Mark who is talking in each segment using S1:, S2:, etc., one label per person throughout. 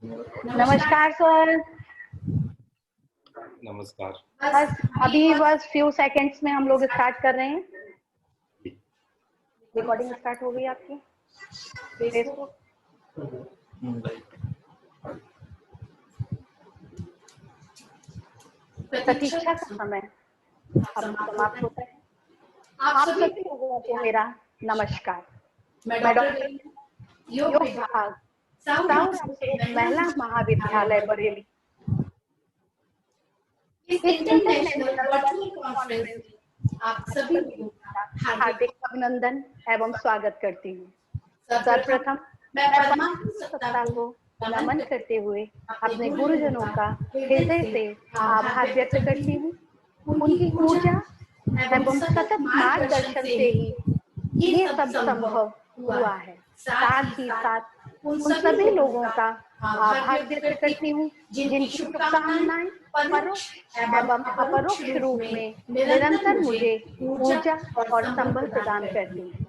S1: नमस्कार सर।
S2: नमस्कार।
S1: बस बस फ्यू सेकंड्स में हम लोग स्टार्ट कर रहे हैं। रिकॉर्डिंग स्टार्ट हो गई आपकी फेसबुक। प्रतीक्षा का समय अब समाप्त होता है। आप सभी लोगों को मेरा नमस्कार। मैं डॉक्टर योग विभाग साउथ महिला महाविद्यालय बरेली इस इंटरनेशनल वर्चुअल कॉन्फ्रेंस में आप सभी लोगों का हार्दिक अभिनंदन एवं स्वागत करती हूँ। सर्वप्रथम मैं परमात्मा सत्ता को नमन करते हुए अपने गुरुजनों का हृदय से आभार व्यक्त करती हूँ। उनकी ऊर्जा एवं सतत मार्गदर्शन से ही ये सब संभव हुआ है। साथ ही साथ उन सभी लोगों का आभार व्यक्त करती हूँ जिनकी शुभकामनाएं परोक्ष एवं अपरोक्ष रूप में निरंतर मुझे ऊर्जा और संबल प्रदान करती हैं।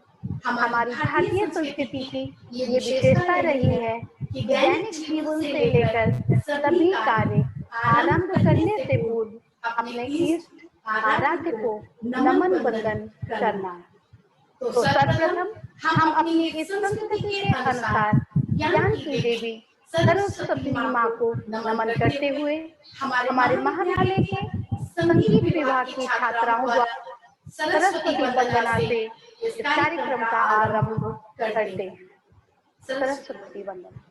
S1: हमारी भारतीय संस्कृति की ये विशेषता रही है कि दैनिक जीवन से लेकर सभी कार्य आरंभ करने से पूर्व अपने इष्ट आराध्य को नमन वंदन करना है। तो सर्वप्रथम हम अपनी इस संस्कृति के अनुसार ज्ञान की देवी सरस्वती माँ को नमन करते हुए हमारे महाविद्यालय के संगीत विभाग की छात्राओं द्वारा सरस्वती वंदना से इस कार्यक्रम का आरंभ करते हैं। सरस्वती वंदना।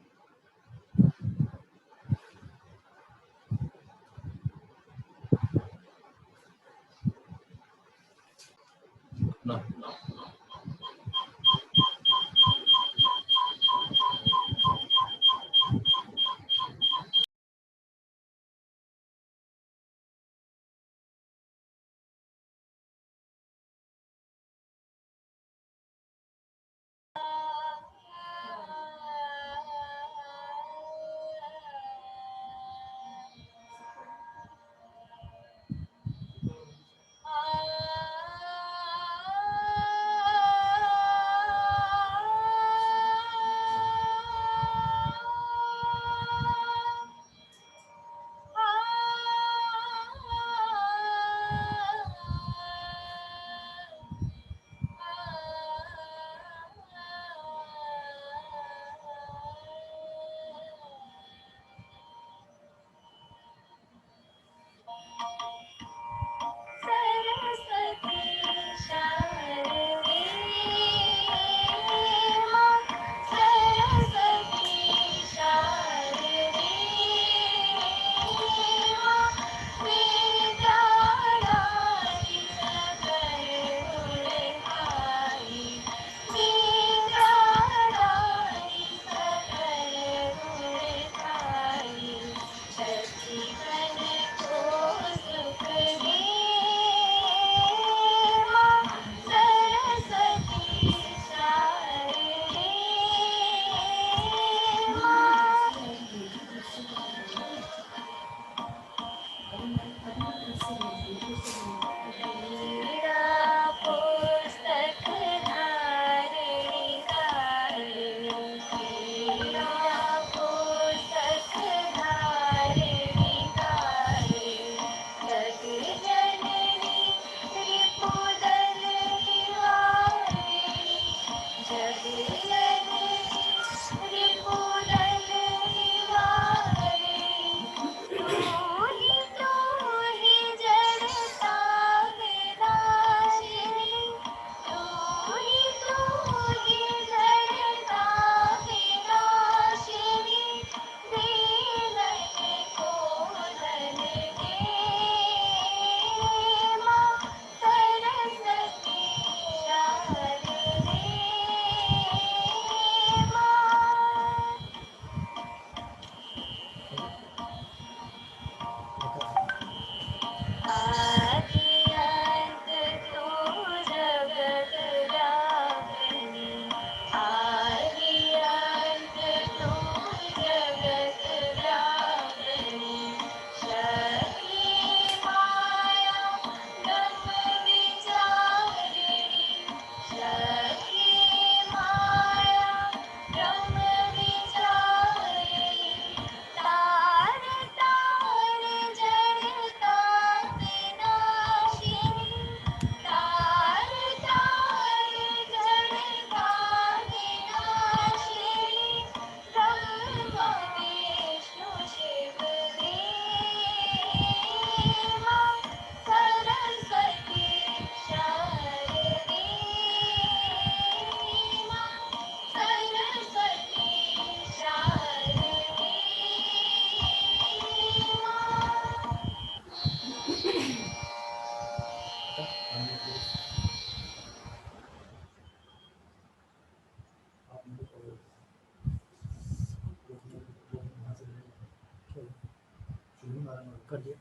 S2: कर दिया।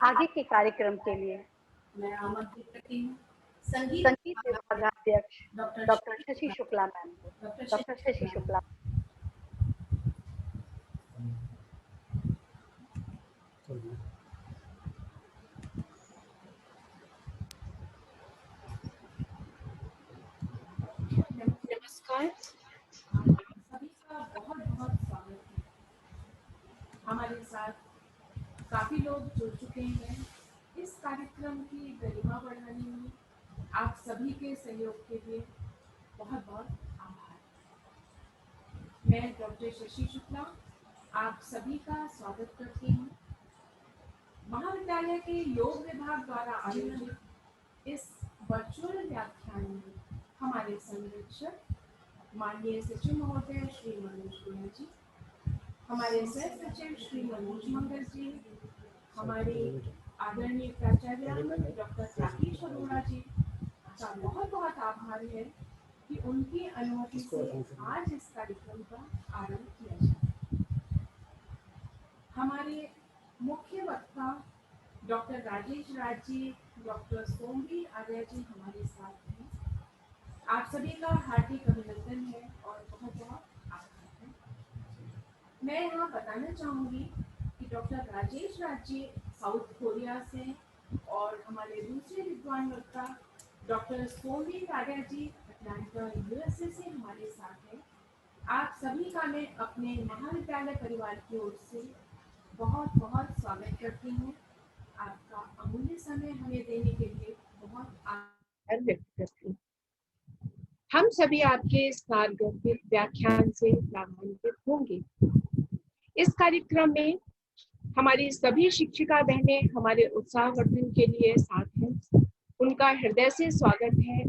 S1: आगे के कार्यक्रम के लिए
S3: मैं आमंत्रित करती हूँ संगीत
S1: संगीत विभागाध्यक्ष डॉक्टर शशि शुक्ला मैम को। डॉक्टर शशि शुक्ला।
S2: कर दिया।
S3: नमस्कार, सभी का बहुत बहुत स्वागत है। हमारे साथ काफी लोग जुड़ चुके हैं। इस कार्यक्रम की गरिमा बढ़ाने में आप सभी के सहयोग के लिए बहुत बहुत आभार। मैं डॉक्टर शशि शुक्ला आप सभी का स्वागत करती हूँ। महाविद्यालय के योग विभाग द्वारा आयोजित इस वर्चुअल व्याख्यान में हमारे संरक्षक माननीय सचिव महोदय श्री मनोज गोयल जी, हमारे सह सचिव श्री मनोज मंगल जी, हमारे आदरणीय प्राचार्य डॉक्टर राकेश अरोड़ा जी का बहुत बहुत आभार है कि उनकी अनुमति से आज इस कार्यक्रम का आरंभ किया जाए। हमारे मुख्य वक्ता डॉक्टर राजेश राज जी, डॉक्टर सोमवी आर्य जी हमारे साथ हैं। आप सभी का हार्दिक अभिनंदन है और बहुत बहुत आभार है। मैं यहाँ बताना चाहूँगी कि doctor Rajesh Raj ji south Korea से और हमारे दूसरे विद्वान वक्ता डॉक्टर सोमवी आर्य जी अटलांटा यूएसए से हमारे साथ हैं। आप सभी का मैं अपने महाविद्यालय परिवार की ओर से बहुत बहुत स्वागत करती हूँ। आपका अमूल्य समय हमें देने के लिए बहुत आभार व्यक्त करती हूँ। हम सभी आपके इस सारगर्भित व्याख्यान से लाभान्वित होंगे। इस कार्यक्रम में हमारी सभी शिक्षिका बहनें हमारे उत्साहवर्धन के लिए साथ हैं। उनका हृदय से स्वागत है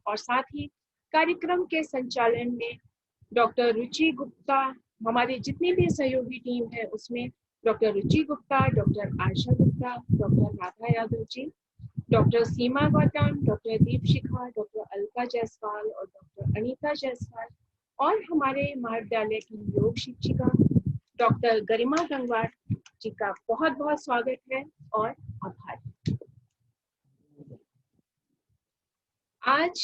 S3: और साथ ही कार्यक्रम के संचालन में डॉक्टर रुचि गुप्ता, हमारी जितनी भी सहयोगी टीम है उसमें डॉक्टर रुचि गुप्ता, डॉक्टर आशा Gupta, doctor Radha Yadav ji, doctor Seema Gautam, doctor Deepshikha, doctor Alka Jaiswal और डॉक्टर अनीता जायसवाल और हमारे महाविद्यालय की योग शिक्षिका डॉक्टर गरिमा गंगवार जी का बहुत बहुत स्वागत है और आभार। आज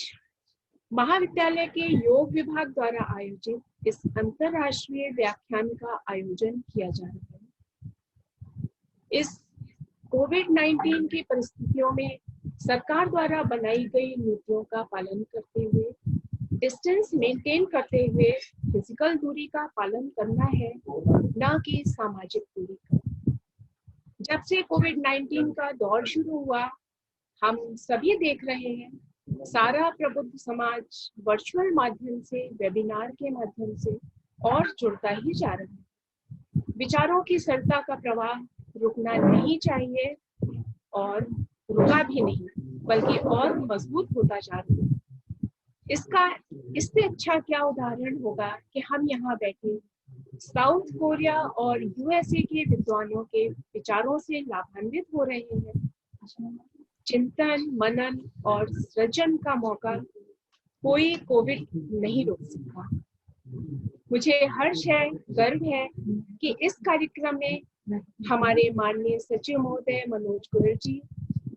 S3: महाविद्यालय के योग विभाग द्वारा आयोजित इस अंतरराष्ट्रीय व्याख्यान का आयोजन किया जा रहा है। इस कोविड-19 की परिस्थितियों में सरकार द्वारा बनाई गई नीतियों का पालन करते हुए, डिस्टेंस मेंटेन करते हुए फिजिकल दूरी का पालन करना है, न कि सामाजिक दूरी का। जब से कोविड-19 का दौर शुरू हुआ, हम सभी देख रहे हैं सारा प्रबुद्ध समाज वर्चुअल माध्यम से, वेबिनार के माध्यम से और जुड़ता ही जा रहा है। विचारों की सरलता का प्रवाह रुकना नहीं चाहिए और रुका भी नहीं, बल्कि और मजबूत होता जा रहा है। इससे अच्छा क्या उदाहरण होगा कि हम यहाँ बैठे साउथ कोरिया और यूएसए के विद्वानों के विचारों से लाभान्वित हो रहे हैं। चिंतन, मनन और सृजन का मौका कोई कोविड नहीं रोक सकता। मुझे हर्ष है, गर्व है कि इस कार्यक्रम में हमारे माननीय सचिव महोदय मनोज गोयल जी,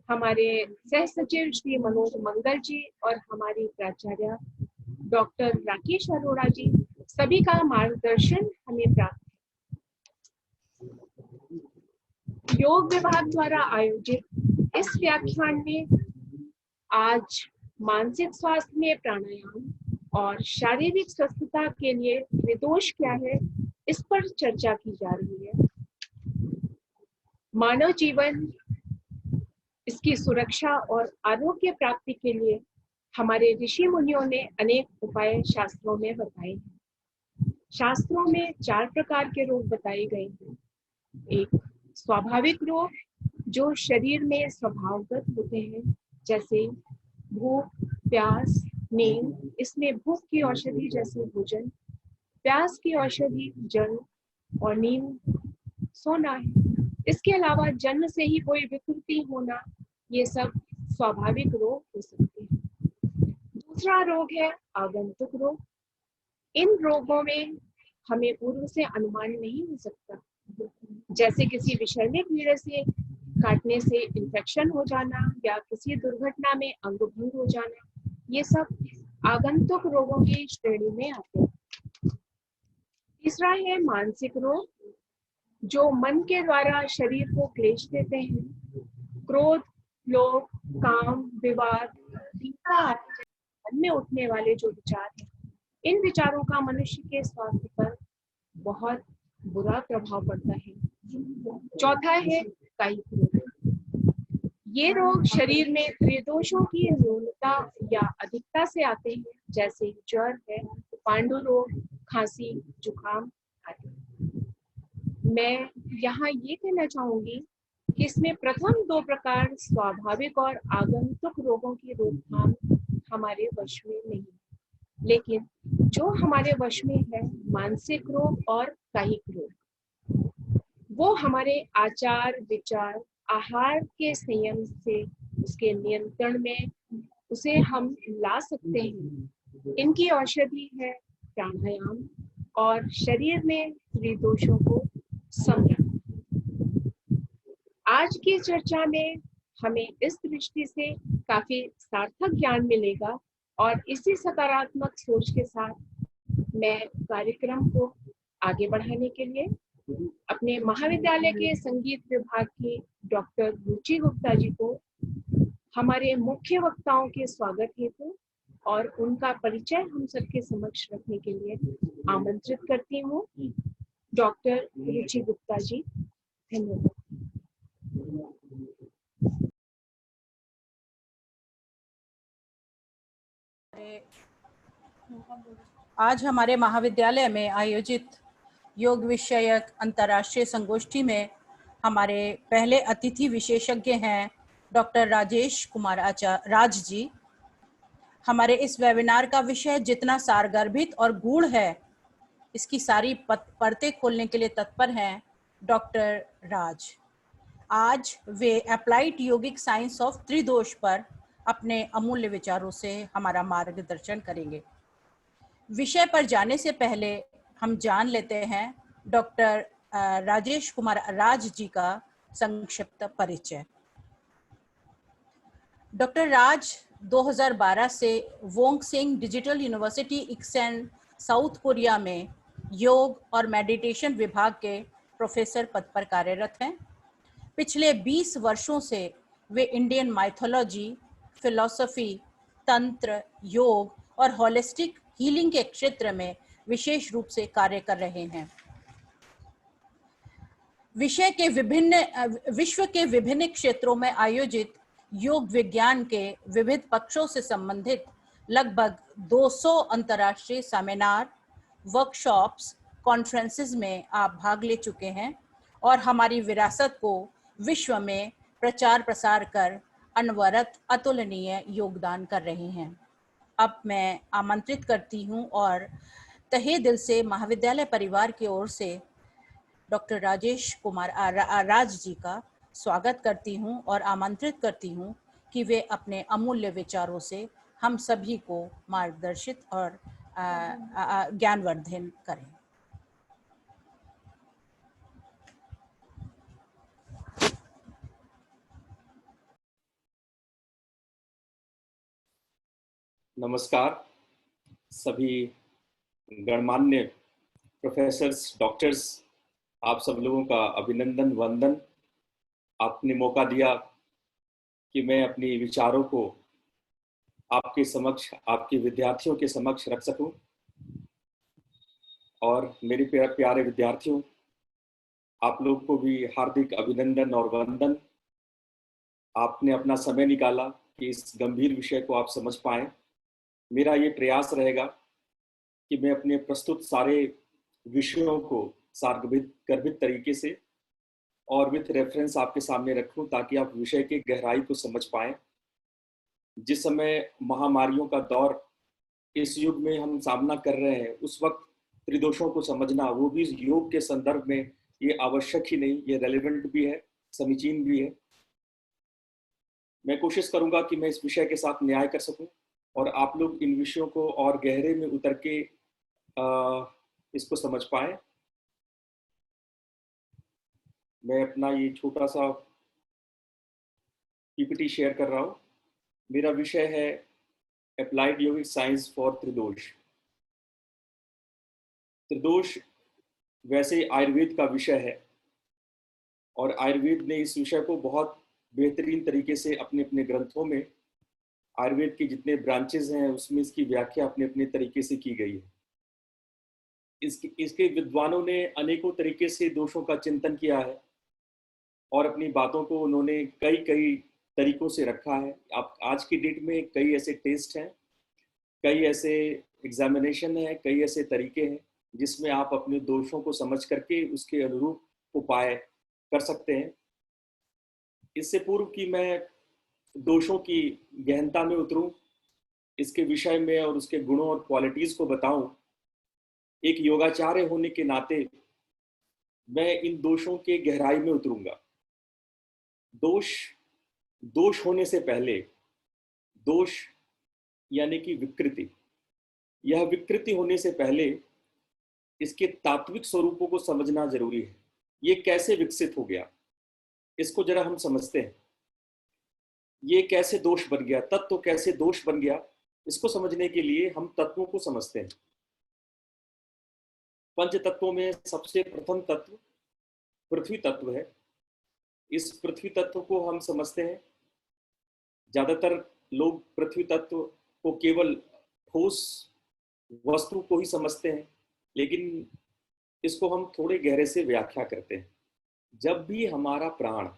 S3: हमारे सह सचिव श्री मनोज मंगल जी और हमारी प्राचार्य डॉक्टर राकेश अरोड़ा जी, सभी का मार्गदर्शन हमें प्राप्त है। योग विभाग द्वारा आयोजित इस व्याख्यान में आज मानसिक स्वास्थ्य में प्राणायाम और शारीरिक स्वस्थता के लिए त्रिदोष क्या है, इस पर चर्चा की जा रही है। मानव जीवन, इसकी सुरक्षा और आरोग्य प्राप्ति के लिए हमारे ऋषि मुनियों ने अनेक उपाय शास्त्रों में बताए हैं। शास्त्रों में 4 प्रकार के रोग बताए गए हैं। एक स्वाभाविक रोग जो शरीर में स्वभावगत होते हैं, जैसे भूख, प्यास, नींद। इसमें भूख की औषधि जैसे भोजन, प्यास की औषधि जल और नींद सोना है। इसके अलावा जन्म से ही कोई विकृति होना, ये सब स्वाभाविक रोग हो सकते हैं। दूसरा रोग है आगंतुक रोग। इन रोगों में
S4: हमें पूर्व से अनुमान नहीं हो सकता, जैसे किसी विषैले कीड़े से काटने से इन्फेक्शन हो जाना या किसी दुर्घटना में अंग भंग हो जाना। ये सब आगंतुक रोगों की श्रेणी में आते हैं। तीसरा है मानसिक रोग, जो मन के द्वारा शरीर को क्लेश देते हैं। क्रोध, लोभ, काम, विवाद, हिंसा आदि मन में उठने वाले जो विचार हैं, इन विचारों का मनुष्य के स्वास्थ्य पर बहुत बुरा प्रभाव पड़ता है। चौथा है कायिक रोग। ये रोग शरीर में त्रिदोषों की न्यूनता या अधिकता से आते हैं, जैसे ज्वर है, पांडु रोग, खांसी, जुकाम आदि। मैं यहाँ ये कहना चाहूंगी कि इसमें प्रथम दो प्रकार स्वाभाविक और आगंतुक रोगों की रोकथाम हमारे वश में नहीं, लेकिन जो हमारे वश में है मानसिक रोग और कायिक रोग, वो हमारे आचार विचार, आहार के संयम से उसके नियंत्रण में उसे हम ला सकते हैं। इनकी औषधि है प्राणायाम और शरीर में त्रिदोषों को समझना। आज की चर्चा में हमें इस दृष्टि से काफी सार्थक ज्ञान मिलेगा और इसी सकारात्मक सोच के साथ मैं कार्यक्रम को आगे बढ़ाने के लिए अपने महाविद्यालय के संगीत विभाग की डॉक्टर रुचि गुप्ता जी को हमारे मुख्य वक्ताओं के स्वागत हेतु और उनका परिचय हम सबके समक्ष रखने के लिए आमंत्रित करती हूँ। डॉक्टर रुचि गुप्ता जी, धन्यवाद।
S5: आज हमारे महाविद्यालय में आयोजित योग विषयक अंतर्राष्ट्रीय संगोष्ठी में हमारे पहले अतिथि विशेषज्ञ हैं डॉक्टर राजेश कुमार आचार्य राज जी। हमारे इस वेबिनार का विषय जितना सारगर्भित और गूढ़ है, इसकी सारी परतें खोलने के लिए तत्पर हैं डॉक्टर राज। आज वे अप्लाइड योगिक साइंस ऑफ त्रिदोष पर अपने अमूल्य विचारों से हमारा मार्गदर्शन करेंगे। विषय पर जाने से पहले हम जान लेते हैं डॉक्टर राजेश कुमार राज जी का संक्षिप्त परिचय। डॉक्टर राज 2012 से वोंगसेंग डिजिटल यूनिवर्सिटी इक्सेन साउथ कोरिया में योग और मेडिटेशन विभाग के प्रोफेसर पद पर कार्यरत हैं। पिछले 20 वर्षों से वे इंडियन माइथोलॉजी, फिलॉसफी, तंत्र, योग और होलिस्टिक हीलिंग के क्षेत्र में विशेष रूप से कार्य कर रहे हैं। विश्व के विभिन्न क्षेत्रों में आयोजित योग विज्ञान के विविध पक्षों से संबंधित लगभग 200 अंतर्राष्ट्रीय सेमिनार, वर्कशॉप्स, कॉन्फ्रेंसेस में आप भाग ले चुके हैं और हमारी विरासत को विश्व में प्रचार प्रसार कर अनवरत अतुलनीय योगदान कर रहे हैं। अब मैं आमंत्रित करती हूं और तहे दिल से महाविद्यालय परिवार की ओर से डॉक्टर राजेश कुमार राज जी का स्वागत करती हूं और आमंत्रित करती हूं कि वे अपने अमूल्य विचारों से हम सभी को मार्गदर्शित और ज्ञानवर्धन करें।
S6: नमस्कार सभी गणमान्य प्रोफेसर्स, डॉक्टर्स, आप सब लोगों का अभिनंदन, वंदन। आपने मौका दिया कि मैं अपनी विचारों को आपके समक्ष, आपके विद्यार्थियों के समक्ष रख सकूं। और मेरे प्यारे विद्यार्थियों, आप लोग को भी हार्दिक अभिनंदन और वंदन। आपने अपना समय निकाला कि इस गंभीर विषय को आप समझ पाएं। मेरा ये प्रयास रहेगा कि मैं अपने प्रस्तुत सारे विषयों को सारगर्भित तरीके से और विथ रेफरेंस आपके सामने रखूं, ताकि आप विषय की गहराई को समझ पाएं। जिस समय महामारियों का दौर इस युग में हम सामना कर रहे हैं, उस वक्त त्रिदोषों को समझना, वो भी योग के संदर्भ में, ये आवश्यक ही नहीं, ये रेलेवेंट भी है, समीचीन भी है। मैं कोशिश करूंगा कि मैं इस विषय के साथ न्याय कर सकूं और आप लोग इन विषयों को और गहरे में उतर के इसको समझ पाए। मैं अपना ये छोटा सा पीपीटी शेयर कर रहा हूँ। मेरा विषय है अप्लाइड योगिक साइंस फॉर त्रिदोष। त्रिदोष वैसे आयुर्वेद का विषय है और आयुर्वेद ने इस विषय को बहुत बेहतरीन तरीके से अपने अपने ग्रंथों में, आयुर्वेद के जितने ब्रांचेस हैं उसमें इसकी व्याख्या अपने अपने तरीके से की गई है। इसके विद्वानों ने अनेकों तरीके से दोषों का चिंतन किया है और अपनी बातों को उन्होंने कई कई तरीकों से रखा है। आप आज की डेट में कई ऐसे टेस्ट हैं, कई ऐसे एग्जामिनेशन हैं, कई ऐसे तरीके हैं जिसमें आप अपने दोषों को समझ करके उसके अनुरूप उपाय कर सकते हैं। इससे पूर्व कि मैं दोषों की गहनता में उतरूं, इसके विषय में और उसके गुणों और क्वालिटीज को बताऊं, एक योगाचार्य होने के नाते मैं इन दोषों के गहराई में उतरूंगा। दोष होने से पहले, दोष यानी कि विकृति, यह विकृति होने से पहले इसके तात्विक स्वरूपों को समझना जरूरी है। ये कैसे विकसित हो गया, इसको जरा हम समझते हैं। ये कैसे दोष बन गया, तत्व कैसे दोष बन गया, इसको समझने के लिए हम तत्वों को समझते हैं। पंच तत्वों में सबसे प्रथम तत्व पृथ्वी तत्व है। इस पृथ्वी तत्व को हम समझते हैं, ज्यादातर लोग पृथ्वी तत्व को केवल ठोस वस्तु को ही समझते हैं, लेकिन इसको हम थोड़े गहरे से व्याख्या करते हैं। जब भी हमारा प्राण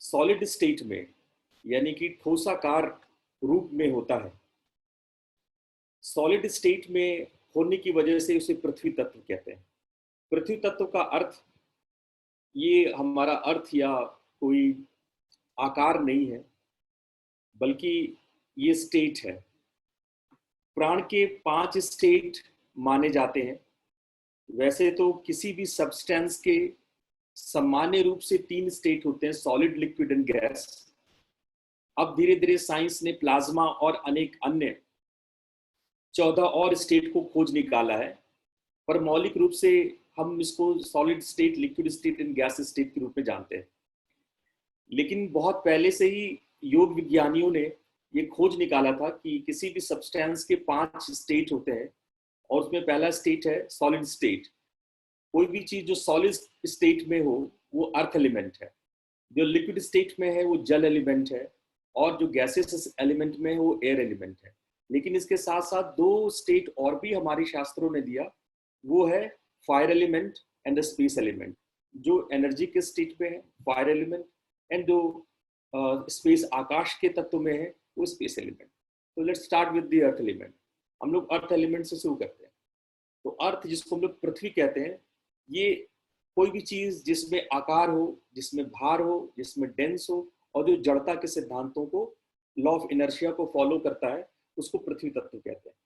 S6: सॉलिड स्टेट में यानी कि ठोसाकार रूप में होता है, सॉलिड स्टेट में होने की वजह से उसे पृथ्वी तत्व कहते हैं। पृथ्वी तत्व का अर्थ, ये हमारा अर्थ या कोई आकार नहीं है, बल्कि ये स्टेट है। प्राण के 5 स्टेट माने जाते हैं। वैसे तो किसी भी सब्सटेंस के सामान्य रूप से 3 स्टेट होते हैं, सॉलिड, लिक्विड एंड गैस। अब धीरे धीरे साइंस ने प्लाज्मा और अनेक अन्य 14 और स्टेट को खोज निकाला है, पर मौलिक रूप से हम इसको solid state, liquid state and gas state के रूप में जानते हैं। लेकिन बहुत पहले से ही योग विज्ञानियों ने ये खोज निकाला था कि किसी भी सब्सटेंस के 5 स्टेट होते हैं और उसमें पहला स्टेट है सॉलिड स्टेट। कोई भी चीज जो सॉलिड स्टेट में हो वो अर्थ एलिमेंट है, जो लिक्विड स्टेट में है वो जल एलिमेंट है, और जो गैसेस एलिमेंट में है वो एयर एलिमेंट है। लेकिन इसके साथ साथ 2 स्टेट और भी हमारे शास्त्रों ने दिया, वो है fire element and space element. जो एनर्जी के स्टेट में है फायर एलिमेंट, एंड जो स्पेस आकाश के तत्व में है वो स्पेस एलिमेंट। तो let's start with the earth element. हम लोग अर्थ एलिमेंट से शुरू करते हैं। तो अर्थ, जिसको हम लोग पृथ्वी कहते हैं, ये कोई भी चीज जिसमें आकार हो, जिसमें भार हो, जिसमें डेंस हो और जो जड़ता के सिद्धांतों को, लॉ ऑफ इनर्शिया को फॉलो करता है, उसको पृथ्वी तत्व कहते हैं।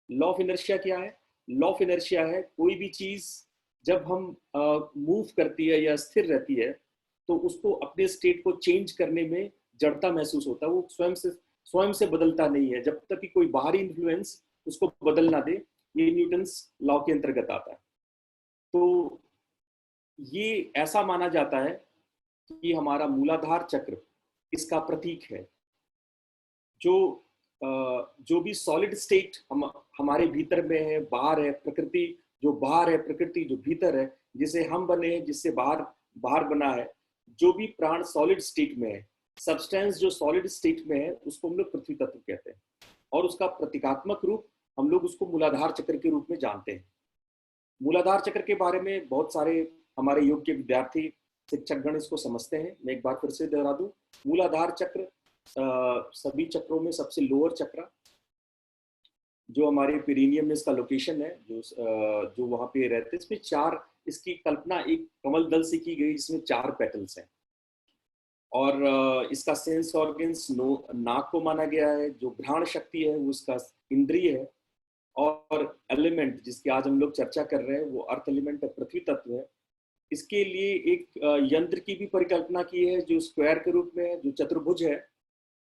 S6: लॉ ऑफ इनर्शिया क्या है? लॉ ऑफ इनर्शिया है कोई भी चीज जब हम मूव करती है या स्थिर रहती है तो उसको अपने स्टेट को चेंज करने में जड़ता महसूस होता है। वो स्वयं से बदलता नहीं है जब तक कि कोई बाहरी इन्फ्लुएंस उसको बदल ना दे। ये न्यूटन्स लॉ के अंतर्गत आता है। तो ये ऐसा माना जाता है कि हमारा मूलाधार चक्र इसका प्रतीक है। जो भी सॉलिड स्टेट हमारे भीतर में है, बाहर है, प्रकृति जो बाहर है, प्रकृति जो भीतर है, जिसे हम बने हैं, जिससे बाहर बना है, जो भी प्राण सॉलिड स्टेट में है, सब्सटेंस जो सॉलिड स्टेट में है, उसको हम लोग पृथ्वी तत्व कहते हैं। और उसका प्रतीकात्मक रूप हम लोग उसको मूलाधार चक्र के रूप में जानते हैं। मूलाधार चक्र के बारे में बहुत सारे हमारे योग के विद्यार्थी, शिक्षकगण इसको समझते हैं। मैं एक बार फिर से दोहरा दूं, मूलाधार चक्र सभी चक्रों में सबसे लोअर चक्र, जो हमारे पेरिनियम में इसका लोकेशन है, जो वहां पे रहते हैं, इसमें 4, इसकी कल्पना एक कमल दल से की गई जिसमें 4 पेटल्स हैं। और इसका सेंस ऑर्गन्स नाक को माना गया है। जो घ्राण शक्ति है वो इसका इंद्रिय है। और एलिमेंट जिसकी आज हम लोग चर्चा कर रहे हैं वो अर्थ एलिमेंट है, पृथ्वी तत्व है। इसके लिए एक यंत्र की भी परिकल्पना की है जो स्क्वायर के रूप में है, जो चतुर्भुज है।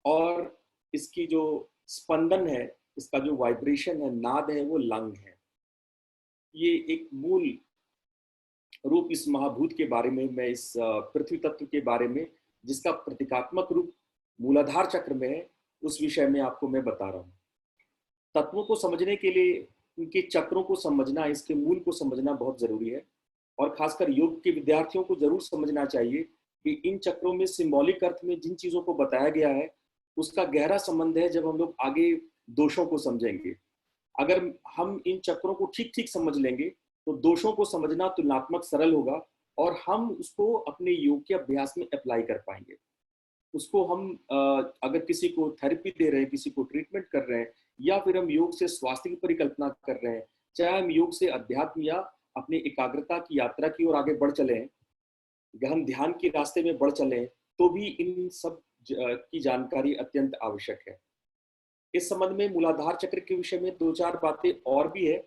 S6: और इसकी जो स्पंदन है, इसका जो वाइब्रेशन है, नाद है, वो लंग है। ये एक मूल रूप इस महाभूत के बारे में, मैं इस पृथ्वी तत्व के बारे में जिसका प्रतीकात्मक रूप मूलाधार चक्र में है, उस विषय में आपको मैं बता रहा हूँ। तत्वों को समझने के लिए उनके चक्रों को समझना, इसके मूल को समझना बहुत जरूरी है। और खासकर योग के विद्यार्थियों को जरूर समझना चाहिए कि इन चक्रों में सिंबॉलिक अर्थ में जिन चीजों को बताया गया है उसका गहरा संबंध है जब हम लोग आगे दोषों को समझेंगे। अगर हम इन चक्रों को ठीक ठीक समझ लेंगे तो दोषों को समझना तुलनात्मक सरल होगा और हम उसको अपने योग के अभ्यास में अप्लाई कर पाएंगे। उसको हम अगर किसी को थेरेपी दे रहे हैं, किसी को ट्रीटमेंट कर रहे हैं, या फिर हम योग से स्वास्थ्य की परिकल्पना कर रहे हैं, चाहे हम योग से अध्यात्म या अपनी एकाग्रता की यात्रा की ओर आगे बढ़ चले हैं, गहन ध्यान के रास्ते में बढ़ चले हैं, तो भी इन सब की जानकारी अत्यंत आवश्यक है। इस संबंध में मूलाधार चक्र के विषय में 2-4 बातें और भी है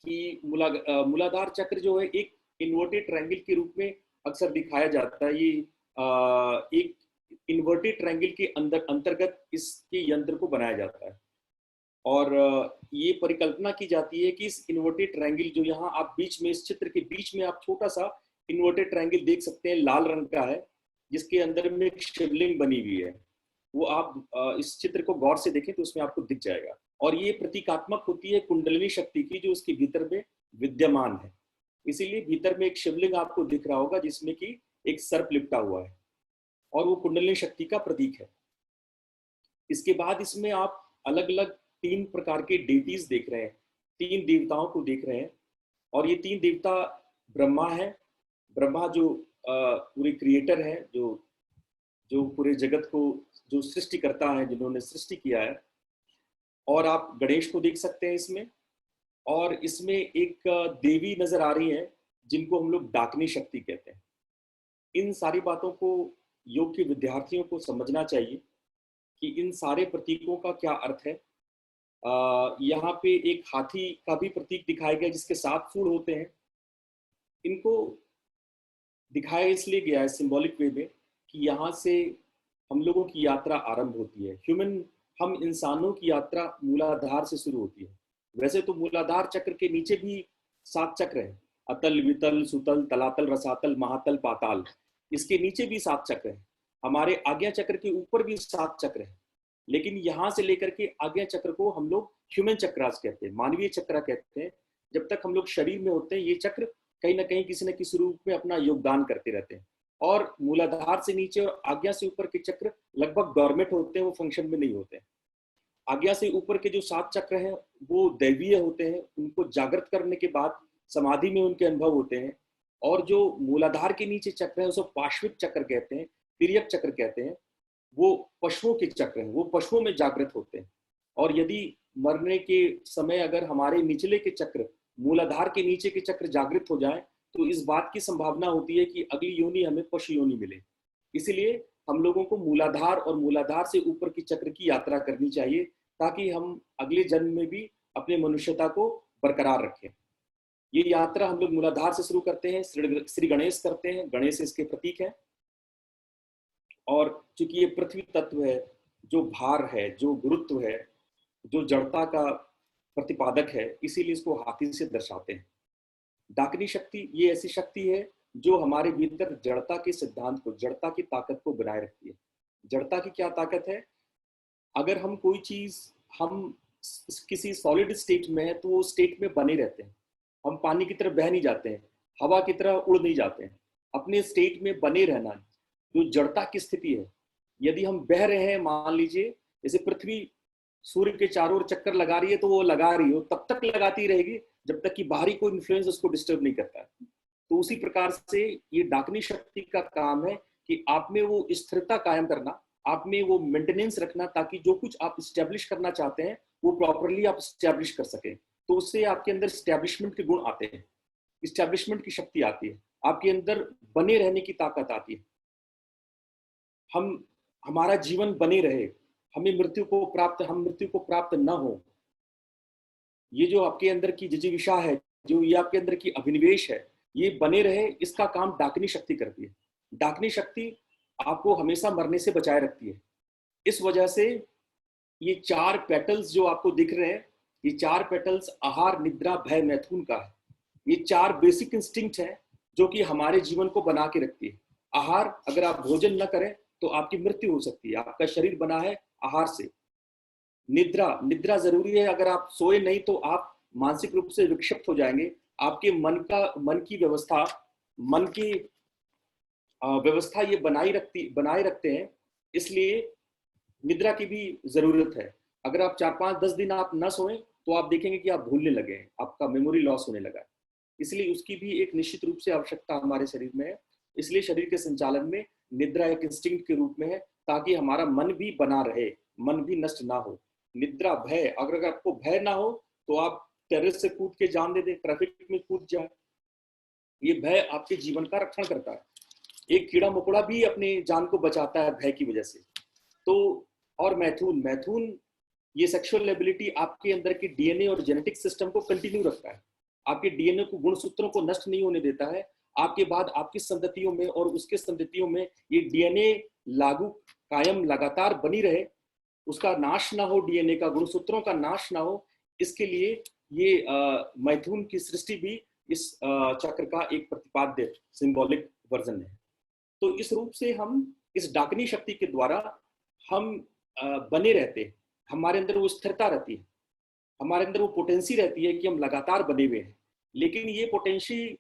S6: कि मूलाधार चक्र जो है एक इन्वर्टेड ट्रायंगल के रूप में अक्सर दिखाया जाता है। ये एक इन्वर्टेड ट्रायंगल के अंतर्गत इसके यंत्र को बनाया जाता है और ये परिकल्पना की जाती है कि इस इन्वर्टेड ट्रायंगल जो यहाँ आप बीच में, इस चित्र के बीच में आप छोटा सा इन्वर्टेड ट्रायंगल देख सकते हैं, लाल रंग का है, जिसके अंदर में एक शिवलिंग बनी हुई है। वो आप इस चित्र को गौर से देखें तो उसमें आपको दिख जाएगा। और ये प्रतीकात्मक होती है कुंडलिनी शक्ति की जो उसके भीतर में विद्यमान है। इसीलिए भीतर में एक शिवलिंग आपको दिख रहा होगा जिसमें कि एक सर्प लिपटा हुआ है और वो कुंडलिनी शक्ति का प्रतीक है। इसके बाद इसमें आप अलग अलग 3 प्रकार के डेटीज देख रहे हैं, 3 देवताओं को देख रहे हैं। और ये 3 देवता ब्रह्मा है, ब्रह्मा जो पूरे क्रिएटर है, जो पूरे जगत को जो सृष्टि करता है, जिन्होंने सृष्टि किया है। और आप गणेश को देख सकते हैं इसमें, और इसमें एक देवी नजर आ रही है जिनको हम लोग डाकनी शक्ति कहते हैं। इन सारी बातों को योग के विद्यार्थियों को समझना चाहिए कि इन सारे प्रतीकों का क्या अर्थ है। यहाँ पे एक हाथी का भी प्रतीक दिखाया गया जिसके 7 सूंड होते हैं। इनको दिखाया इसलिए गया है सिंबॉलिक वे में कि यहाँ से हम लोगों की यात्रा आरंभ होती है। हम इंसानों की यात्रा मूलाधार से शुरू होती है। वैसे तो मूलाधार चक्र के नीचे भी 7 चक्र हैं, अतल, वितल, सुतल, तलातल, रसातल, महातल, पाताल। इसके नीचे भी 7 चक्र हैं। हमारे आज्ञा चक्र के ऊपर भी 7 चक्र हैं। लेकिन यहाँ से लेकर के आज्ञा चक्र को हम लोग ह्यूमन चक्रास कहते हैं, मानवीय चक्र कहते हैं। जब तक हम लोग शरीर में होते हैं ये चक्र कहीं ना कहीं किसी न किसी रूप में अपना योगदान करते रहते हैं। और मूलाधार से नीचे और आज्ञा से ऊपर के चक्र लगभग डॉर्मेंट होते हैं, वो फंक्शन में नहीं होते हैं। आज्ञा से ऊपर के जो 7 चक्र हैं वो दैवीय होते हैं, उनको जागृत करने के बाद समाधि में उनके अनुभव होते हैं। और जो मूलाधार के नीचे चक्र है उसको पाश्विक चक्र कहते हैं, तिर्यक चक्र कहते हैं। वो पशुओं के चक्र हैं, वो पशुओं में जागृत होते हैं। और यदि मरने के समय अगर हमारे निचले के चक्र, मूलाधार के नीचे के चक्र जागृत हो जाए तो इस बात की संभावना होती है कि अगली योनि हमें पशु योनि मिले। इसीलिए हम लोगों को मूलाधार और मूलाधार से ऊपर की चक्र की यात्रा करनी चाहिए ताकि हम अगले जन्म में भी अपने मनुष्यता को बरकरार रखें। ये यात्रा हम लोग मूलाधार से शुरू करते हैं, श्री गणेश करते हैं, गणेश इसके प्रतीक है। और चूंकि ये पृथ्वी तत्व है, जो भार है, जो गुरुत्व है, जो जड़ता का प्रतिपादक है, इसीलिए इसको हाथी से दर्शाते हैं। डाकिनी शक्ति ये ऐसी शक्ति है जो हमारे भीतर जड़ता के सिद्धांत को, जड़ता की ताकत को बनाए रखती है। जड़ता की क्या ताकत है? अगर हम कोई चीज, हम किसी सॉलिड स्टेट में है तो वो स्टेट में बने रहते हैं। हम पानी की तरह बह नहीं जाते हैं, हवा की तरह उड़ नहीं जाते हैं। अपने स्टेट में बने रहना जो जड़ता की स्थिति है। यदि हम बह रहे हैं, मान लीजिए जैसे पृथ्वी सूर्य के चारों ओर चक्कर लगा रही है तो वो लगा रही हो, तब तक लगाती रहेगी जब तक कि बाहरी कोई इन्फ्लुएंस उसको डिस्टर्ब नहीं करता है। तो उसी प्रकार से ये डाकिनी शक्ति का काम है कि आप में वो स्थिरता कायम करना, आप में वो मेंटेनेंस रखना, ताकि जो कुछ आप स्टैब्लिश करना चाहते हैं वो प्रॉपरली आप स्टैब्लिश कर सकें। तो उससे आपके अंदर स्टैब्लिशमेंट के गुण आते हैं, स्टैब्लिशमेंट की शक्ति आती है, आपके अंदर बने रहने की ताकत आती है। हमारा जीवन बने रहे, हम मृत्यु को प्राप्त न हो, ये जो आपके अंदर की जिजीविषा है, जो ये आपके अंदर की अभिनिवेश है, ये बने रहे, इसका काम डाकिनी शक्ति करती है। डाकिनी शक्ति आपको हमेशा मरने से बचाए रखती है। इस वजह से ये 4 पेटल्स जो आपको दिख रहे हैं, ये 4 पेटल्स आहार, निद्रा, भय, मैथुन का है। ये 4 बेसिक इंस्टिंक्ट है जो कि हमारे जीवन को बना के रखती है। आहार, अगर आप भोजन न करें तो आपकी मृत्यु हो सकती है। आपका शरीर बना है आहार से। निद्रा, निद्रा जरूरी है। अगर आप सोए नहीं तो आप मानसिक रूप से विक्षिप्त हो जाएंगे। आपके मन की व्यवस्था, मन की व्यवस्था ये बनाए रखते हैं, इसलिए निद्रा की भी जरूरत है। अगर आप 4, 5, 10 दिन आप न सोएं तो आप देखेंगे कि आप भूलने लगे हैं, आपका मेमोरी लॉस होने लगा है। इसलिए उसकी भी एक निश्चित रूप से आवश्यकता हमारे शरीर में है। इसलिए शरीर के संचालन में निद्रा एक इंस्टिंक्ट के रूप में है, ताकि हमारा मन भी बना रहे, मन भी नष्ट ना हो। निद्रा, भय, अगर आपको भय ना हो तो आप टेरेस से कूद के जान दे दें, ट्रैफिक में कूद जाए। ये भय आपके जीवन का रक्षण करता है। एक कीड़ा मकोड़ा भी अपनी जान को बचाता है भय की वजह से। तो और मैथुन, मैथुन ये सेक्सुअल एबिलिटी आपके अंदर के डीएनए और जेनेटिक सिस्टम को कंटिन्यू रखता है। आपके डीएनए को, गुणसूत्रों को नष्ट नहीं होने देता है। आपके बाद आपकी संततियों में और उसके संततियों में ये डीएनए लागू, कायम, लगातार बनी रहे, उसका नाश ना हो, डीएनए का, गुणसूत्रों का नाश ना हो। इसके लिए ये मैथुन की सृष्टि भी इस चक्र का एक प्रतिपाद्य सिंबॉलिक वर्जन है। तो इस रूप से हम इस डाकिनी शक्ति के द्वारा हम बने रहते हैं। हमारे अंदर वो स्थिरता रहती है, हमारे अंदर वो पोटेंसी रहती है कि हम लगातार बने हुए हैं। लेकिन ये पोटेंसी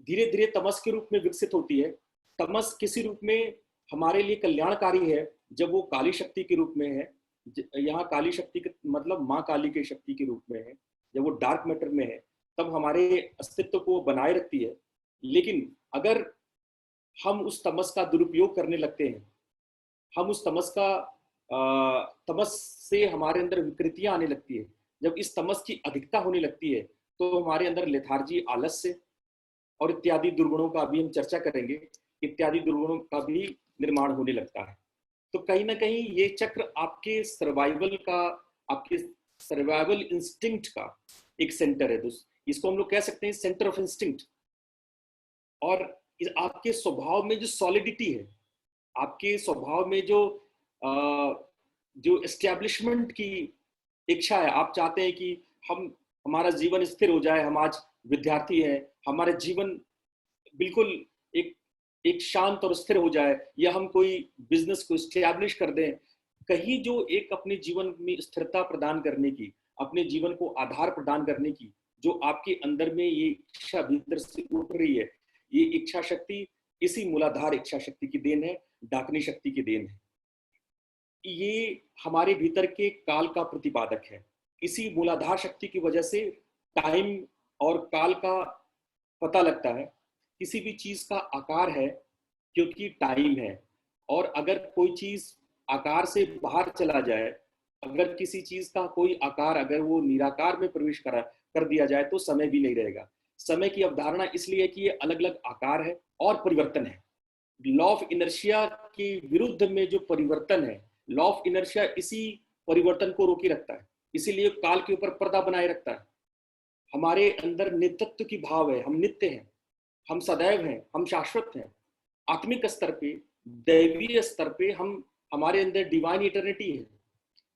S6: धीरे धीरे तमस के रूप में विकसित होती है। तमस किसी रूप में हमारे लिए कल्याणकारी है जब वो काली शक्ति के रूप में है। यहाँ काली शक्ति के मतलब माँ काली के शक्ति के रूप में है। जब वो डार्क मैटर में है तब हमारे अस्तित्व को बनाए रखती है। लेकिन अगर हम उस तमस का दुरुपयोग करने लगते हैं, हम उस तमस से हमारे अंदर विकृतियां आने लगती है, जब इस तमस की अधिकता होने लगती है तो हमारे अंदर लेथार्जी, आलस्य और इत्यादि दुर्गुणों का भी हम चर्चा करेंगे, इत्यादि दुर्गुणों का भी निर्माण होने लगता है। तो कहीं ना कहीं ये चक्र आपके सर्वाइवल इंस्टिंक्ट का एक सेंटर है। इसको हम लोग कह सकते हैं सेंटर ऑफ इंस्टिंक्ट। और आपके स्वभाव में जो सॉलिडिटी है, आपके स्वभाव में जो एस्टैब्लिशमेंट की इच्छा है, आप चाहते हैं कि हमारा जीवन स्थिर हो जाए। हम आज विद्यार्थी हैं, हमारा जीवन बिल्कुल एक शांत और स्थिर हो जाए, या हम कोई बिजनेस को एस्टैब्लिश कर दें। कहीं जो एक अपने जीवन में स्थिरता प्रदान करने की, अपने जीवन को आधार प्रदान करने की जो आपके अंदर में ये इच्छा भीतर से उठ रही है, ये इच्छा शक्ति इसी मूलाधार इच्छा शक्ति की देन है, डाकिनी शक्ति की देन है। ये हमारे भीतर के काल का प्रतिपादक है। इसी मूलाधार शक्ति की वजह से टाइम और काल का पता लगता है। किसी भी चीज का आकार है क्योंकि टाइम है, और अगर कोई चीज आकार से बाहर चला जाए, अगर किसी चीज का कोई आकार अगर वो निराकार में प्रवेश कर दिया जाए तो समय भी नहीं रहेगा। समय की अवधारणा इसलिए है कि ये अलग अलग आकार है और परिवर्तन है। लॉ ऑफ इनर्शिया के विरुद्ध में जो परिवर्तन है, लॉ ऑफ इनर्शिया इसी परिवर्तन को रोके रखता है, इसीलिए काल के ऊपर पर्दा बनाए रखता है। हमारे अंदर नित्यत्व की भाव है, हम नित्य हैं, हम सदैव हैं, हम शाश्वत हैं। आत्मिक स्तर पे, दैवीय स्तर पे हमारे अंदर डिवाइन इटर्निटी है।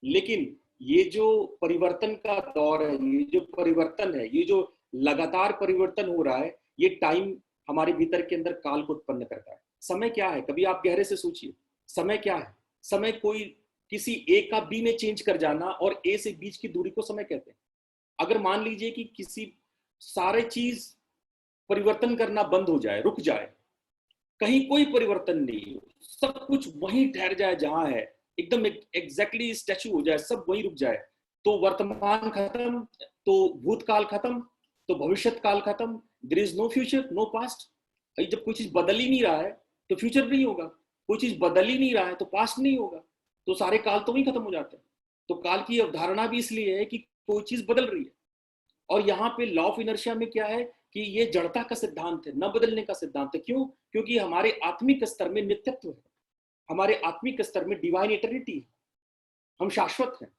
S6: लेकिन ये जो परिवर्तन का दौर है, ये जो परिवर्तन है, ये जो लगातार परिवर्तन हो रहा है, ये टाइम हमारे भीतर के अंदर काल को उत्पन्न करता है। समय क्या है? कभी आप गहरे से सोचिए, समय क्या है? समय कोई किसी ए का बी में चेंज कर जाना और ए से बीच की दूरी को समय कहते हैं। अगर मान लीजिए कि किसी सारे चीज परिवर्तन करना बंद हो जाए, रुक जाए, कहीं कोई परिवर्तन नहीं हो, सब कुछ वहीं ठहर जाए जहां है, एकदम एग्जैक्टली स्टैचू हो जाए, सब वहीं रुक जाए, तो वर्तमान खत्म, तो भूतकाल खत्म, तो भविष्य काल खत्म। There is no future, no past. जब कोई चीज बदल ही नहीं रहा है तो फ्यूचर नहीं होगा, कोई चीज बदल ही नहीं रहा है तो पास्ट नहीं होगा, तो सारे काल तो वहीं खत्म हो जाते हैं। तो काल की अवधारणा भी इसलिए है कि कोई चीज बदल रही है। और यहाँ पे लॉ ऑफ इनर्शिया में क्या है कि ये जड़ता का सिद्धांत है, न बदलने का सिद्धांत है। क्यों? क्योंकि हमारे आत्मिक स्तर में नित्यत्व है, हमारे आत्मिक स्तर में डिवाइन इटर्निटी है, हम शाश्वत हैं।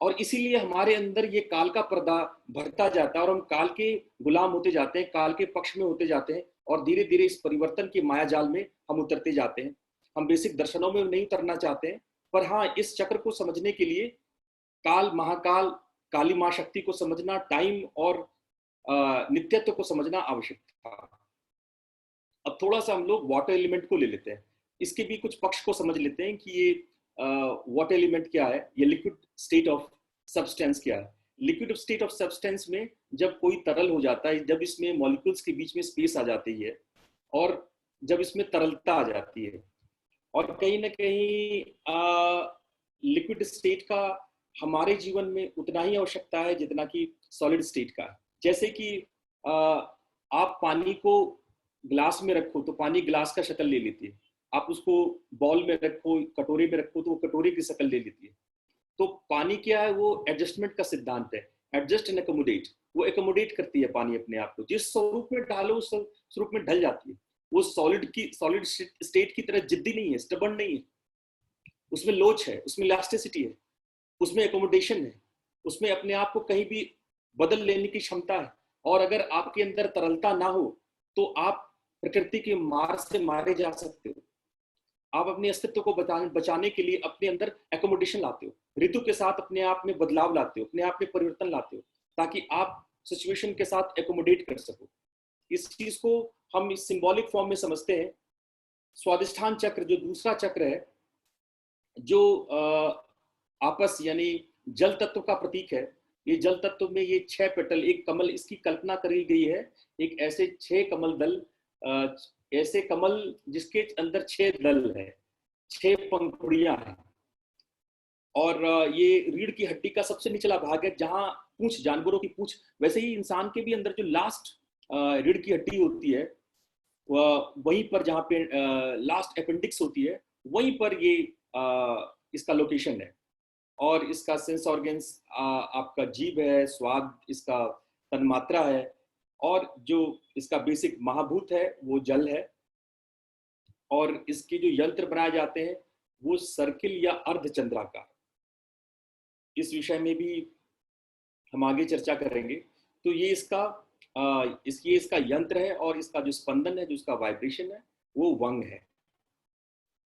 S6: और इसीलिए हमारे अंदर ये काल का पर्दा भरता जाता है और हम काल के गुलाम होते जाते हैं, काल के पक्ष में होते जाते हैं, और धीरे धीरे इस परिवर्तन के मायाजाल में हम उतरते जाते हैं। हम बेसिक दर्शनों में नहीं उतरना चाहते हैं, पर हाँ, इस चक्र को समझने के लिए काल, महाकाल, काली माँ शक्ति को समझना, टाइम और नित्यत्व को समझना आवश्यक था। अब थोड़ा सा हम लोग वाटर एलिमेंट को ले लेते हैं, इसके भी कुछ पक्ष को समझ लेते हैं कि ये वाटर एलिमेंट क्या है, ये लिक्विड स्टेट ऑफ सब्सटेंस क्या है। लिक्विड स्टेट ऑफ सब्सटेंस में जब कोई तरल हो जाता है, जब इसमें मॉलिक्यूल्स के बीच में स्पेस आ जाती है और जब इसमें तरलता आ जाती है, और कहीं ना कहीं लिक्विड स्टेट का हमारे जीवन में उतना ही आवश्यकता है जितना कि सॉलिड स्टेट का। जैसे कि आप पानी को ग्लास में रखो तो पानी ग्लास का शक्ल ले लेती है, आप उसको बॉल में रखो, कटोरे में रखो तो वो कटोरे की शक्ल ले लेती है। तो पानी क्या है, वो एडजस्टमेंट का सिद्धांत है, एडजस्ट एंड एकोमोडेट। वो एकोमोडेट करती है पानी अपने आप को, जिस स्वरूप में डालो उस स्वरूप में ढल जाती है। वो सॉलिड स्टेट की तरह जिद्दी नहीं है, स्टबर्न नहीं है, उसमें लोच है, उसमें इलास्टिसिटी है, उसमें एकोमोडेशन है, उसमें अपने आप को कहीं भी बदल लेने की क्षमता है। और अगर आपके अंदर तरलता ना हो तो आप प्रकृति के मार से मारे जा सकते हो। आप अपने अस्तित्व को बचाने के लिए अपने अंदर एकोमोडेशन लाते हो, ऋतु के साथ अपने आप में बदलाव लाते हो, अपने आप में परिवर्तन लाते हो, ताकि आप सिचुएशन के साथ एकोमोडेट कर सको। इस चीज को हम इस सिंबॉलिक फॉर्म में समझते हैं। स्वादिष्ठान चक्र जो दूसरा चक्र है, जो आपस यानी जल तत्व का प्रतीक है, ये जल तत्व में ये 6 पेटल, एक कमल, इसकी कल्पना करी गई है, एक ऐसे 6 कमल दल, ऐसे कमल जिसके अंदर 6 दल है, 6 पंखुड़ियां हैं, और ये रीढ़ की हड्डी का सबसे निचला भाग है, जहां पूंछ, जानवरों की पूंछ, वैसे ही इंसान के भी अंदर जो लास्ट रीढ़ की हड्डी होती है, वहीं पर जहाँ पे लास्ट अपेंडिक्स होती है, वहीं पर ये इसका लोकेशन है। और इसका सेंस ऑर्गन्स आपका जीभ है, स्वाद इसका तन्मात्रा है, और जो इसका बेसिक महाभूत है वो जल है। और इसके जो यंत्र बनाए जाते हैं वो सर्किल या अर्धचंद्राकार, इस विषय में भी हम आगे चर्चा करेंगे। तो ये इसका यंत्र है, और इसका जो स्पंदन है, जो इसका वाइब्रेशन है, वो वंग है।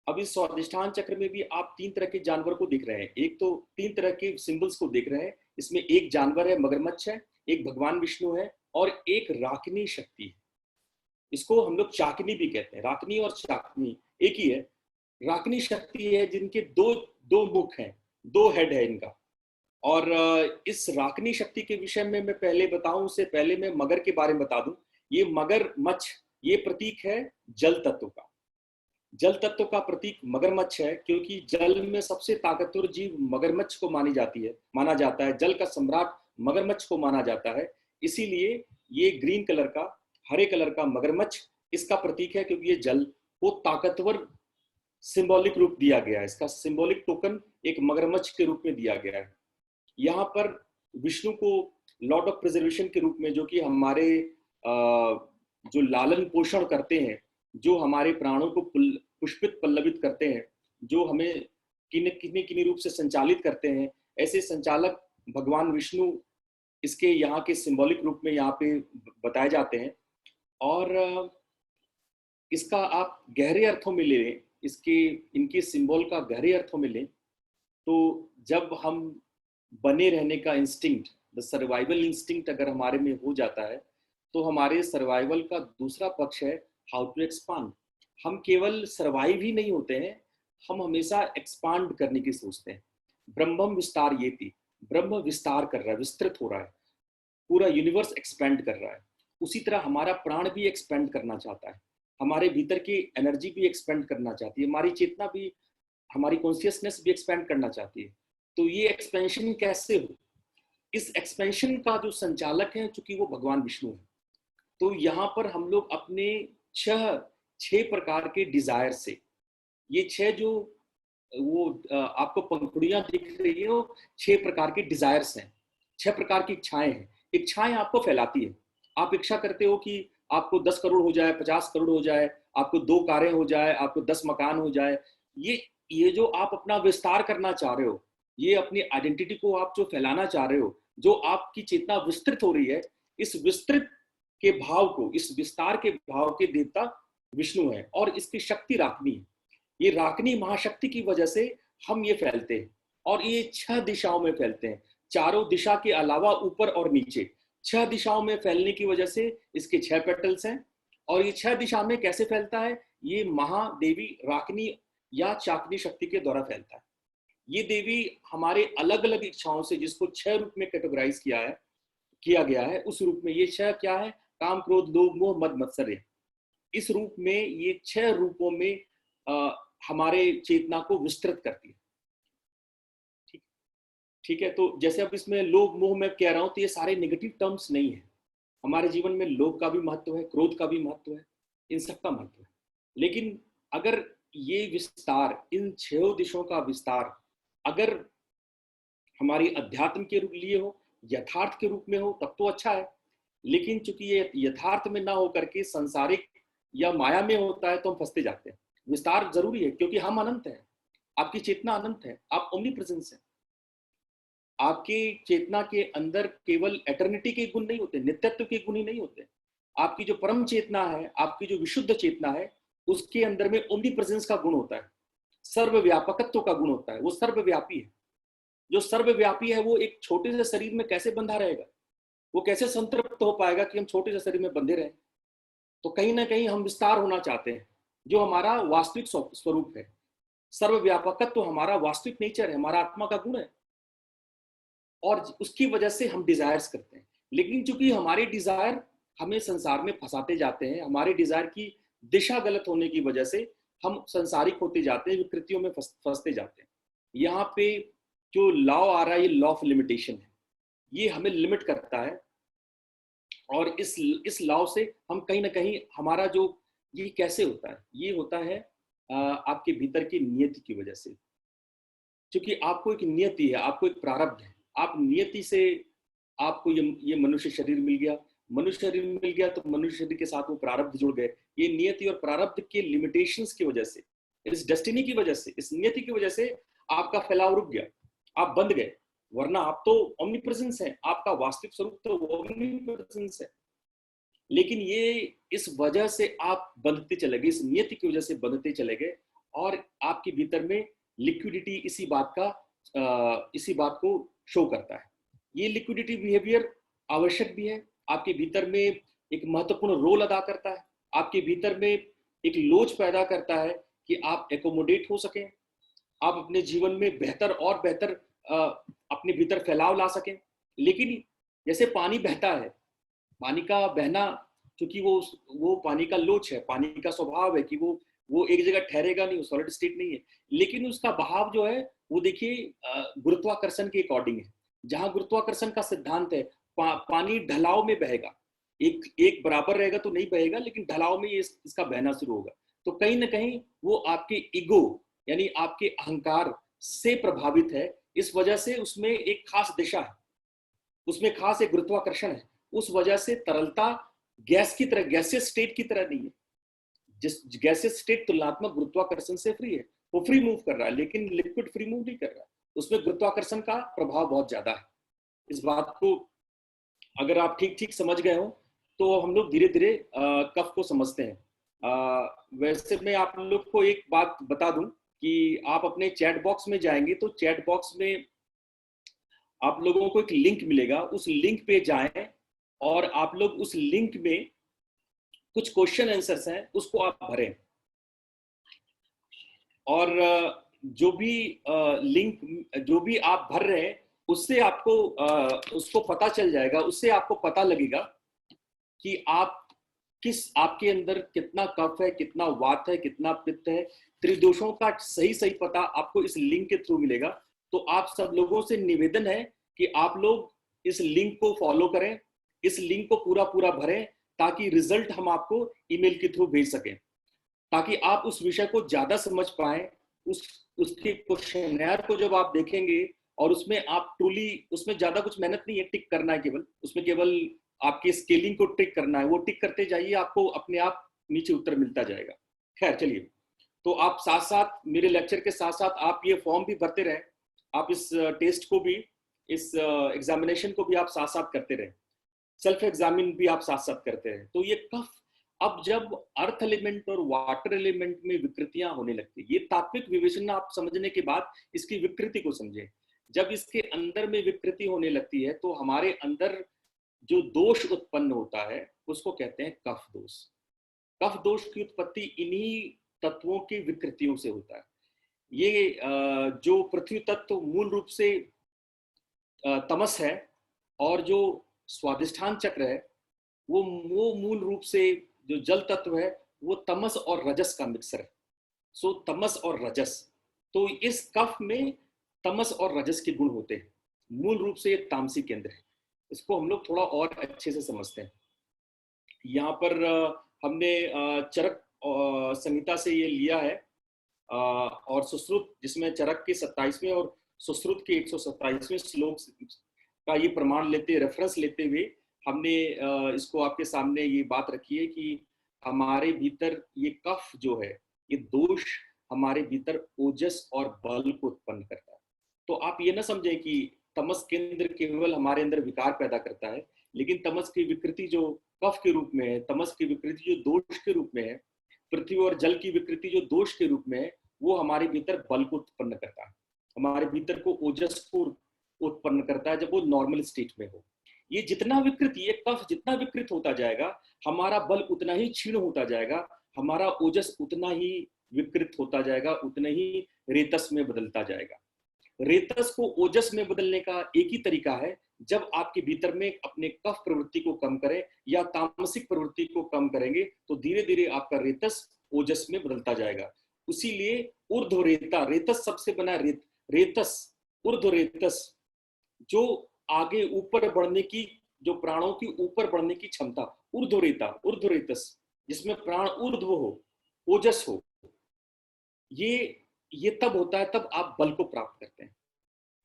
S6: अब इस स्वादिष्ठान चक्र में भी आप 3 तरह के जानवर को देख रहे हैं। एक तो 3 तरह के सिंबल्स को देख रहे हैं। इसमें एक जानवर है, मगरमच्छ है, एक भगवान विष्णु है, और एक राकिनी शक्ति है। इसको हम लोग चाकनी भी कहते हैं। राकिनी और चाकनी एक ही है। राकिनी शक्ति है जिनके दो मुख हैं, 2 हेड है इनका। और इस राकिनी शक्ति के विषय में मैं पहले बताऊं, उससे पहले मैं मगर के बारे में बता दूं। ये मगरमच्छ, ये प्रतीक है जल तत्व का। जल तत्व का प्रतीक मगरमच्छ है, क्योंकि जल में सबसे ताकतवर जीव मगरमच्छ को माना जाता है। जल का सम्राट मगरमच्छ को माना जाता है। इसीलिए ये ग्रीन कलर का, हरे कलर का मगरमच्छ इसका प्रतीक है, क्योंकि ये जल को ताकतवर सिंबॉलिक रूप दिया गया है। इसका सिंबॉलिक टोकन एक मगरमच्छ के रूप में दिया गया है। यहाँ पर विष्णु को लॉर्ड ऑफ प्रिजर्वेशन के रूप में, जो कि हमारे जो लालन पोषण करते हैं, जो हमारे प्राणों को पुष्पित पल्लवित करते हैं, जो हमें किन्हीं रूप से संचालित करते हैं, ऐसे संचालक भगवान विष्णु इसके यहाँ के सिंबॉलिक रूप में यहाँ पे बताए जाते हैं। और इसका आप गहरे अर्थों में ले लें, इनके सिंबल का गहरे अर्थों में लें, तो जब हम बने रहने का इंस्टिंक्ट, द सर्वाइवल इंस्टिंक्ट अगर हमारे में हो जाता है, तो हमारे सर्वाइवल का दूसरा पक्ष है हाउ टू एक्सपांड। हम केवल सर्वाइव ही नहीं होते हैं, हम हमेशा एक्सपांड करने की सोचते हैं। ब्रह्मम विस्तार ये थी, ब्रह्म विस्तार कर रहा है, विस्तृत हो रहा है, पूरा यूनिवर्स एक्सपेंड कर रहा है। उसी तरह हमारा प्राण भी एक्सपेंड करना चाहता है, हमारे भीतर की एनर्जी भी एक्सपेंड करना चाहती है, हमारी चेतना भी, हमारी कॉन्शियसनेस भी एक्सपेंड करना चाहती है। तो ये एक्सपेंशन कैसे हो? इस एक्सपेंशन का जो संचालक है, चूंकि वो भगवान विष्णु है, तो यहाँ पर हम लोग अपने 6 प्रकार के डिजायर से, ये 6 जो वो आपको पंखुड़ियां दिख रही है, वो 6 प्रकार के डिजायर्स हैं, 6 प्रकार की इच्छाएं हैं। इच्छाएं आपको फैलाती है। आप इच्छा करते हो कि आपको 10 करोड़ हो जाए, 50 करोड़ हो जाए, आपको 2 कारें हो जाए, आपको 10 मकान हो जाए। ये जो आप अपना विस्तार करना चाह रहे हो, ये अपनी आइडेंटिटी को आप जो फैलाना चाह रहे हो, जो आपकी चेतना विस्तृत हो रही है, इस विस्तृत के भाव को, इस विस्तार के भाव के देवता विष्णु है, और इसकी शक्ति राकिनी है। ये राकिनी महाशक्ति की वजह से हम ये फैलते हैं। और ये 6 दिशाओं में फैलते हैं, चारों दिशा के अलावा ऊपर और नीचे 6 दिशाओं में फैलने की वजह से इसके 6 पेटल्स हैं। और ये 6 दिशा में कैसे फैलता है? ये महादेवी राकिनी या चाकनी शक्ति के द्वारा फैलता है। ये देवी हमारे अलग अलग इच्छाओं से, जिसको 6 रूप में कैटेगराइज किया गया है, उस रूप में ये 6 क्या है? काम, क्रोध, लोभ, मोह, मद, मत्सर्य। इस रूप में ये 6 रूपों में हमारे चेतना को विस्तृत करती है। ठीक है, तो जैसे अब इसमें लोभ मोह मैं कह रहा हूं, तो ये सारे नेगेटिव टर्म्स नहीं है। हमारे जीवन में लोभ का भी महत्व है, क्रोध का भी महत्व है, इन सब का महत्व है। लेकिन अगर ये विस्तार, इन 6 दिशों का विस्तार अगर हमारी अध्यात्म के लिए हो, यथार्थ के रूप में हो, तब तो अच्छा है। लेकिन चूंकि ये यथार्थ में ना हो करके संसारिक या माया में होता है, तो हम फंसते जाते हैं। विस्तार जरूरी है क्योंकि हम अनंत हैं, आपकी चेतना अनंत है, आप ओमनीप्रेजेंस हैं। आपकी चेतना के अंदर केवल एटर्निटी के गुण नहीं होते, नित्यत्व के गुण ही नहीं होते। आपकी जो परम चेतना है, आपकी जो विशुद्ध चेतना है, उसके अंदर में ओमनीप्रेजेंस का गुण होता है, सर्वव्यापकत्व का गुण होता है। वो सर्वव्यापी है। जो सर्वव्यापी है वो एक छोटे से शरीर में कैसे बंधा रहेगा? वो कैसे संतृप्त हो पाएगा कि हम छोटे से शरीर में बंधे रहें? तो कहीं ना कहीं हम विस्तार होना चाहते हैं, जो हमारा वास्तविक स्वरूप है। सर्वव्यापकत्व हमारा वास्तविक नेचर है, हमारा आत्मा का गुण है, और उसकी वजह से हम डिजायर्स करते हैं। लेकिन चूंकि हमारे डिजायर हमें संसार में फंसाते जाते हैं, हमारे डिजायर की दिशा गलत होने की वजह से हम संसारिक होते जाते हैं, विकृतियों में फंसते जाते हैं। यहाँ पे जो लॉ आ रहा है, ये लॉ ऑफ लिमिटेशन है, ये हमें लिमिट करता है। और इस लॉ से हम कहीं ना कहीं हमारा जो ये कैसे होता है, ये होता है आपके भीतर की नियति की वजह से। क्योंकि आपको एक नियति है, आपको एक प्रारब्ध है, आप नियति से आपको ये मनुष्य शरीर मिल गया। मनुष्य शरीर मिल गया तो मनुष्य शरीर के साथ वो प्रारब्ध जुड़ गए। ये नियति और प्रारब्ध के लिमिटेशंस की वजह से, इस डेस्टिनी की वजह से, इस नियति की वजह से आपका फैलाव रुक गया, आप बंध गए। वरना आप तो ओमनीप्रेजेंस है, आपका वास्तविक स्वरूप तो ओमनीप्रेजेंस है। लेकिन ये इस वजह से आप बंधते चले गए, इस नियति की वजह से बंधते चले गए, और आपके भीतर में लिक्विडिटी इसी बात को शो करता है। ये लिक्विडिटी बिहेवियर आवश्यक भी है, आपके भीतर में एक महत्वपूर्ण रोल अदा करता है, आपके भीतर में एक लोच पैदा करता है कि आप एकोमोडेट हो सकें, आप अपने जीवन में बेहतर और बेहतर अपने भीतर फैलाव ला सकें। लेकिन जैसे पानी बहता है, पानी का बहना, क्योंकि वो पानी का लोच है, पानी का स्वभाव है कि वो एक जगह ठहरेगा नहीं, वो सॉलिड स्टेट नहीं है। लेकिन उसका बहाव जो है वो देखिए गुरुत्वाकर्षण के अकॉर्डिंग है। जहां गुरुत्वाकर्षण का सिद्धांत है, पानी ढलाव में बहेगा, एक बराबर रहेगा तो नहीं बहेगा, लेकिन ढलाव में ये इसका बहना शुरू होगा। तो कहीं ना कहीं वो आपके ईगो यानी आपके अहंकार से प्रभावित है। इस वजह से उसमें एक खास दिशा है, उसमें खास एक गुरुत्वाकर्षण है। उस वजह से तरलता गैस की तरह, गैसियस स्टेट की तरह नहीं है। जिस गैसियस स्टेट तुलनात्मक गुरुत्वाकर्षण से फ्री है, वो फ्री मूव कर रहा है, लेकिन लिक्विड फ्री मूव नहीं कर रहा है, उसमें गुरुत्वाकर्षण का प्रभाव बहुत ज्यादा है। इस बात को अगर आप ठीक समझ गए हो तो हम लोग धीरे धीरे कफ को समझते हैं। वैसे मैं आप लोग को एक बात बता दूं कि आप अपने चैट बॉक्स में जाएंगे तो चैट बॉक्स में आप लोगों को एक लिंक मिलेगा, उस लिंक पे जाएं और आप लोग उस लिंक में कुछ क्वेश्चन आंसर्स हैं उसको आप भरें। और जो भी आप भर रहे हैं उससे आपको उसको पता चल जाएगा, उससे आपको पता लगेगा कि आपके अंदर कितना कफ है, कितना वात है, कितना पित्त है। त्रिदोषों का सही पता आपको इस लिंक के थ्रू मिलेगा। तो आप सब लोगों से निवेदन है कि आप लोग इस लिंक को फॉलो करें, इस लिंक को पूरा भरें, ताकि रिजल्ट हम आपको ईमेल के थ्रू भेज सकें, ताकि आप उस विषय को ज्यादा समझ पाए। उसके क्वेश्चनर को जब आप देखेंगे और उसमें आप ट्रूली, उसमें ज्यादा कुछ मेहनत नहीं है, टिक करना है केवल, उसमें केवल आपके स्केलिंग को टिक करना है। वो टिक करते जाइए, आपको अपने आप नीचे उत्तर मिलता जाएगा। खैर चलिए, तो आप साथ साथ मेरे लेक्चर के साथ साथ आप ये फॉर्म भी भरते रहें, आप इस टेस्ट को भी, इस एग्जामिनेशन को भी आप साथ साथ करते रहें, सेल्फ एग्जामिन भी आप साथ साथ करते रहें। तो ये कफ अब जब अर्थ एलिमेंट और वाटर एलिमेंट में विकृतियां होने लगती है, ये तात्विक विवेचना आप समझने के बाद इसकी विकृति को समझें। जब इसके अंदर में विकृति होने लगती है तो हमारे अंदर जो दोष उत्पन्न होता है उसको कहते हैं कफ दोष। कफ दोष की उत्पत्ति इन्हीं तत्वों की विकृतियों से होता है। ये जो पृथ्वी तत्व मूल रूप से तमस है, और जो स्वादिष्ठान चक्र है वो मूल रूप से जो जल तत्व है वो तमस और रजस का मिक्सर है। सो तमस और रजस, तो इस कफ में तमस और रजस के गुण होते हैं। मूल रूप से ये तामसिक केंद्र है। इसको हम लोग थोड़ा और अच्छे से समझते हैं। यहाँ पर हमने चरक संहिता से ये लिया है, और सुश्रुत जिसमें चरक के 27वें और सुश्रुत के 127वें श्लोक का ये प्रमाण लेते, रेफरेंस लेते हुए हमने इसको आपके सामने ये बात रखी है कि हमारे भीतर ये कफ जो है, ये दोष हमारे भीतर ओजस और बल को उत्पन्न करता है। तो आप ये ना समझें कि तमस केंद्र केवल हमारे अंदर विकार पैदा करता है, लेकिन तमस की विकृति जो कफ के रूप में है, तमस की विकृति जो दोष के रूप में है, पृथ्वी और जल की विकृति जो दोष के रूप में है, वो हमारे भीतर बल को उत्पन्न करता है, हमारे भीतर को ओजस को उत्पन्न करता है जब वो नॉर्मल स्टेट में हो। ये जितना विकृत, ये कफ जितना विकृत होता जाएगा, हमारा बल उतना ही क्षीण होता जाएगा, हमारा ओजस उतना ही विकृत होता जाएगा, उतना ही रेतस में बदलता जाएगा। रेतस को ओजस में बदलने का एक ही तरीका है, जब आपके भीतर में अपने कफ प्रवृत्ति को कम करें या तामसिक प्रवृत्ति को कम करेंगे तो धीरे धीरे आपका रेतस ओजस में बदलता जाएगा। इसीलिए ऊर्ध्व रेता, रेतस सबसे बना रेतस, ऊर्ध्व रेतस जो आगे ऊपर बढ़ने की, जो प्राणों की ऊपर बढ़ने की क्षमता, ऊर्ध्व रेता, ऊर्ध्व रेतस जिसमें प्राण ऊर्ध्व हो, ओजस हो, ये तब होता है तब आप बल को प्राप्त करते हैं।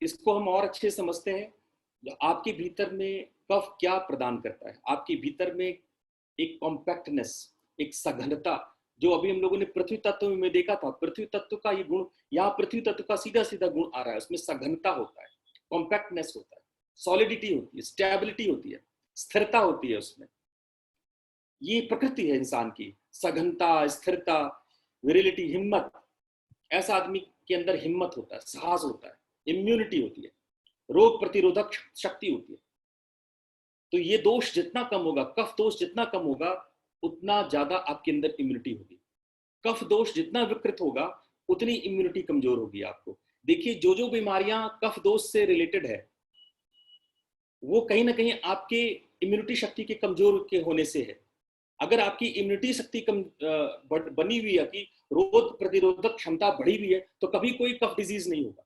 S6: इसको हम और अच्छे समझते हैं। आपके भीतर में कफ क्या प्रदान करता है, आपके भीतर में एक कॉम्पैक्टनेस, एक सघनता, जो अभी हम लोगों ने पृथ्वी तत्व में देखा था। पृथ्वी तत्व का ये गुण, यहाँ पृथ्वी तत्व का सीधा सीधा गुण आ रहा है, उसमें सघनता होता है, कॉम्पैक्टनेस होता है, सॉलिडिटी होती है, स्टेबिलिटी होती है, स्थिरता होती है उसमें। ये प्रकृति है इंसान की, सघनता, स्थिरता, विरिलिटी, हिम्मत। ऐसा आदमी के अंदर हिम्मत होता है, साहस होता है, इम्यूनिटी होती है, रोग प्रतिरोधक शक्ति होती है। तो ये दोष जितना कम होगा, कफ दोष जितना कम होगा, उतना ज्यादा आपके अंदर इम्यूनिटी होगी। कफ दोष जितना विकृत होगा उतनी इम्यूनिटी कमजोर होगी आपको। देखिए, जो बीमारियां कफ दोष से रिलेटेड है वो कहीं ना कहीं आपके इम्यूनिटी शक्ति के कमजोर के होने से है। अगर आपकी इम्यूनिटी शक्ति कम बनी हुई है, कि रोग प्रतिरोधक क्षमता बढ़ी हुई है, तो कभी कोई कफ डिजीज नहीं होगा।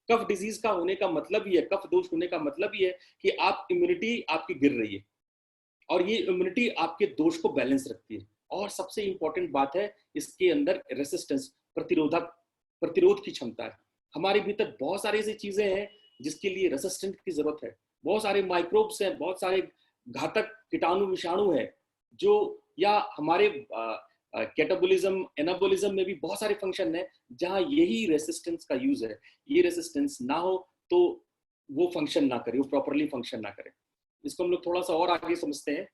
S6: कफ डिजीज का होने का मतलब ही है, कफ दोष होने का मतलब ही है कि आप इम्यूनिटी आपकी गिर रही है, और ये इम्यूनिटी आपके दोष को बैलेंस रखती है। और सबसे इंपॉर्टेंट बात है, इसके अंदर रेसिस्टेंस, प्रतिरोध की क्षमता है। हमारे भीतर बहुत सारी ऐसी चीजें हैं जिसके लिए रेसिस्टेंट की जरूरत है। बहुत सारे माइक्रोब्स हैं, बहुत सारे घातक कीटाणु विषाणु हैं जो, या हमारे कैटाबोलिज्म, एनाबोलिज्म में भी बहुत सारे फंक्शन है जहां यही रेसिस्टेंस का यूज है। ये रेसिस्टेंस ना हो तो वो फंक्शन ना करे, वो प्रॉपरली फंक्शन ना करे। इसको हम लोग थोड़ा सा और आगे समझते हैं।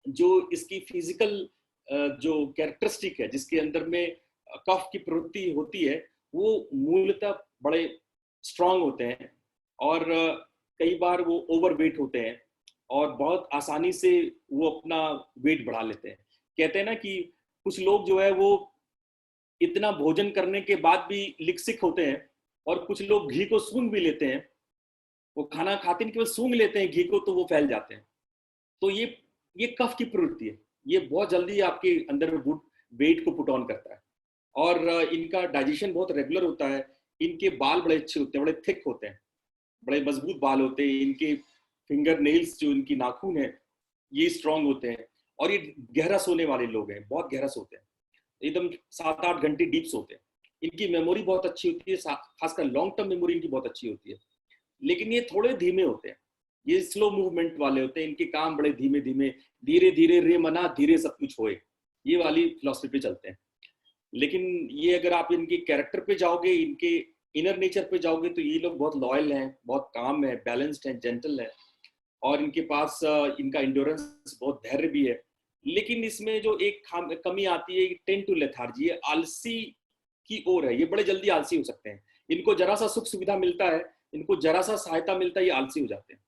S6: जो इसकी फिजिकल जो कैरेक्टरिस्टिक है, जिसके अंदर में कफ की प्रवृत्ति होती है, वो मूलतः बड़े स्ट्रांग होते हैं, और कई बार वो ओवरवेट होते हैं, और बहुत आसानी से वो अपना वेट बढ़ा लेते हैं। कहते हैं ना कि कुछ लोग जो है वो इतना भोजन करने के बाद भी लिक्सिक होते हैं, और कुछ लोग घी को सूंघ भी लेते हैं। वो खाना खाते नहीं, केवल सूंघ लेते हैं घी को, तो वो फैल जाते हैं। तो ये कफ की प्रवृत्ति है। ये बहुत जल्दी आपके अंदर वेट को पुट ऑन करता है, और इनका डाइजेशन बहुत रेगुलर होता है। इनके बाल बड़े अच्छे होते हैं, बड़े थिक होते हैं, बड़े मजबूत बाल होते हैं। इनके फिंगर नेल्स, जो इनकी नाखून है, ये स्ट्रांग होते हैं। और ये गहरा सोने वाले लोग हैं, बहुत गहरा सोते हैं, एकदम 7-8 घंटे डीप सोते हैं। इनकी मेमोरी बहुत अच्छी होती है, खासकर लॉन्ग टर्म मेमोरी इनकी बहुत अच्छी होती है। लेकिन ये थोड़े धीमे होते हैं, ये स्लो मूवमेंट वाले होते हैं। इनके काम बड़े धीमे धीमे, धीरे धीरे रे मना धीरे सब कुछ होए, ये वाली फिलॉसफी पे चलते हैं। लेकिन ये अगर आप इनके कैरेक्टर पे जाओगे, इनके इनर नेचर पे जाओगे, तो ये लोग बहुत लॉयल हैं, बहुत काम है, बैलेंस्ड है, जेंटल है, और इनके पास इनका इंड्योरेंस, बहुत धैर्य भी है। लेकिन इसमें जो एक कमी आती है, टेंड टू लेथार्जी, ये आलसी की ओर है, ये बड़े जल्दी आलसी हो सकते हैं। इनको जरा सा सुख सुविधा मिलता है, इनको जरा सा सहायता मिलता है, ये आलसी हो जाते हैं,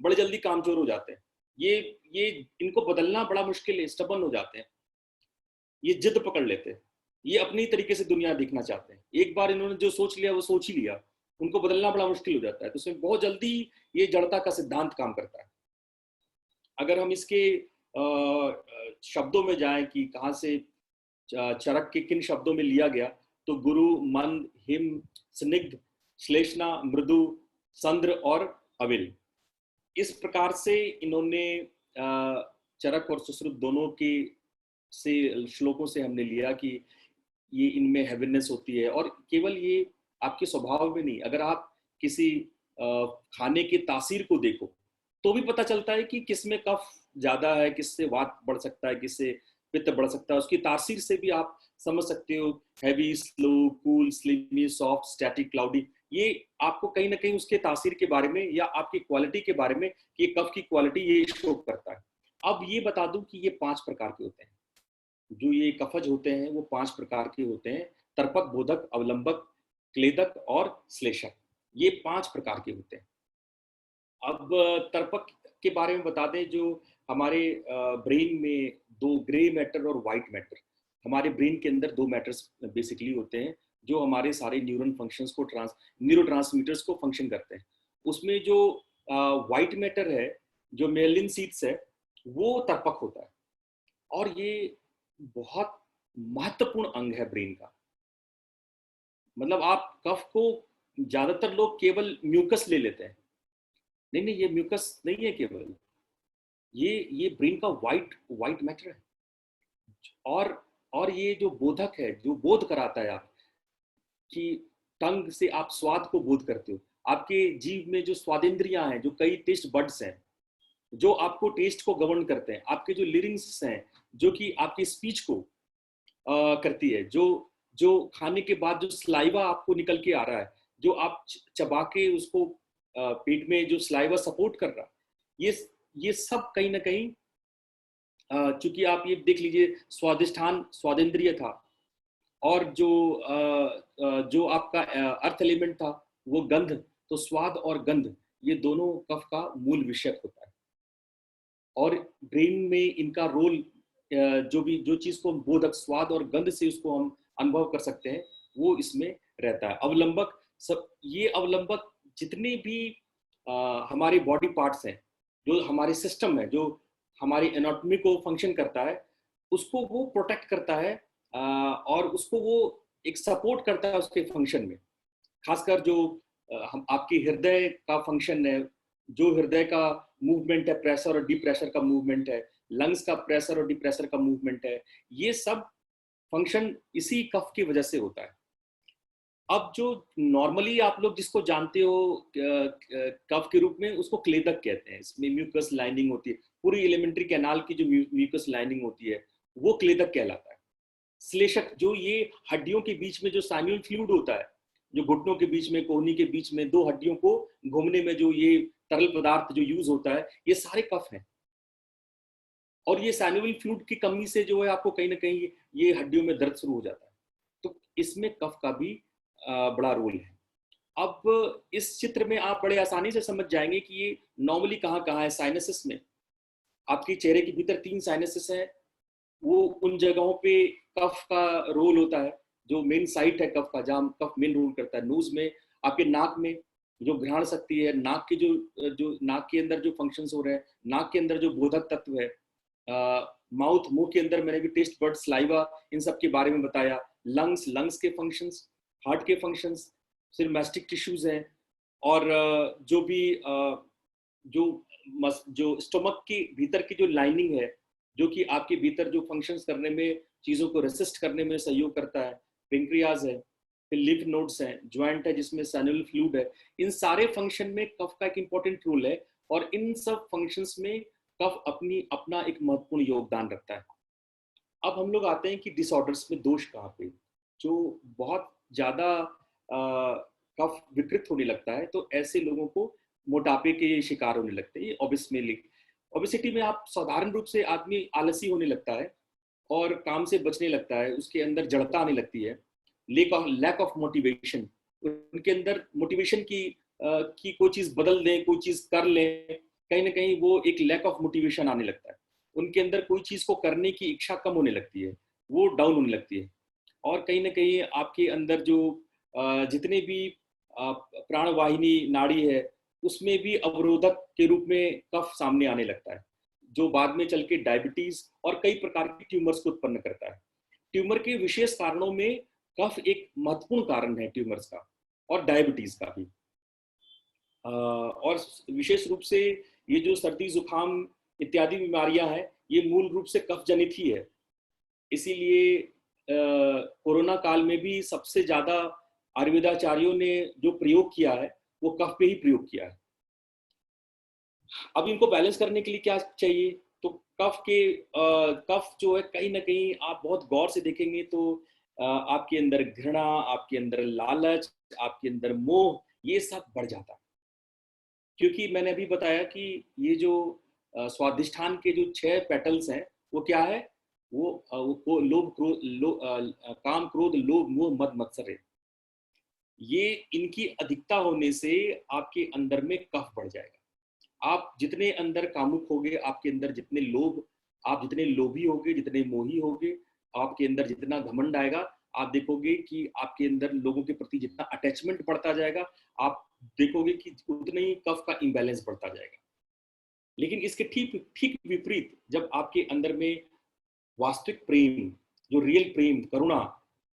S6: बड़े जल्दी कामचोर हो जाते हैं। ये इनको बदलना बड़ा मुश्किल है, स्टबर्न हो जाते हैं, ये जिद पकड़ लेते हैं, ये अपनी तरीके से दुनिया देखना चाहते हैं। एक बार इन्होंने जो सोच लिया वो सोच ही लिया, उनको बदलना बड़ा मुश्किल हो जाता है। तो उसमें बहुत जल्दी ये जड़ता का सिद्धांत काम करता है। अगर हम इसके शब्दों में जाएं कि कहाँ से चरक के किन शब्दों में लिया गया, तो गुरु, मंद, हिम, स्निग्ध, श्लेषणा, मृदु, संद्र और अविल, इस प्रकार से इन्होंने चरक और सुश्रुत दोनों के से श्लोकों से हमने लिया कि ये इनमें हैवीनेस होती है। और केवल ये आपके स्वभाव में नहीं, अगर आप किसी खाने के तासीर को देखो तो भी पता चलता है कि किसमें कफ ज्यादा है, किससे वात बढ़ सकता है, किससे पित्त बढ़ सकता है, उसकी तासीर से भी आप समझ सकते हो। Heavy, slow, cool, slimy, soft, static, cloudy, ये आपको कहीं ना कहीं उसके तासीर के बारे में या आपकी क्वालिटी के बारे में, कि कफ की क्वालिटी ये शो करता है। अब ये बता दूं कि ये 5 प्रकार के होते हैं, जो ये कफज होते हैं वो 5 प्रकार के होते हैं। तर्पक, बोधक, अवलंबक, क्लेदक और श्लेषक, ये 5 प्रकार के होते हैं। अब तर्पक के बारे में बता दें, जो हमारे ब्रेन में 2 ग्रे मैटर और व्हाइट मैटर, हमारे ब्रेन के अंदर 2 मैटर्स बेसिकली होते हैं जो हमारे सारे न्यूरल फंक्शंस को न्यूरोट्रांसमीटर्स को फंक्शन करते हैं। उसमें जो व्हाइट मैटर है, जो मेलिन सीड्स है, वो तर्पक होता है, और ये बहुत महत्वपूर्ण अंग है ब्रेन का। मतलब आप कफ को, ज्यादातर लोग केवल म्यूकस ले लेते हैं, नहीं नहीं, ये म्यूकस नहीं है केवल, ये ब्रेन का व्हाइट मैटर है। और ये जो बोधक है, जो बोध कराता है आप कि टंग से आप स्वाद को बोध करते हो, आपके जीव में जो स्वादेंद्रियां हैं, जो कई टेस्ट बड्स हैं जो आपको टेस्ट को गवर्न करते हैं, आपके जो लिरिंग्स हैं जो कि आपकी स्पीच को करती है, जो खाने के बाद जो स्लाइवा आपको निकल के आ रहा है, जो आप चबा के उसको पेट में जो स्लाइवा सपोर्ट कर रहा है, ये सब कहीं ना कहीं, चूंकि आप ये देख लीजिए, स्वादिष्ठान स्वादेंद्रिय था, और जो आपका अर्थ एलिमेंट था वो गंध, तो स्वाद और गंध ये दोनों कफ का मूल विषय होता है। और ब्रेन में इनका रोल, जो चीज को हम बोधक, स्वाद और गंध से उसको हम अनुभव कर सकते हैं, वो इसमें रहता है। अवलंबक, सब ये अवलंबक जितने भी हमारे बॉडी पार्ट्स हैं, जो हमारे सिस्टम है, जो हमारी एनाटॉमी को फंक्शन करता है, उसको वो प्रोटेक्ट करता है, और उसको वो एक सपोर्ट करता है उसके फंक्शन में। खासकर जो हम आपके हृदय का फंक्शन है, जो हृदय का मूवमेंट है, प्रेशर और डिप्रेशर का मूवमेंट है, लंग्स का प्रेशर और डिप्रेशर का मूवमेंट है, ये सब फंक्शन इसी कफ की वजह से होता है। अब जो नॉर्मली आप लोग जिसको जानते हो कफ के रूप में, उसको क्लेदक कहते हैं। इसमें म्यूकस लाइनिंग होती है, पूरी एलिमेंट्री कैनाल की जो म्यूकस लाइनिंग होती है वो क्लेदक कहलाता है। श्लेषक, जो ये हड्डियों के बीच में जो साइनल फ्लूइड होता है, जो घुटनों के बीच में, कोहनी के बीच में 2 हड्डियों को घूमने में जो ये तरल पदार्थ जो यूज होता है, ये सारे कफ हैं। और ये साइनल फ्लूइड की कमी से जो है आपको कहीं ना कहीं ये हड्डियों में दर्द शुरू हो जाता है। तो इसमें कफ का भी बड़ा रोल है। अब इस चित्र में आप बड़े आसानी से समझ जाएंगे कि ये नॉर्मली कहाँ कहाँ है। साइनसेस में, आपके चेहरे के भीतर 3 साइनसेस हैं, वो उन जगहों पे कफ का रोल होता है, जो मेन साइट है कफ का, जहाँ कफ मेन रोल करता है। नोज में, आपके नाक में जो घ्राण शक्ति है, नाक की जो नाक के अंदर जो फंक्शंस हो रहे हैं, नाक के अंदर जो बोधक तत्व है, माउथ, मुंह के अंदर मैंने भी टेस्ट बड, स्लाइवा, इन सब के बारे में बताया। लंग्स के फंक्शंस, हार्ट के फंक्शंस, फिर मैस्टिक टिश्यूज हैं, और जो भी जो स्टोमक के भीतर की जो लाइनिंग है, जो कि आपके भीतर जो फंक्शंस करने में, चीजों को रेसिस्ट करने में सहयोग करता है, पेंक्रियाज है, फिर लिम्फ नोड्स हैं, ज्वाइंट है जिसमें सैनुअल फ्लूइड है। इन सारे फंक्शन में कफ का एक इंपॉर्टेंट रोल है, और इन सब फंक्शंस में कफ अपना एक महत्वपूर्ण योगदान रखता है। अब हम लोग आते हैं कि डिसऑर्डर्स में दोष कहाँ पे, जो बहुत ज्यादा कफ विकृत होने लगता है, तो ऐसे लोगों को मोटापे के शिकार होने लगते हैं, ये ऑब्वियस में ओबेसिटी में आप साधारण रूप से आदमी आलसी होने लगता है और काम से बचने लगता है, उसके अंदर जड़ता आने लगती है, लैक ऑफ मोटिवेशन, उनके अंदर मोटिवेशन की कोई चीज़ बदल दें, कोई चीज़ कर लें, कहीं ना कहीं वो एक लैक ऑफ मोटिवेशन आने लगता है, उनके अंदर कोई चीज़ को करने की इच्छा कम होने लगती है, वो डाउन होने लगती है। और कहीं ना कहीं आपके अंदर जो जितने भी प्राणवाहिनी नाड़ी है उसमें भी अवरोधक के रूप में कफ सामने आने लगता है, जो बाद में चल के डायबिटीज और कई प्रकार की ट्यूमर्स को उत्पन्न करता है। ट्यूमर के विशेष कारणों में कफ एक महत्वपूर्ण कारण है, ट्यूमर्स का और डायबिटीज का भी। और विशेष रूप से ये जो सर्दी जुकाम इत्यादि बीमारियां हैं ये मूल रूप से कफ जनित ही है। इसीलिए कोरोना काल में भी सबसे ज्यादा आयुर्वेदाचार्यों ने जो प्रयोग किया है वो कफ पे ही प्रयोग किया है। अब इनको बैलेंस करने के लिए क्या चाहिए, तो कफ जो है कहीं ना कहीं आप बहुत गौर से देखेंगे तो आपके अंदर घृणा, आपके अंदर लालच, आपके अंदर मोह, ये सब बढ़ जाता है। क्योंकि मैंने अभी बताया कि ये जो स्वादिष्ठान के जो 6 पेटल्स हैं वो क्या है, वो लोभ क्रोध काम क्रोध लोभ मोह मद मत्सर है। ये इनकी अधिकता होने से आपके अंदर में कफ बढ़ जाएगा। आप जितने अंदर कामुक होगे, आपके अंदर जितने लोभ, आप जितने लोभी होगे, जितने मोही होगे, आपके अंदर जितना घमंड आएगा, आप देखोगे कि आपके अंदर लोगों के प्रति जितना अटैचमेंट बढ़ता जाएगा, आप देखोगे कि उतना ही कफ का इम्बैलेंस बढ़ता जाएगा। लेकिन इसके ठीक विपरीत जब आपके अंदर में वास्तविक प्रेम, जो रियल प्रेम, करुणा,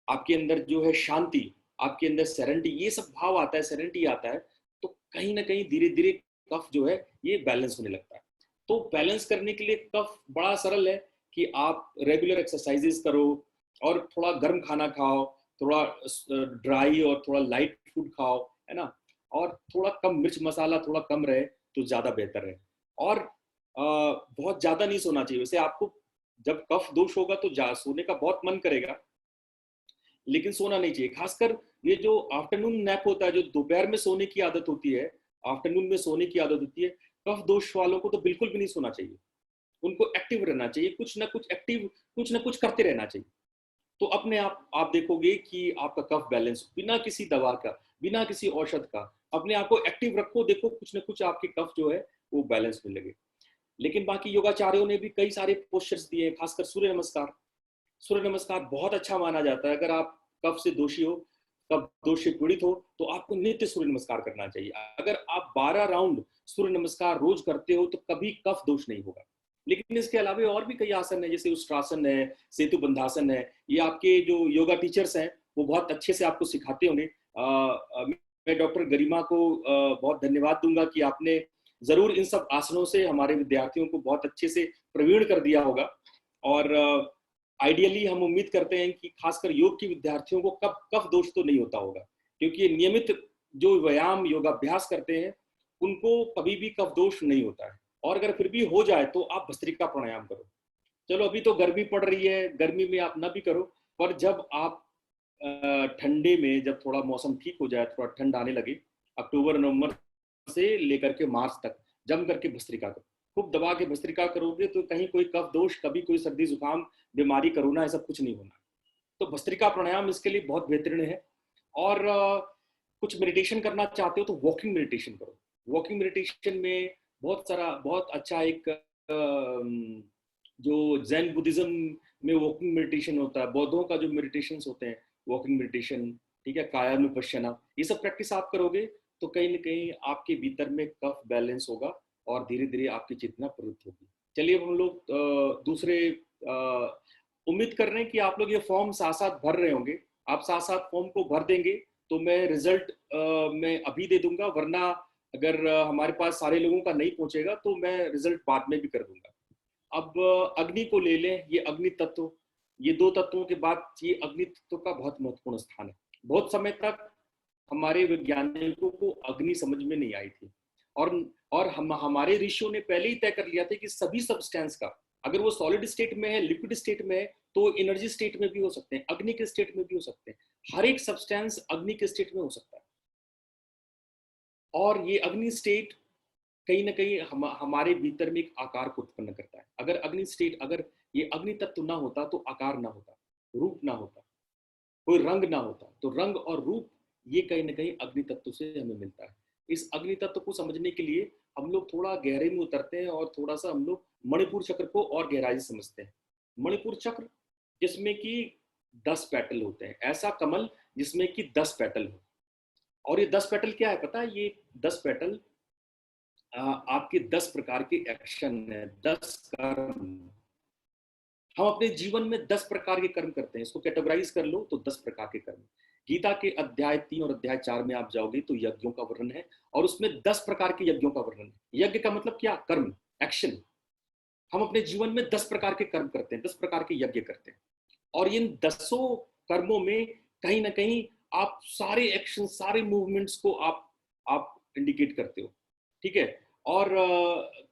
S6: आपके अंदर जो है शांति, आपके अंदर सेरेनिटी, ये सब भाव आता है, सेरेनिटी आता है, तो कहीं ना कहीं धीरे धीरे कफ जो है ये बैलेंस होने लगता है। तो बैलेंस करने के लिए कफ बड़ा सरल है कि आप रेगुलर एक्सरसाइजेस करो और थोड़ा गर्म खाना खाओ, थोड़ा ड्राई और थोड़ा लाइट फूड खाओ, है ना, और थोड़ा कम मिर्च मसाला थोड़ा कम रहे तो ज्यादा बेहतर है। और बहुत ज्यादा नहीं सोना चाहिए। वैसे आपको जब कफ दोष होगा तो सोने का बहुत मन करेगा, लेकिन सोना नहीं चाहिए। खासकर ये जो आफ्टरनून नैप होता है, जो दोपहर में सोने की आदत होती है, आफ्टरनून में सोने की आदत होती है, कफ दोष वालों को तो बिल्कुल भी नहीं सोना चाहिए। उनको एक्टिव रहना चाहिए, कुछ ना कुछ करते रहना चाहिए। तो अपने आप देखोगे कि आपका कफ बैलेंस, बिना किसी दवा का, बिना किसी औषध का, अपने आप को एक्टिव रखो, देखो कुछ ना कुछ आपके कफ जो है वो बैलेंस में लगे। लेकिन बाकी योगाचार्यों ने भी कई सारे पोस्चर्स दिए, खासकर सूर्य नमस्कार। सूर्य नमस्कार बहुत अच्छा माना जाता है। अगर आप कफ से दोषी हो, कफ दोष से पीड़ित हो, तो आपको नित्य सूर्य नमस्कार करना चाहिए। अगर आप 12 राउंड सूर्य नमस्कार रोज करते हो तो कभी कफ दोष नहीं होगा। लेकिन इसके अलावा और भी कई आसन है, जैसे उष्ट्रासन है, सेतु बंधासन है। ये आपके जो योगा टीचर्स हैं वो बहुत अच्छे से आपको सिखाते होंगे। मैं डॉक्टर गरिमा को बहुत धन्यवाद दूंगा कि आपने जरूर इन सब आसनों से हमारे विद्यार्थियों को बहुत अच्छे से प्रवीण कर दिया होगा। और आइडियली हम उम्मीद करते हैं कि खासकर योग के विद्यार्थियों को कफ दोष तो नहीं होता होगा, क्योंकि ये नियमित जो व्यायाम योगाभ्यास करते हैं उनको कभी भी कफ दोष नहीं होता है। और अगर फिर भी हो जाए तो आप भस्त्रिका प्राणायाम करो। चलो अभी तो गर्मी पड़ रही है, गर्मी में आप ना भी करो, पर जब आप ठंडे में, जब थोड़ा मौसम ठीक हो जाए, थोड़ा ठंड आने लगे, अक्टूबर नवंबर से लेकर के मार्च तक जम करके भस्त्रिका करो। खूब दबा के भस्त्रिका करोगे तो कहीं कोई कफ दोष, कभी कोई सर्दी जुकाम बीमारी, कोरोना, ऐसा कुछ नहीं होना। तो भस्त्रिका प्राणायाम इसके लिए बहुत बेहतरीन है। और कुछ मेडिटेशन करना चाहते हो तो वॉकिंग मेडिटेशन करो। वॉकिंग मेडिटेशन में बहुत अच्छा एक जो जैन बुद्धिज्म में वॉकिंग मेडिटेशन होता है, बौद्धों का जो मेडिटेशन होते हैं, वॉकिंग मेडिटेशन, ठीक है, कायानुपश्यना, ये सब प्रैक्टिस आप करोगे तो कहीं ना कहीं आपके भीतर में कफ बैलेंस होगा और धीरे धीरे आपकी चेतना प्रवृत्त होगी। चलिए अब हम लोग दूसरे उम्मीद कर रहे हैं कि आप लोग ये फॉर्म साथ साथ भर रहे होंगे। आप साथ साथ फॉर्म को भर देंगे तो मैं रिजल्ट मैं अभी दे दूंगा, वरना अगर हमारे पास सारे लोगों का नहीं पहुंचेगा तो मैं रिजल्ट बाद में भी कर दूंगा। अब अग्नि को ले लें, ये अग्नि तत्व, ये 2 तत्वों के बाद ये अग्नि तत्व का बहुत महत्वपूर्ण स्थान है। बहुत समय तक हमारे वैज्ञानिकों को अग्नि समझ में नहीं आई थी, और हमारे ऋषियों ने पहले ही तय कर लिया था कि सभी सब्सटेंस का, अगर वो सॉलिड स्टेट में है, लिक्विड स्टेट में है, तो एनर्जी स्टेट में भी हो सकते हैं, अग्नि के स्टेट में भी हो सकते हैं। हर एक सब्सटेंस अग्नि के स्टेट में हो सकता है। और ये अग्नि स्टेट कहीं ना कहीं हमारे भीतर में एक आकार को उत्पन्न करता है। अगर अग्नि स्टेट, अगर ये अग्नि तत्व ना होता तो आकार ना होता, रूप ना होता, कोई रंग ना होता। तो रंग और रूप ये कहीं ना कहीं अग्नि तत्व से हमें मिलता है। इस अग्नि तत्व को समझने के लिए हम लोग थोड़ा गहरे में उतरते हैं और थोड़ा सा हम लोग मणिपुर चक्र को और गहराई से समझते हैं। मणिपुर चक्र जिसमें कि 10 पेटल होते हैं, ऐसा कमल जिसमें कि 10 पेटल हो। और ये 10 पेटल क्या है पता है? ये 10 पेटल आपके 10 प्रकार के एक्शन है, 10 कर्म। हम अपने जीवन में 10 प्रकार के कर्म करते हैं, इसको कैटेगराइज कर लो तो 10 प्रकार के कर्म। गीता के अध्याय 3 और अध्याय 4 में आप जाओगे तो यज्ञों का वर्णन है और उसमें 10 प्रकार के यज्ञों का वर्णन है। यज्ञ का मतलब क्या? कर्म, एक्शन। हम अपने जीवन में 10 प्रकार के कर्म करते हैं, 10 प्रकार के यज्ञ करते हैं और इन 10 कर्मों में कहीं ना कहीं आप सारे एक्शन, सारे मूवमेंट्स को आप इंडिकेट करते हो, ठीक है। और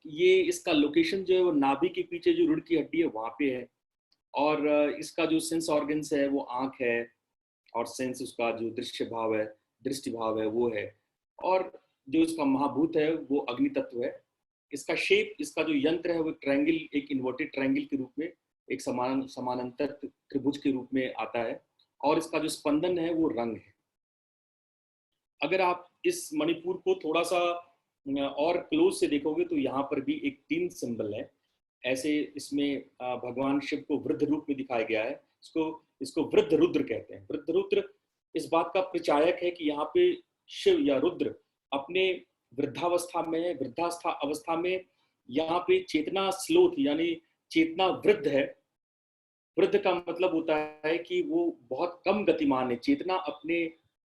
S6: ये इसका लोकेशन जो है वो नाभि के पीछे जो रीढ़ की हड्डी है वहां पे है। और इसका जो सेंस ऑर्गन्स है वो आंख है और सेंस उसका जो दृश्य भाव है, दृष्टि भाव है वो है। और जो इसका महाभूत है वो अग्नि तत्व है। इसका शेप, इसका जो यंत्र है वो ट्रायंगल, एक इन्वर्टेड ट्रायंगल के रूप में, एक समानांतर त्रिभुज के रूप में आता है। और इसका जो स्पंदन है वो रंग है। अगर आप इस मणिपुर को थोड़ा सा और क्लोज से देखोगे तो यहाँ पर भी एक 3 सिंबल है। ऐसे इसमें भगवान शिव को वृद्ध रूप में दिखाया गया है। इसको वृद्ध रुद्र कहते हैं। वृद्ध रुद्र इस बात का प्रचायक है कि यहाँ पे शिव या रुद्र अपने वृद्धावस्था में, वृद्धावस्था अवस्था में यहाँ पे चेतना स्लो थी, यानी चेतना वृद्ध है। वृद्ध का मतलब होता है कि वो बहुत कम गतिमान है। चेतना अपने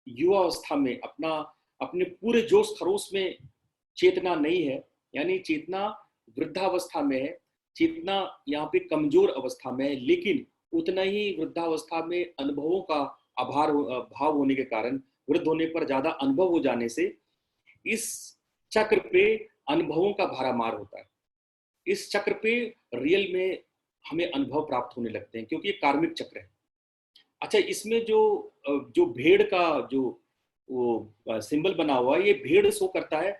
S6: युवा अवस्था में अपने पूरे जोश खरोश में चेतना नहीं है, यानी चेतना वृद्धावस्था में है। चेतना यहाँ पे कमजोर अवस्था में है, लेकिन उतना ही वृद्धावस्था में अनुभवों का भाव होने के कारण, वृद्ध होने पर ज्यादा अनुभव हो जाने से इस चक्र पे अनुभवों का भारामार होता है। इस चक्र पे रियल में हमें अनुभव प्राप्त होने लगते हैं, क्योंकि ये कार्मिक चक्र है। अच्छा, इसमें जो भेड़ का जो वो सिंबल बना हुआ है, ये भेड़ शो करता है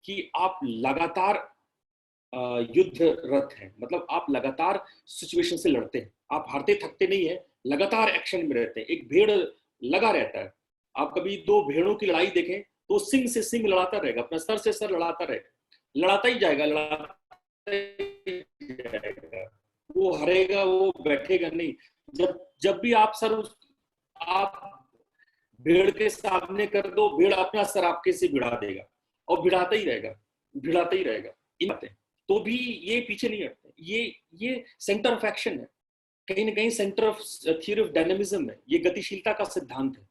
S6: कि आप लगातार युद्ध रत हैं, मतलब आप लगातार सिचुएशन से लड़ते हैं, आप हारते थकते नहीं है, लगातार एक्शन में रहते हैं। एक भेड़ लगा रहता है। आप कभी 2 भेड़ों की लड़ाई देखें तो सिंग से सिंग लड़ाता रहेगा, अपना सर से सर लड़ाता रहेगा, लड़ाता ही जाएगा, लड़ाता ही जाएगा। वो हरेगा, वो बैठेगा नहीं। जब भी आप भेड़ के सामने कर दो, भेड़ अपना सर आपके से भिड़ा देगा और भिड़ाता ही रहेगा, भिड़ाता ही रहेगा। तो भी ये पीछे नहीं हटते। ये सेंटर ऑफ एक्शन है, कहीं ना कहीं centre of theory of dynamism है। ये गतिशीलता का सिद्धांत है।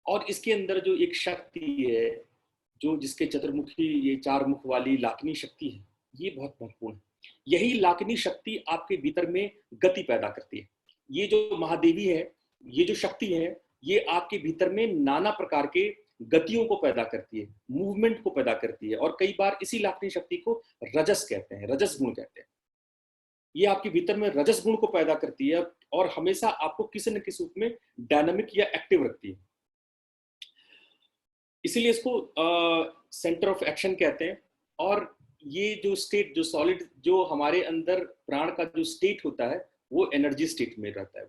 S6: और इसके अंदर जो एक शक्ति है, जो जिसके चतुर्मुखी, ये 4 मुख वाली लाकिनी शक्ति है, ये बहुत महत्वपूर्ण है। यही लाकिनी शक्ति आपके भीतर में गति पैदा करती है। ये जो महादेवी है, ये जो शक्ति है, ये आपके भीतर में नाना प्रकार के गतियों को पैदा करती है, मूवमेंट को पैदा करती है। और कई बार इसी लाकिनी शक्ति को रजस कहते हैं, रजस गुण कहते हैं। ये आपके भीतर में रजस गुण को पैदा करती है और हमेशा आपको किसी न किसी रूप में डायनामिक या एक्टिव रखती है। इसीलिए इसको सेंटर ऑफ एक्शन कहते हैं। और ये जो स्टेट, जो सॉलिड, जो हमारे अंदर प्राण का जो स्टेट होता है, वो एनर्जी स्टेट में रहता है।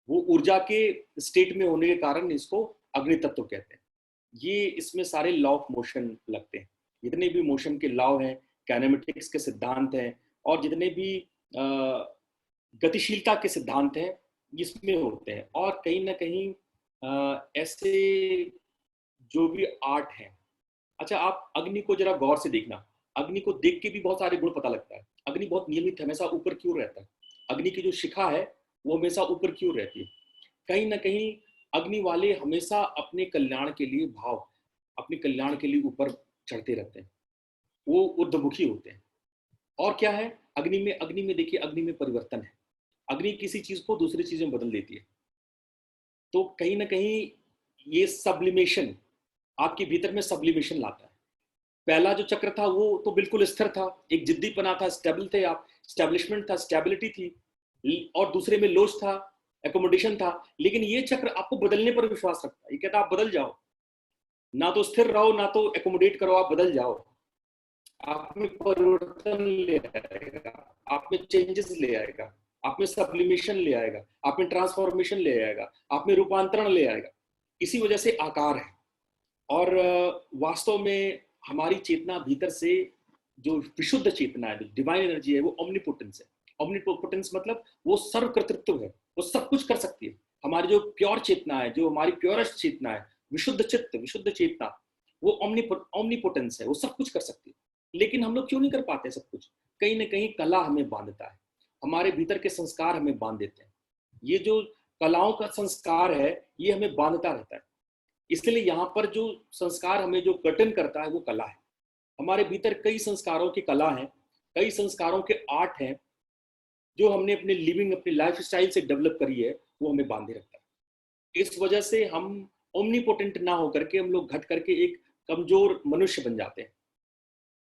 S6: वो ऊर्जा के स्टेट में होने के कारण इसको अग्नि तत्व कहते हैं। ये इसमें सारे लॉ ऑफ मोशन लगते हैं। जितने भी मोशन के लॉ हैं, काइनेमेटिक्स के सिद्धांत हैं, और जितने भी गतिशीलता के सिद्धांत हैं, इसमें होते हैं। और कहीं ना कहीं ऐसे जो भी आर्ट है। अच्छा, आप अग्नि को जरा गौर से देखना। अग्नि को देख के भी बहुत सारे गुण पता लगता है। अग्नि बहुत नियमित, हमेशा ऊपर क्यों रहता है? अग्नि की जो शिखा है वो हमेशा ऊपर क्यों रहती है? कहीं ना कहीं अग्नि वाले हमेशा अपने कल्याण के लिए अपने कल्याण के लिए ऊपर चढ़ते रहते हैं। वो ऊर्ध्वमुखी होते हैं। और क्या है अग्नि में देखिए, अग्नि में परिवर्तन है। अग्नि किसी चीज को दूसरी चीज में बदल देती है। तो कहीं ना कहीं ये सब्लिमेशन, आपके भीतर में सब्लिमेशन लाता है। पहला जो चक्र था वो तो बिल्कुल स्थिर था, एक जिद्दीपना था, स्टेबल थे आप, स्टैब्लिशमेंट था, स्टेबिलिटी थी। और दूसरे में लोच था, एकोमोडेशन था। लेकिन ये चक्र आपको बदलने पर विश्वास रखता है। ये कहता है आप बदल जाओ, ना तो स्थिर रहो, ना तो एकोमोडेट करो, आप बदल जाओ। आप में परिवर्तन ले आएगा, आप में चेंजेस ले आएगा, आप में सब्लिमेशन ले आएगा, आप में ट्रांसफॉर्मेशन ले आएगा, आप में रूपांतरण ले आएगा। इसी वजह से आकार है। और वास्तव में हमारी चेतना भीतर से जो विशुद्ध चेतना है, जो डिवाइन एनर्जी है, वो ओमनीपोटेंस है। ओमनीपोटेंस मतलब वो सर्वकर्तृत्व है, वो सब कुछ कर सकती है। हमारी जो प्योर चेतना है, जो हमारी प्योरेस्ट चेतना है, विशुद्ध चित्त, विशुद्ध चेतना, वो ओमनीपोटेंस है, वो सब कुछ कर सकती है। लेकिन हम लोग क्यों नहीं कर पाते सब कुछ? कहीं ना कहीं कला हमें बांधता है, हमारे भीतर के संस्कार हमें बांध देते हैं। ये जो कलाओं का संस्कार है, ये हमें बांधता रहता है। इसलिए यहाँ पर जो संस्कार हमें जो गठन करता है, वो कला है। हमारे भीतर कई संस्कारों की कला है, कई संस्कारों के आर्ट हैं, जो हमने अपने लिविंग, अपनी लाइफ स्टाइल से डेवलप करी है, वो हमें बांधे रखता है। इस वजह से हम ओमनीपोटेंट ना होकर के हम लोग घट करके एक कमजोर मनुष्य बन जाते हैं।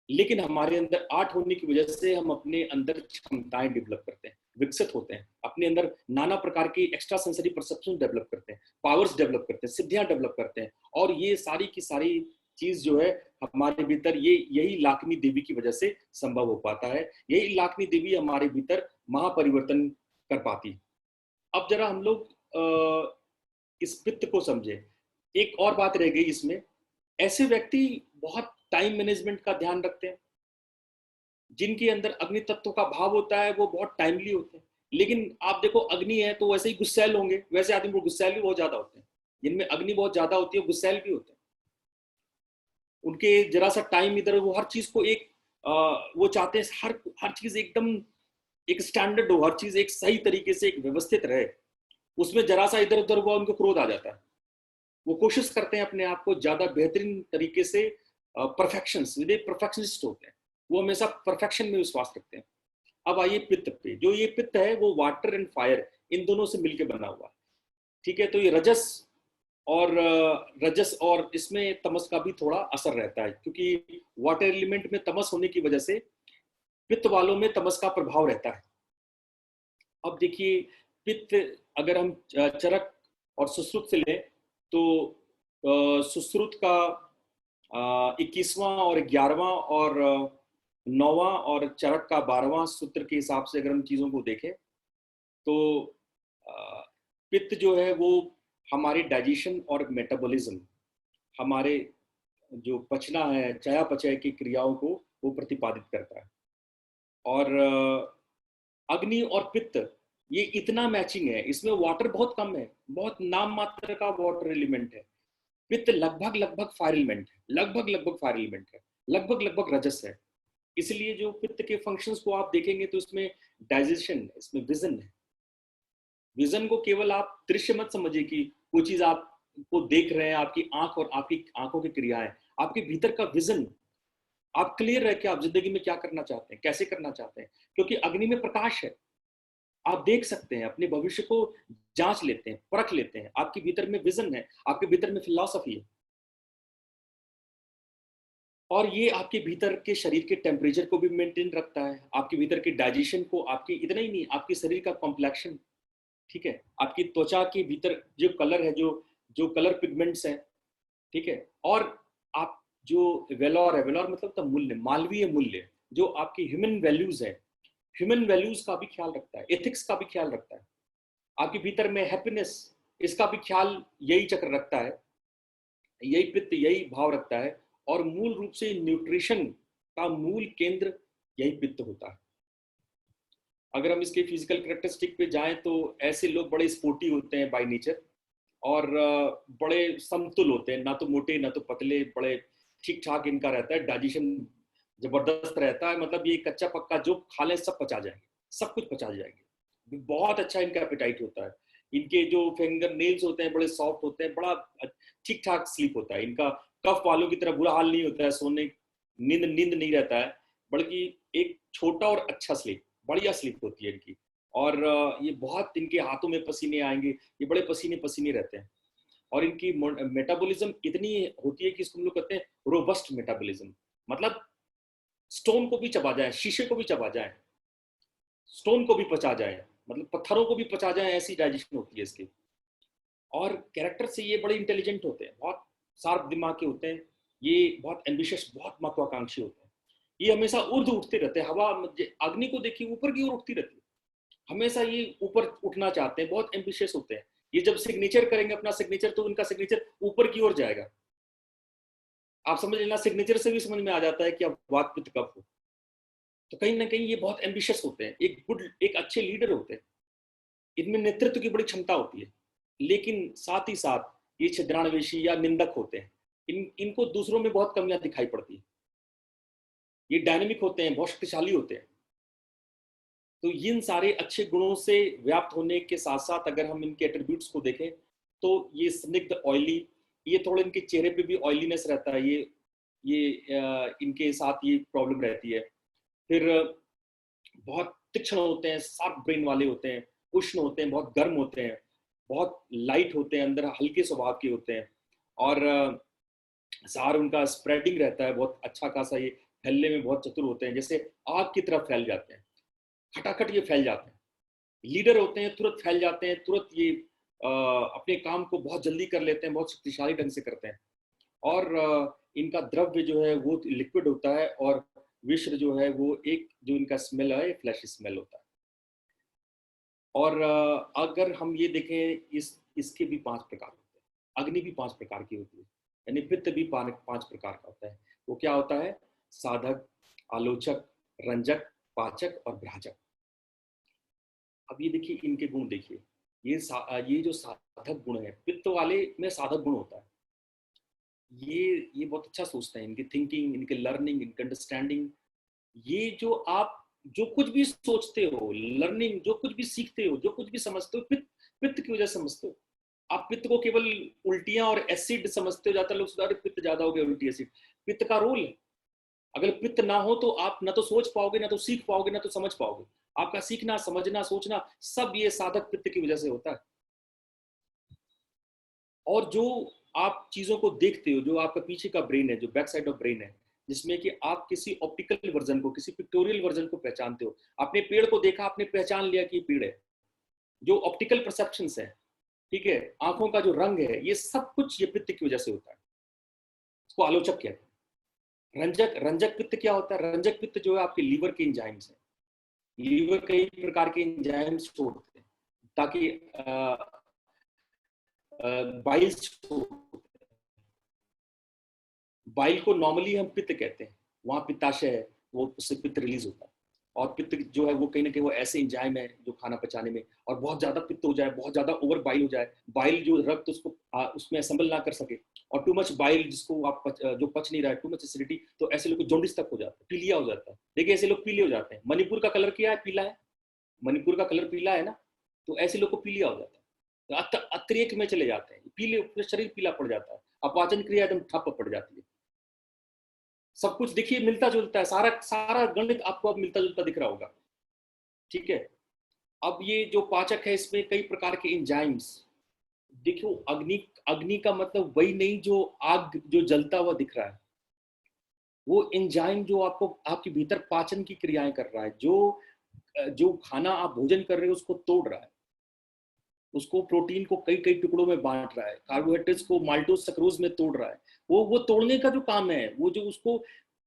S6: लेकिन हमारे अंदर आर्ट होने की वजह से हम अपने अंदर क्षमताएं डेवलप करते हैं, विकसित होते हैं, अपने अंदर नाना प्रकार की एक्स्ट्रा सेंसरी परसेप्शन डेवलप करते हैं, पावर्स डेवलप करते हैं, सिद्धियां डेवलप करते हैं। और ये सारी की सारी चीज जो है हमारे भीतर, ये यही लाखनी देवी की वजह से संभव हो पाता है। यही लाखनी देवी हमारे भीतर महापरिवर्तन कर पाती है। अब जरा हम लोग इस पित्त को समझे। एक और बात रह गई इसमें, ऐसे व्यक्ति बहुत टाइम मैनेजमेंट का ध्यान रखते हैं, जिनके अंदर अग्नि तत्व का भाव होता है, वो बहुत टाइमली होते हैं। लेकिन आप देखो, अग्नि है तो वैसे ही गुस्सैल होंगे, वैसे आदमी को गुस्सैल भी बहुत ज्यादा होते हैं। जिनमें अग्नि बहुत ज्यादा होती है, गुस्सैल भी होते हैं। उनके जरा सा टाइम इधर, वो हर चीज को एक वो चाहते हैं हर चीज एकदम एक स्टैंडर्ड हो, हर चीज एक सही तरीके से एक व्यवस्थित रहे। उसमें जरा सा इधर उधर हुआ, उनको क्रोध आ जाता है। वो कोशिश करते हैं अपने आप को ज्यादा बेहतरीन तरीके से, परफेक्शनिस्ट होते हैं, वो हमेशा परफेक्शन में विश्वास रखते हैं। अब आइए पित्त पे। जो ये पित्त है, वो वाटर एंड फायर, इन दोनों से मिलकर बना हुआ है। ठीक है, तो ये रजस और इसमें तमस का भी थोड़ा असर रहता है, क्योंकि वाटर एलिमेंट में तमस होने की वजह से पित्त वालों में तमस का प्रभाव रहता है। अब देखिए, पित्त अगर हम चरक और सुश्रुत से लें, तो सुश्रुत का 21वां और 11वां और 9वां और चरक का 12वां सूत्र के हिसाब से अगर हम चीजों को देखें, तो पित्त जो है वो हमारी डाइजेशन और मेटाबॉलिज्म, हमारे जो पचना है, चयापचय की क्रियाओं को वो प्रतिपादित करता है। और अग्नि और पित्त, ये इतना मैचिंग है, इसमें वाटर बहुत कम है, बहुत नाम मात्र का वाटर एलिमेंट है। पित्त लगभग फायर एलिमेंट है, लगभग फायर एलिमेंट है, लगभग रजस है। इसलिए जो पित्त के फंक्शंस को आप देखेंगे तो इसमें डाइजेशन है, इसमें विजन है। विजन को केवल आप दृश्य मत समझिए कि कोई चीज आपको देख रहे हैं, आपकी आंख और आपकी आंखों की क्रियाएं, आपके भीतर का विजन, आप क्लियर रहे कि आप जिंदगी में क्या करना चाहते हैं, कैसे करना चाहते हैं। क्योंकि अग्नि में प्रकाश है, आप देख सकते हैं, अपने भविष्य को जांच लेते हैं, परख लेते हैं। आपके भीतर में विजन है, आपके भीतर में फिलॉसफी है, और ये आपके भीतर के शरीर के टेम्परेचर को भी मेंटेन रखता है, आपके भीतर के डाइजेशन को, आपकी इतना ही नहीं, आपके शरीर का कॉम्प्लेक्शन, ठीक है, आपकी त्वचा के भीतर जो कलर है, जो कलर पिगमेंट्स हैं, ठीक है, और आप जो वेलोर है, वेलोर मतलब तो मूल्य, मानवीय मूल्य, जो आपकी ह्यूमन वैल्यूज है, ह्यूमन वैल्यूज का भी ख्याल रखता है, एथिक्स का भी ख्याल रखता है। आपके भीतर में हैप्पीनेस, इसका भी ख्याल यही चक्र रखता है, यही पित्त यही भाव रखता है। और मूल रूप से न्यूट्रिशन का मूल केंद्र यही पित्त होता है। अगर हम इसके फिजिकल कैरेक्टरिस्टिक पे जाएं तो ऐसे लोग बड़े स्पोर्टी होते हैं बाय नेचर, और बड़े समतुल होते हैं, ना तो मोटे ना तो पतले, बड़े ठीक ठाक इनका रहता है, डाइजेशन जबरदस्त रहता है। मतलब ये कच्चा पक्का जो खा लें सब पचा जाएंगे, सब कुछ पचा जाएंगे। बहुत अच्छा इनका एपेटाइट होता है। इनके जो फिंगर नेल्स होते हैं बड़े सॉफ्ट होते हैं, बड़ा ठीक ठाक स्लीप होता है इनका। कफ वालों की तरह बुरा हाल नहीं होता है, सोने नींद नहीं रहता है, बल्कि एक छोटा और अच्छा स्लीप, बढ़िया स्लीप होती है इनकी। और ये बहुत, इनके हाथों में पसीने आएंगे, ये बड़े पसीने रहते हैं। और इनकी मेटाबॉलिज्म इतनी होती है कि इसको हम लोग कहते हैं रोबस्ट मेटाबॉलिज्म। मतलब स्टोन को भी चबा जाए, शीशे को भी चबा जाए, स्टोन को भी पचा जाए, मतलब पत्थरों को भी पचा जाए, ऐसी डाइजेशन होती है इसकी। और कैरेक्टर से ये बड़े इंटेलिजेंट होते हैं, बहुत शार्प दिमाग के होते हैं, ये बहुत एम्बिशियस, बहुत महत्वाकांक्षी होते हैं। ये हमेशा ऊर्ध्व उठते रहते हैं। हवा अग्नि को देखिए ऊपर की ओर उठती रहती है, हमेशा ये ऊपर उठना चाहते हैं, बहुत एम्बिशियस होते हैं। ये जब सिग्नेचर करेंगे अपना सिग्नेचर, तो उनका सिग्नेचर ऊपर की ओर जाएगा। आप समझ लेना, सिग्नेचर से भी समझ में आ जाता है कि अब वात पित्त कब हो। तो कहीं ना कहीं ये बहुत एम्बिशियस होते हैं, एक अच्छे लीडर होते हैं, इनमें नेतृत्व की बड़ी क्षमता होती है। लेकिन साथ ही साथ ये छिद्रान्वेषी या निंदक होते हैं, इनको दूसरों में बहुत कमियां दिखाई पड़ती है। ये डायनेमिक होते हैं, बहुत शक्तिशाली होते हैं। तो इन सारे अच्छे गुणों से व्याप्त होने के साथ साथ अगर हम इनके एट्रीब्यूट्स को देखें तो ये स्निग्ध, ऑयली, ये थोड़े इनके चेहरे पे भी ऑयलीनेस रहता है, ये इनके साथ ये प्रॉब्लम रहती है। फिर बहुत तीक्ष्ण होते हैं, शार्प ब्रेन वाले होते हैं, उष्ण होते हैं, बहुत गर्म होते हैं, बहुत लाइट होते हैं, अंदर हल्के स्वभाव के होते हैं, और सार उनका स्प्रेडिंग रहता है बहुत अच्छा खासा, ये फैलने में बहुत चतुर होते हैं, जैसे आग की तरफ फैल जाते हैं, खटाखट ये फैल जाते हैं। लीडर होते हैं, तुरंत फैल जाते हैं, तुरंत ये अपने काम को बहुत जल्दी कर लेते हैं, बहुत शक्तिशाली ढंग से करते हैं। और इनका द्रव्य जो है वो लिक्विड होता है, और विश्व जो है वो एक जो इनका स्मेल है फ्लैश स्मेल होता है। और अगर हम ये देखें, इसके भी 5 प्रकार होते हैं। अग्नि भी 5 प्रकार की होती है, यानी पित्त भी 5 प्रकार का होता है। वो क्या होता है? साधक, आलोचक, रंजक, पाचक और भ्राजक। अब ये देखिए इनके गुण देखिए, ये जो साधक गुण है, पित्त वाले में साधक गुण होता है। ये बहुत अच्छा सोचते हैं, इनकी थिंकिंग, इनके लर्निंग, इनके अंडरस्टैंडिंग, ये जो आप जो कुछ भी सोचते हो, लर्निंग, जो कुछ भी सीखते हो, जो कुछ भी समझते हो, पित्त की वजह से समझते हो। आप पित्त को केवल उल्टियां और एसिड समझते हो, ज्यादा लोग सोचते हैं पित्त ज्यादा हो गया, उल्टी एसिड। पित्त का रोल है, अगर पित्त ना हो तो आप ना तो सोच पाओगे, ना तो सीख पाओगे, ना तो समझ पाओगे। आपका सीखना, समझना, सोचना सब ये साधक पित्त की वजह से होता है। और जो आप चीजों को देखते हो, जो आपका पीछे का ब्रेन है, जो बैक साइड ऑफ ब्रेन है, जिसमें कि आप किसी ऑप्टिकल वर्जन को, किसी पिक्टोरियल वर्जन को पहचानते हो। आपने पेड़ को देखा, आपने पहचान लिया कि ये पेड़ है। जो ऑप्टिकल परसेप्शंस है, ठीक है, आंखों का जो रंग है, ये सब कुछ ये पित्त की वजह से होता है। इसको आलोचक कहते हैं। रंजक पित्त क्या होता है? रंजक पित्त जो है आपके लीवर के एंजाइम्स है। लीवर कई प्रकार के एंजाइम्स छोड़ते हैं ताकि बाइल को नॉर्मली हम पित्त कहते हैं, वहां पित्ताशय है, वो उससे पित्त रिलीज होता है। और पित्त जो है वो कहीं ना कहीं वो ऐसे एंजाइम है जो खाना पचाने में, और बहुत ज्यादा पित्त हो जाए, बहुत ज्यादा ओवर बाइल हो जाए, बाइल जो रक्त उसको उसमें असेंबल ना कर सके, और टू मच बाइल जिसको आप जो पच नहीं रहा है, टू मच एसिडिटी, तो ऐसे लोग को जॉन्डिस तक हो जाता है, पीलिया हो जाता है। देखिए ऐसे लोग पीले हो जाते हैं। मणिपुर का कलर क्या है? पीला है। मणिपुर का कलर पीला है ना, तो ऐसे लोग को पीलिया हो जाता है, तो अतिरेक में चले जाते हैं, पीले, शरीर पीला पड़ जाता है, अपाचन क्रिया एकदम ठप पड़ जाती है। सब कुछ देखिए मिलता जुलता है, सारा गणित आपको अब मिलता जुलता दिख रहा होगा, ठीक है। अब ये जो पाचक है, इसमें कई प्रकार के एंजाइम्स। देखो अग्नि का मतलब वही नहीं जो आग जो जलता हुआ दिख रहा है, वो एंजाइम जो आपको आपके भीतर पाचन की क्रियाएं कर रहा है, जो खाना आप भोजन कर रहे हो उसको तोड़ रहा है, उसको प्रोटीन को कई कई टुकड़ों में बांट रहा है, कार्बोहाइड्रेट्स को माल्टोज सक्रोज में तोड़ रहा है। वो तोड़ने का जो काम है, वो जो उसको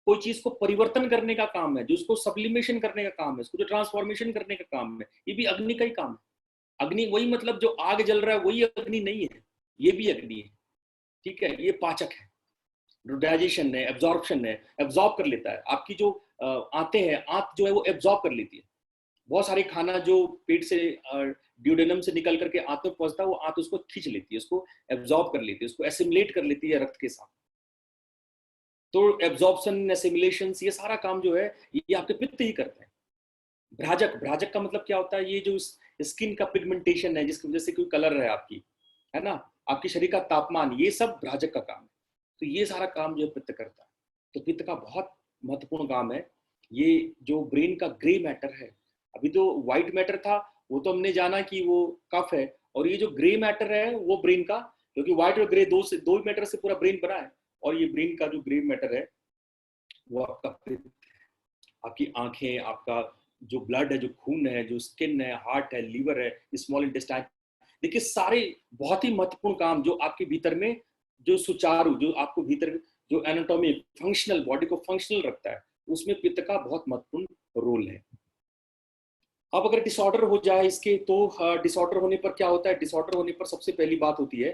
S6: कोई चीज को परिवर्तन करने का काम है, जो उसको सब्लिमेशन करने का काम है, उसको जो ट्रांसफॉर्मेशन करने का काम है, ये भी अग्नि का ही काम है। अग्नि वही मतलब जो आग जल रहा है वही अग्नि नहीं है, ये भी अग्नि है, ठीक है। ये पाचक है, डाइजेशन है, एब्जॉर्प्शन है, एब्जॉर्ब कर लेता है। आपकी जो आंतें हैं, आंत जो है वो एब्जॉर्ब कर लेती है। बहुत सारी खाना जो पेट से ड्यूडेनम से निकल करके आंत में पहुंचता है, वो आंत उसको खींच लेती है, उसको एब्जॉर्ब कर लेती है, उसको एसिमुलेट कर लेती है रक्त के साथ। तो एब्जॉर्प्शन, एसिमुलेशन, ये सारा काम जो है ये आपके पित्त ही करते हैं। भ्राजक का मतलब क्या होता है? ये जो स्किन का पिगमेंटेशन है, जिसकी वजह से कोई कलर है आपकी, है ना, आपके शरीर का तापमान, ये सब भ्राजक का काम है। तो ये सारा काम जो है पित्त करता है। तो पित्त का बहुत महत्वपूर्ण काम है। ये जो ब्रेन का ग्रे मैटर है, अभी तो व्हाइट मैटर था, वो तो हमने जाना कि वो कफ है, और ये जो ग्रे मैटर है वो ब्रेन का, क्योंकि व्हाइट और ग्रे दो मैटर से पूरा ब्रेन बना है, और ये ब्रेन का जो ग्रे मैटर है वो आपका पित्त, आपकी आंखें, आपका जो ब्लड है, जो खून है, जो स्किन है, हार्ट है, लीवर है, स्मॉल इंटेस्टाइन। देखिए सारे बहुत ही महत्वपूर्ण काम जो आपके भीतर में जो सुचारू, जो आपको भीतर जो एनाटॉमी फंक्शनल, बॉडी को फंक्शनल रखता है, उसमें पित्त का बहुत महत्वपूर्ण रोल है। अब अगर डिसऑर्डर हो जाए इसके, तो डिसऑर्डर होने पर क्या होता है? डिसऑर्डर होने पर सबसे पहली बात होती है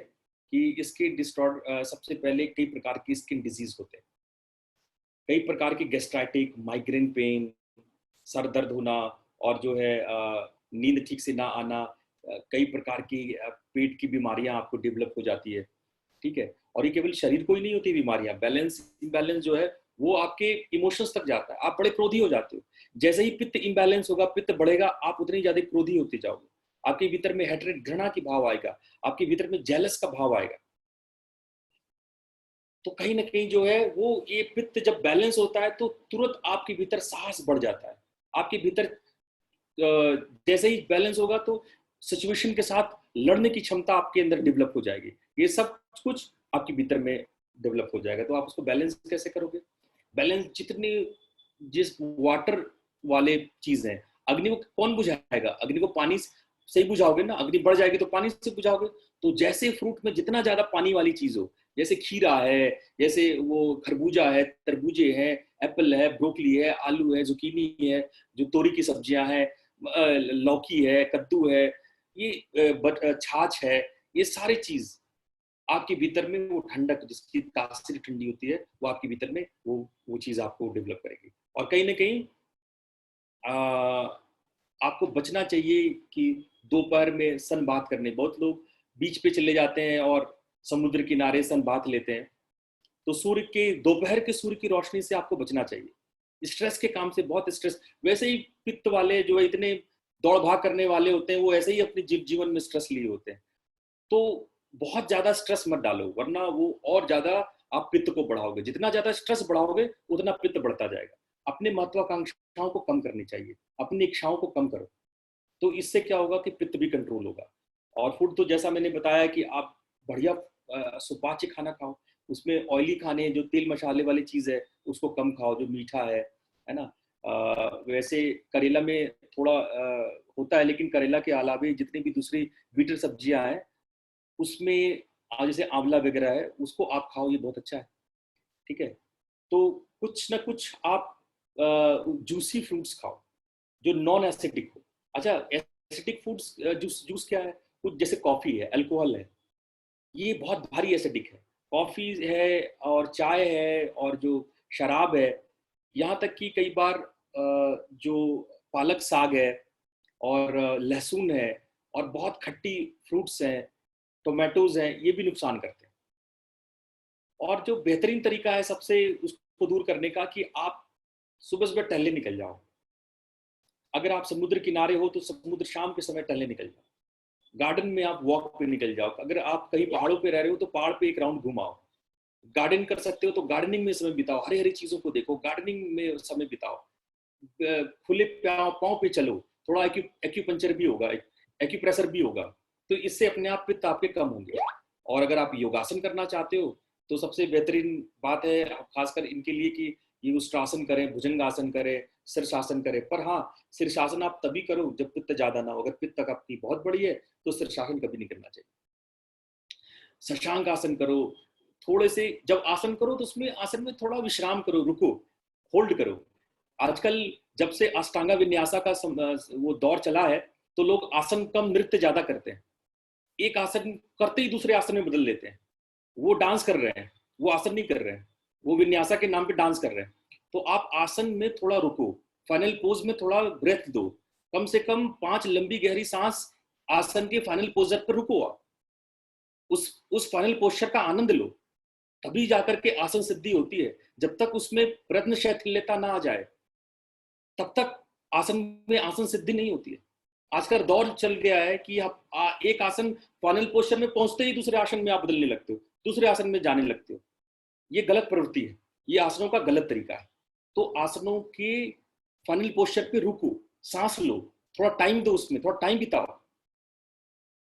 S6: कि इसके डिसऑर्डर सबसे पहले कई प्रकार की स्किन डिजीज होते हैं, कई प्रकार की गैस्ट्राइटिक, माइग्रेन पेन, सर दर्द होना, और जो है नींद ठीक से ना आना, कई प्रकार की पेट की बीमारियां आपको डेवलप हो जाती है, ठीक है। और ये केवल शरीर को ही नहीं होती बीमारियां, बैलेंस इम्बैलेंस जो है वो आपके इमोशंस तक जाता है, आप बड़े क्रोधी हो जाते हो। जैसे ही पित्त इम्बैलेंस होगा, पित्त बढ़ेगा, आप उतनी ज्यादा क्रोधी होते जाओगे, आपके भीतर में हेट्रेड, घृणा की भाव आएगा, आपके भीतर में जेलस का भाव आएगा। तो कहीं ना कहीं जो है वो ये पित्त जब बैलेंस होता है तो तुरंत आपके भीतर साहस बढ़ जाता है, आपके भीतर जैसे ही बैलेंस होगा तो सिचुएशन के साथ लड़ने की क्षमता आपके अंदर डेवलप हो जाएगी, ये सब कुछ आपके भीतर में डेवलप हो जाएगा। तो आप उसको बैलेंस कैसे करोगे? बैलेंस जितनी, जिस वाटर वाले चीज है, अग्नि को कौन बुझाएगा? अग्नि को पानी से ही बुझाओगे ना, अग्नि बढ़ जाएगी तो पानी से बुझाओगे। तो जैसे फ्रूट में जितना ज्यादा पानी वाली चीज हो, जैसे खीरा है, जैसे वो खरबूजा है, तरबूजे हैं, एप्पल है, ब्रोकली है, आलू है, जुकीनी है, जो तोरी की सब्जियां हैं, लौकी है, कद्दू है, ये छाछ है, ये सारी चीज आपके भीतर में वो ठंडक, जिसकी तासीर ठंडी होती है, वो आपके भीतर में वो चीज आपको डेवलप करेगी। और कहीं ना कहीं आपको बचना चाहिए कि दोपहर में सन बात करने, बहुत लोग बीच पे चले जाते हैं और समुद्र किनारे सन बात लेते हैं। तो सूर्य के, दोपहर के सूर्य की रोशनी से आपको बचना चाहिए, स्ट्रेस के काम से, बहुत स्ट्रेस। वैसे ही पित्त वाले जो है इतने दौड़ भाग करने वाले होते हैं, वो ऐसे ही अपने जीवन में स्ट्रेस लिए होते हैं। तो बहुत ज्यादा स्ट्रेस मत डालो, वरना वो और ज्यादा आप पित्त को बढ़ाओगे। जितना ज्यादा स्ट्रेस बढ़ाओगे उतना पित्त बढ़ता जाएगा। अपने महत्वाकांक्षाओं को कम करनी चाहिए, अपनी इच्छाओं को कम करो, तो इससे क्या होगा कि पित्त भी कंट्रोल होगा। और फूड तो जैसा मैंने बताया कि आप बढ़िया सुपाच्य खाना खाओ, उसमें ऑयली खाने, जो तेल मसाले वाली चीज है उसको कम खाओ, जो मीठा है ना। वैसे करेला में थोड़ा होता है, लेकिन करेला के अलावा जितनी भी दूसरी बीटर सब्जियां हैं उसमें जैसे आंवला वगैरह है, उसको आप खाओ, ये बहुत अच्छा है, ठीक है। तो कुछ ना कुछ आप जूसी फ्रूट्स खाओ जो नॉन एसिडिक हो। अच्छा, एसिडिक फूड्स, जूस क्या है? कुछ जैसे कॉफी है, अल्कोहल है, ये बहुत भारी एसिडिक है। कॉफी है और चाय है और जो शराब है, यहाँ तक कि कई बार जो पालक साग है और लहसुन है और बहुत खट्टी फ्रूट्स हैं, टोमेटोज हैं, ये भी नुकसान करते हैं। और जो बेहतरीन तरीका है सबसे उसको दूर करने का, कि आप सुबह सुबह टहलने निकल जाओ। अगर आप समुद्र किनारे हो तो समुद्र शाम के समय टहलने निकल जाओ, गार्डन में आप वॉक पे निकल जाओ। अगर आप कहीं पहाड़ों पे रह रहे हो तो पहाड़ पे एक राउंड घुमाओ। गार्डन कर सकते हो तो गार्डनिंग में समय बिताओ, हरी हरी चीजों को देखो, गार्डनिंग में समय बिताओ। खुले पाँव पे चलो, थोड़ा एक्यूपंचर भी होगा, एक्यूप्रेशर भी होगा, तो इससे अपने आप पित्त आपके कम होंगे। और अगर आप योगासन करना चाहते हो तो सबसे बेहतरीन बात है खासकर इनके लिए कि ये उष्ट्रासन करें, भुजंगासन करें, शीर्षासन करें। पर हाँ, शीर्षासन आप तभी करो जब पित्त ज्यादा ना हो। अगर पित्त तक आपकी बहुत बड़ी है तो शीर्षासन कभी नहीं करना चाहिए। शशांक आसन करो, थोड़े से जब आसन करो तो उसमें आसन में थोड़ा विश्राम करो, रुको, होल्ड करो। आजकल जब से अष्टांगा विन्यासा का वो दौर चला है तो लोग आसन कम, नृत्य ज्यादा करते हैं। एक आसन करते ही दूसरे आसन में बदल लेते हैं, वो डांस कर रहे हैं, वो आसन नहीं कर रहे हैं, वो विन्यासा के नाम पे डांस कर रहे हैं। तो आप आसन में थोड़ा रुको, फाइनल पोज में थोड़ा ब्रेथ दो, कम से कम 5 लंबी गहरी सांस आसन के फाइनल पोजर पर रुको। आप उस फाइनल पोस्चर का आनंद लो, तभी जाकर के आसन सिद्धि होती है। जब तक उसमें प्रत्न शैथिल्यता ना आ जाए तब तक आसन में आसन सिद्धि नहीं होती है। आजकल दौर चल गया है कि आप एक आसन फाइनल पोस्चर में पहुंचते ही दूसरे आसन में आप बदलने लगते हो, दूसरे आसन में जाने लगते हो। ये गलत प्रवृत्ति है, ये आसनों का गलत तरीका है। तो आसनों के फाइनल पोस्चर पे रुको, सांस लो, थोड़ा टाइम दो, उसमें थोड़ा टाइम बिताओ।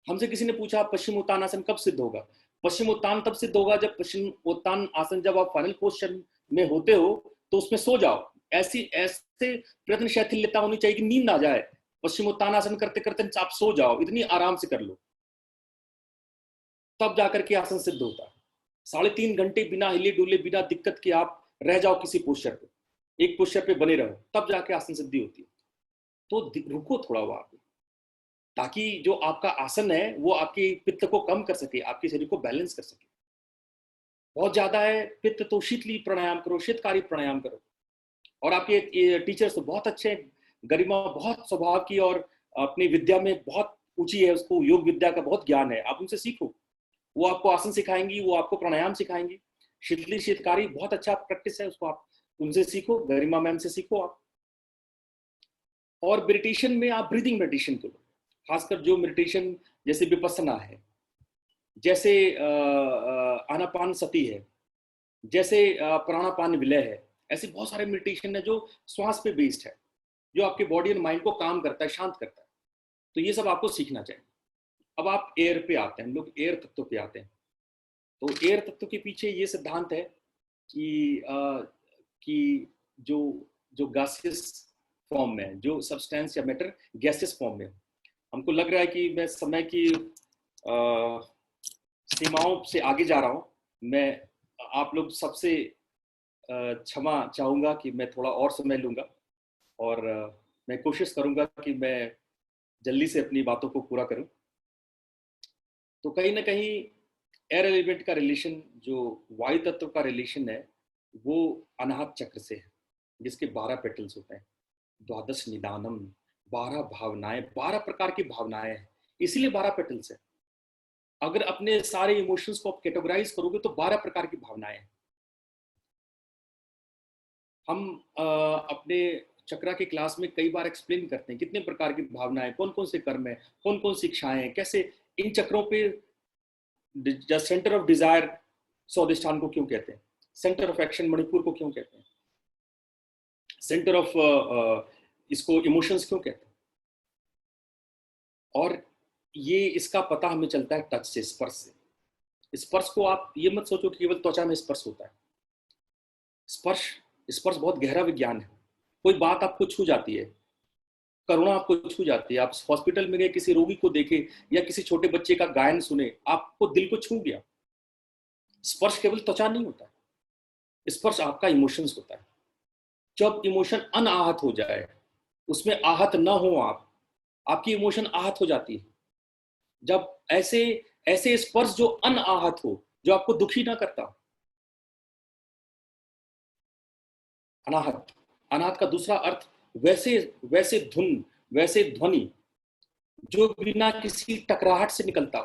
S6: हमसे किसी ने पूछा पश्चिम उत्तान आसन कब सिद्ध होगा? पश्चिम उत्तान तब सिद्ध होगा जब पश्चिम उत्तान आसन, जब आप फाइनल पोस्चर में होते हो तो उसमें सो जाओ। ऐसे प्रयत्न शैथिल्यता होनी चाहिए कि नींद आ जाए। पश्चिम उत्तान आसन करते करते आप सो जाओ, इतनी आराम से कर लो, तब जाकर के आसन सिद्ध होता है। 3.5 घंटे बिना हिले डुले, बिना दिक्कत के आप रह जाओ किसी पोस्चर पे, एक पोस्चर पे बने रहो, तब जाके आसन सिद्धि होती है। तो रुको थोड़ा वहां पे, ताकि जो आपका आसन है वो आपकी पित्त को कम कर सके, आपके शरीर को बैलेंस कर सके। बहुत ज्यादा है पित्त तो शीतली प्राणायाम करो, शीतकारी प्राणायाम करो। और आपके टीचर्स तो बहुत अच्छे हैं, गरिमा बहुत स्वभाव की और अपनी विद्या में बहुत ऊंची है, उसको योग विद्या का बहुत ज्ञान है, आप उनसे सीखो। वो आपको आसन सिखाएंगी, वो आपको प्राणायाम सिखाएंगी। शीतली शीतकारी बहुत अच्छा प्रैक्टिस है, उसको आप उनसे सीखो, गरिमा मैम से सीखो आप। और मेडिटेशन में आप ब्रीदिंग मेडिटेशन करो, खासकर जो मेडिटेशन जैसे विपस्सना है, जैसे आनापान सती है, जैसे प्राणापान विलय है। ऐसे बहुत सारे मेडिटेशन है जो श्वास पे बेस्ड है, जो आपके बॉडी और माइंड को काम करता है, शांत करता है। तो ये सब आपको सीखना चाहिए। अब आप एयर पे आते हैं, हम लोग एयर तत्व पे आते हैं। तो एयर तत्व के पीछे ये सिद्धांत है कि जो जो गैसियस फॉर्म में, जो सब्सटेंस या मैटर गैसियस फॉर्म में, हमको लग रहा है कि मैं समय की सीमाओं से आगे जा रहा हूँ। मैं आप लोग सबसे क्षमा चाहूँगा कि मैं थोड़ा और समय लूँगा, और मैं कोशिश करूँगा कि मैं जल्दी से अपनी बातों को पूरा करूँ। तो कहीं ना कहीं एयर एलिमेंट का रिलेशन, जो वायु तत्व का रिलेशन है, वो अनाहत चक्र से है, जिसके 12 पेटल्स होते हैं। द्वादश निदानम, 12 भावनाएं, 12 प्रकार की भावनाएं हैं, इसीलिए 12 पेटल्स है। अगर अपने सारे इमोशंस को आप कैटेगराइज करोगे तो 12 प्रकार की भावनाएं हैं। हम अपने चक्रा के क्लास में कई बार एक्सप्लेन करते हैं कितने प्रकार की भावनाएं, कौन कौन से कर्म है, कौन कौन सी इच्छाएं हैं, कैसे इन चक्रों पे सेंटर ऑफ डिजायर स्वादिष्ठान को क्यों कहते हैं, सेंटर ऑफ एक्शन मणिपुर को क्यों कहते हैं, सेंटर ऑफ इसको इमोशंस क्यों कहते हैं। और ये इसका पता हमें चलता है टच से, स्पर्श से। स्पर्श को आप ये मत सोचो कि केवल त्वचा में स्पर्श होता है। स्पर्श स्पर्श बहुत गहरा विज्ञान है। कोई बात आपको छू जाती है, करुणा आपको छू जाती है, आप हॉस्पिटल में गए, किसी रोगी को देखे या किसी छोटे बच्चे का गायन सुने, आपको दिल को छू गया। स्पर्श केवल त्वचा नहीं होता है, स्पर्श आपका इमोशंस होता है। जब इमोशन अनाहत हो जाए, उसमें आहत ना हो आपकी इमोशन आहत हो जाती है। जब ऐसे ऐसे स्पर्श जो अनाहत हो, जो आपको दुखी ना करता। अनाहत, अनाहत का दूसरा अर्थ वैसे वैसे धुन, वैसे ध्वनि जो बिना किसी टकराहट से निकलता,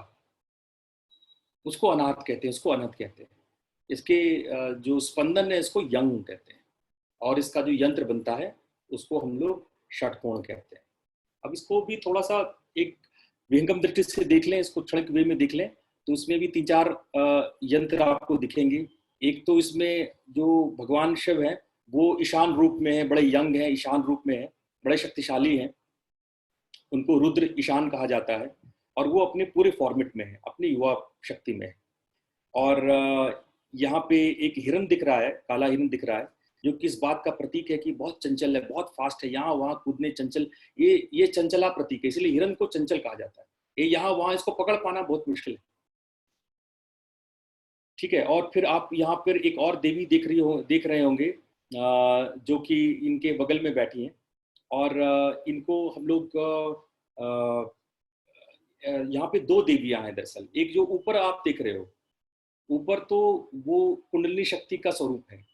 S6: उसको अनाहत कहते हैं, उसको अनहत कहते हैं। इसके जो स्पंदन है, इसको यंग कहते हैं, और इसका जो यंत्र बनता है उसको हम लोग षटकोण कहते हैं। अब इसको भी थोड़ा सा एक विहंगम दृष्टि से देख लें, इसको क्षणिक वे में देख लें, तो इसमें भी 3-4 यंत्र आपको दिखेंगे। एक तो इसमें जो भगवान शिव है वो ईशान रूप में है, बड़े यंग है, ईशान रूप में है, बड़े शक्तिशाली हैं, उनको रुद्र ईशान कहा जाता है, और वो अपने पूरे फॉर्मेट में है, अपनी युवा शक्ति में है। और यहाँ पे एक हिरन दिख रहा है, काला हिरन दिख रहा है, जो कि इस बात का प्रतीक है कि बहुत चंचल है, बहुत फास्ट है, यहाँ वहाँ कूदने चंचल, ये चंचला प्रतीक है, इसलिए हिरन को चंचल कहा जाता है। ये यहाँ वहाँ इसको पकड़ पाना बहुत मुश्किल है, ठीक है। और फिर आप यहाँ पर एक और देवी देख रहे होंगे, जो कि इनके बगल में बैठी हैं, और इनको हम लोग यहाँ पे 2 देवियां हैं दरअसल। एक जो ऊपर आप देख रहे हो, ऊपर तो वो कुंडलिनी शक्ति का स्वरूप है,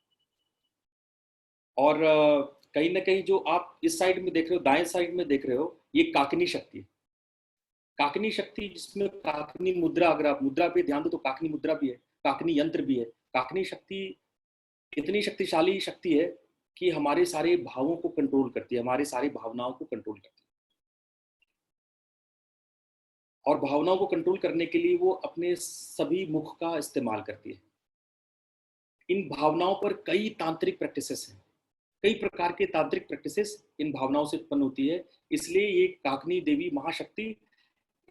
S6: और कहीं ना कहीं जो आप इस साइड में देख रहे हो, दाएं साइड में देख रहे हो, ये काकनी शक्ति है। काकनी शक्ति, जिसमें काकनी मुद्रा, अगर आप मुद्रा पे ध्यान दो तो काकनी मुद्रा भी है, काकनी यंत्र भी है। काकनी शक्ति इतनी शक्तिशाली शक्ति है कि हमारे सारे भावों को कंट्रोल करती है, हमारे सारी भावनाओं को कंट्रोल करती है, और भावनाओं को कंट्रोल करने के लिए वो अपने सभी मुख का इस्तेमाल करती है। इन भावनाओं पर कई तांत्रिक प्रैक्टिसेस हैं, कई प्रकार के तांत्रिक प्रैक्टिसेस इन भावनाओं से उत्पन्न होती है। इसलिए ये काकनी देवी महाशक्ति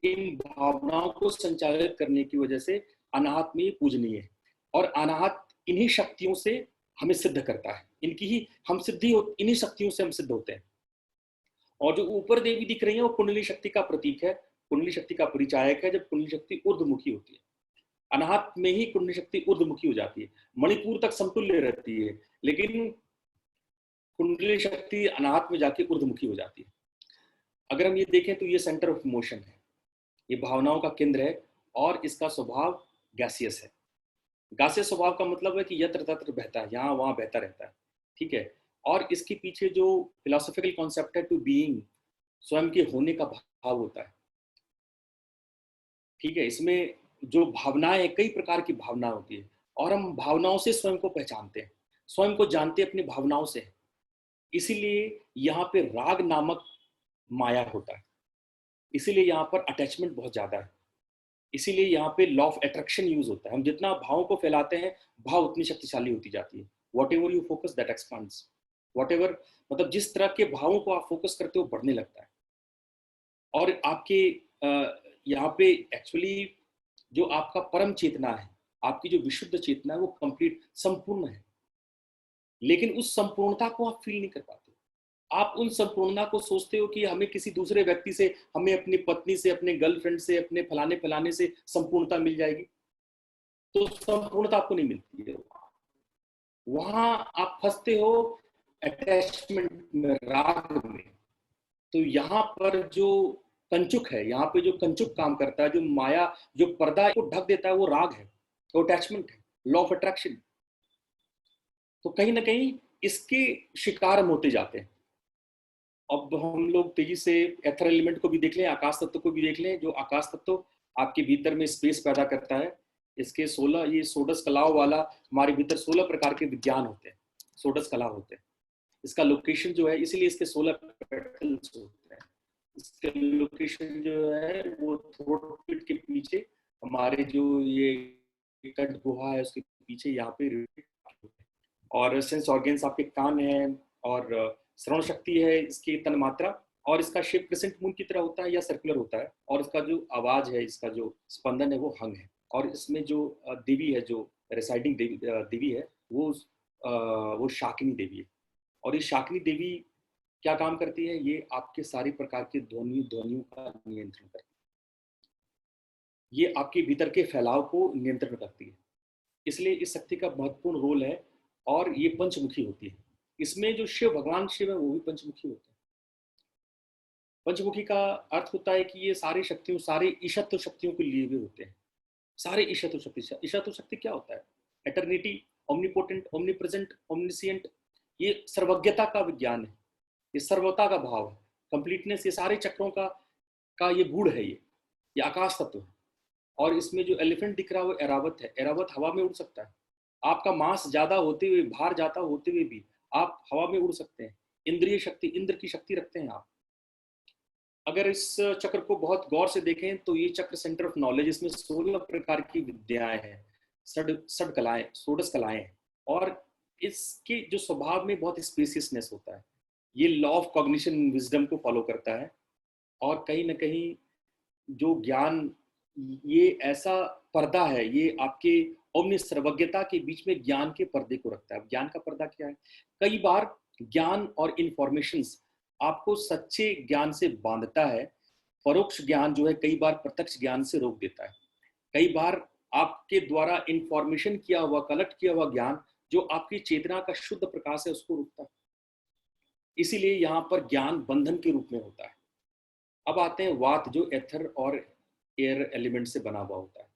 S6: इन भावनाओं को संचालित करने की वजह से अनाहत में पूजनीय है, और अनाहत इन्हीं शक्तियों से हमें सिद्ध करता है, इनकी ही हम सिद्धि, इन्हीं शक्तियों से हम सिद्ध होते हैं। और जो ऊपर देवी दिख रही है वो कुंडली शक्ति का प्रतीक है, कुंडली शक्ति का परिचायक है। जब कुंडली शक्ति ऊर्ध्वमुखी होती है, अनाहत में ही कुंडली शक्ति ऊर्ध्वमुखी हो जाती है, मणिपुर तक समतुल्य रहती है, लेकिन कुंडली शक्ति अनाहत में जाके ऊर्ध्वमुखी हो जाती है। अगर हम ये देखें तो ये सेंटर ऑफ इमोशन है, ये भावनाओं का केंद्र है और इसका स्वभाव गैसियस है। गैसियस स्वभाव का मतलब है कि यत्र तत्र बहता है, यहाँ वहाँ बहता रहता है, ठीक है। और इसके पीछे जो फिलोसॉफिकल कॉन्सेप्ट है टू बीइंग, स्वयं के होने का भाव होता है, ठीक है। इसमें जो भावनाएं, कई प्रकार की भावना होती है और हम भावनाओं से स्वयं को पहचानते हैं, स्वयं को जानते हैं अपनी भावनाओं से। इसीलिए यहाँ पे राग नामक माया होता है, इसीलिए यहाँ पर अटैचमेंट बहुत ज्यादा है, इसीलिए यहाँ पे लॉ ऑफ अट्रैक्शन यूज होता है। हम जितना भावों को फैलाते हैं, भाव उतनी शक्तिशाली होती जाती है। What ever you focus that expands, what ever, मतलब जिस तरह के भावों को आप फोकस करते हो बढ़ने लगता है। और आपके यहाँ पे एक्चुअली जो आपका परम चेतना है, आपकी जो विशुद्ध चेतना है, वो कंप्लीट संपूर्ण है, लेकिन उस संपूर्णता को आप फील नहीं कर पाते। आप उन संपूर्णता को सोचते हो कि हमें किसी दूसरे व्यक्ति से, हमें अपनी पत्नी से, अपने गर्लफ्रेंड से, अपने फलाने फलाने से संपूर्णता मिल जाएगी, तो संपूर्णता आपको नहीं मिलती है। वहां आप फंसते हो अटैचमेंट में, राग में। तो यहाँ पर जो कंचुक है, यहाँ पे जो कंचुक काम करता है, जो माया, जो पर्दा को ढक देता है, वो राग है, वो अटैचमेंट है, लॉ ऑफ अट्रैक्शन। तो कहीं ना कहीं इसके शिकार हम होते जाते हैं। अब हम लोग तेजी से एथर एलिमेंट को भी देख लें, आकाश तत्व को भी देख लें। जो आकाश तत्व आपके भीतर में स्पेस पैदा करता है, इसके 16, ये सोडस कलाओं वाला, हमारे भीतर 16 प्रकार के विज्ञान होते हैं, सोडस कला होते हैं। इसका लोकेशन जो है, इसीलिए इसके 16 पेटल्स होते हैं। इसके लोकेशन जो है वो थ्रोट पिट के पीछे, हमारे जो ये कंठ गुहा है उसके पीछे यहाँ पे। और सेंस ऑर्गन्स आपके कान है और श्रवण शक्ति है, इसकी तन मात्रा, और इसका शेप क्रिसेंट मून की तरह होता है या सर्कुलर होता है। और इसका जो आवाज है, इसका जो स्पंदन है, वो हंग है। और इसमें जो देवी है, जो रेसाइडिंग देवी है, वो शाकिनी देवी है। और ये शाकिनी देवी क्या काम करती है? ये आपके सारी प्रकार के ध्वनियों का नियंत्रण करती है, ये आपके भीतर के फैलाव को नियंत्रण करती है। इसलिए इस शक्ति का महत्वपूर्ण रोल है। और ये पंचमुखी होती है। इसमें जो शिव, भगवान शिव है, वो भी पंचमुखी होते हैं। पंचमुखी का अर्थ होता है कि ये सारी शक्तियों, सारे ईशत्व शक्तियों को लिए हुए होते हैं। सारे ईशत्व शक्ति, ईशत्व शक्ति क्या होता है? एटर्निटी, ओमनीपोटेंट, ओमनीप्रेजेंट, ओमनीसिएंट, ये सर्वज्ञता का विज्ञान है, ये सर्वता का भाव है, कंप्लीटनेस। ये सारे चक्रों का ये गूढ़ है, ये आकाश तत्व है। और इसमें जो एलिफेंट दिख रहा है वो एरावत है। एरावत हवा में उड़ सकता है। आपका मास ज्यादा होते हुए, भार ज्यादा होते हुए भी आप हवा में उड़ सकते हैं। इंद्रिय शक्ति, इंद्र की शक्ति रखते हैं आप। अगर इस चक्र को बहुत गौर से देखें तो ये चक्र सेंटर ऑफ नॉलेज, इसमें 16 प्रकार की विद्याएं हैं, षड कलाएं, षोडश कलाएं हैं। और इसके जो स्वभाव में बहुत स्पेसियसनेस होता है। ये लॉ ऑफ कॉग्निशन, विजडम को फॉलो करता है। और कहीं ना कहीं जो ज्ञान, ये ऐसा पर्दा है, ये आपके ओमनी सर्वज्ञता के बीच में ज्ञान के पर्दे को रखता है। ज्ञान का पर्दा क्या है? कई बार ज्ञान और इंफॉर्मेशंस आपको सच्चे ज्ञान से बांधता है। परोक्ष ज्ञान जो है कई बार प्रत्यक्ष ज्ञान से रोक देता है। कई बार आपके द्वारा इंफॉर्मेशन किया हुआ, कलेक्ट किया हुआ ज्ञान जो आपकी चेतना का शुद्ध प्रकाश है, उसको रोकता है। इसीलिए यहाँ पर ज्ञान बंधन के रूप में होता है। अब आते हैं वात, जो एथर और एयर एलिमेंट से बना हुआ होता है।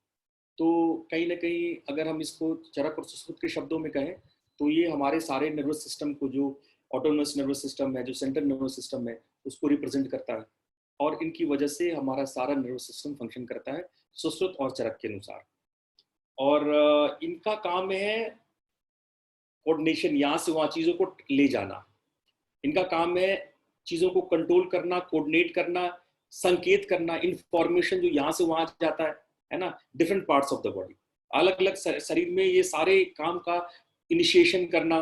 S6: तो कहीं ना कहीं अगर हम इसको चरक और सुश्रुत के शब्दों में कहें तो ये हमारे सारे नर्वस सिस्टम को, जो ऑटोनमस नर्वस सिस्टम है, जो सेंट्रल नर्वस सिस्टम है, उसको रिप्रेजेंट करता है। और इनकी वजह से हमारा सारा नर्वस सिस्टम फंक्शन करता है सुश्रुत और चरक के अनुसार। और इनका काम है कोऑर्डिनेशन, यहाँ से वहाँ चीज़ों को ले जाना। इनका काम है चीज़ों को कंट्रोल करना, कोऑर्डिनेट करना, संकेत करना। इंफॉर्मेशन जो यहाँ से वहाँ जाता है ना, different parts of the body, अलग अलग शरीर में, ये सारे काम का इनिशिएशन करना,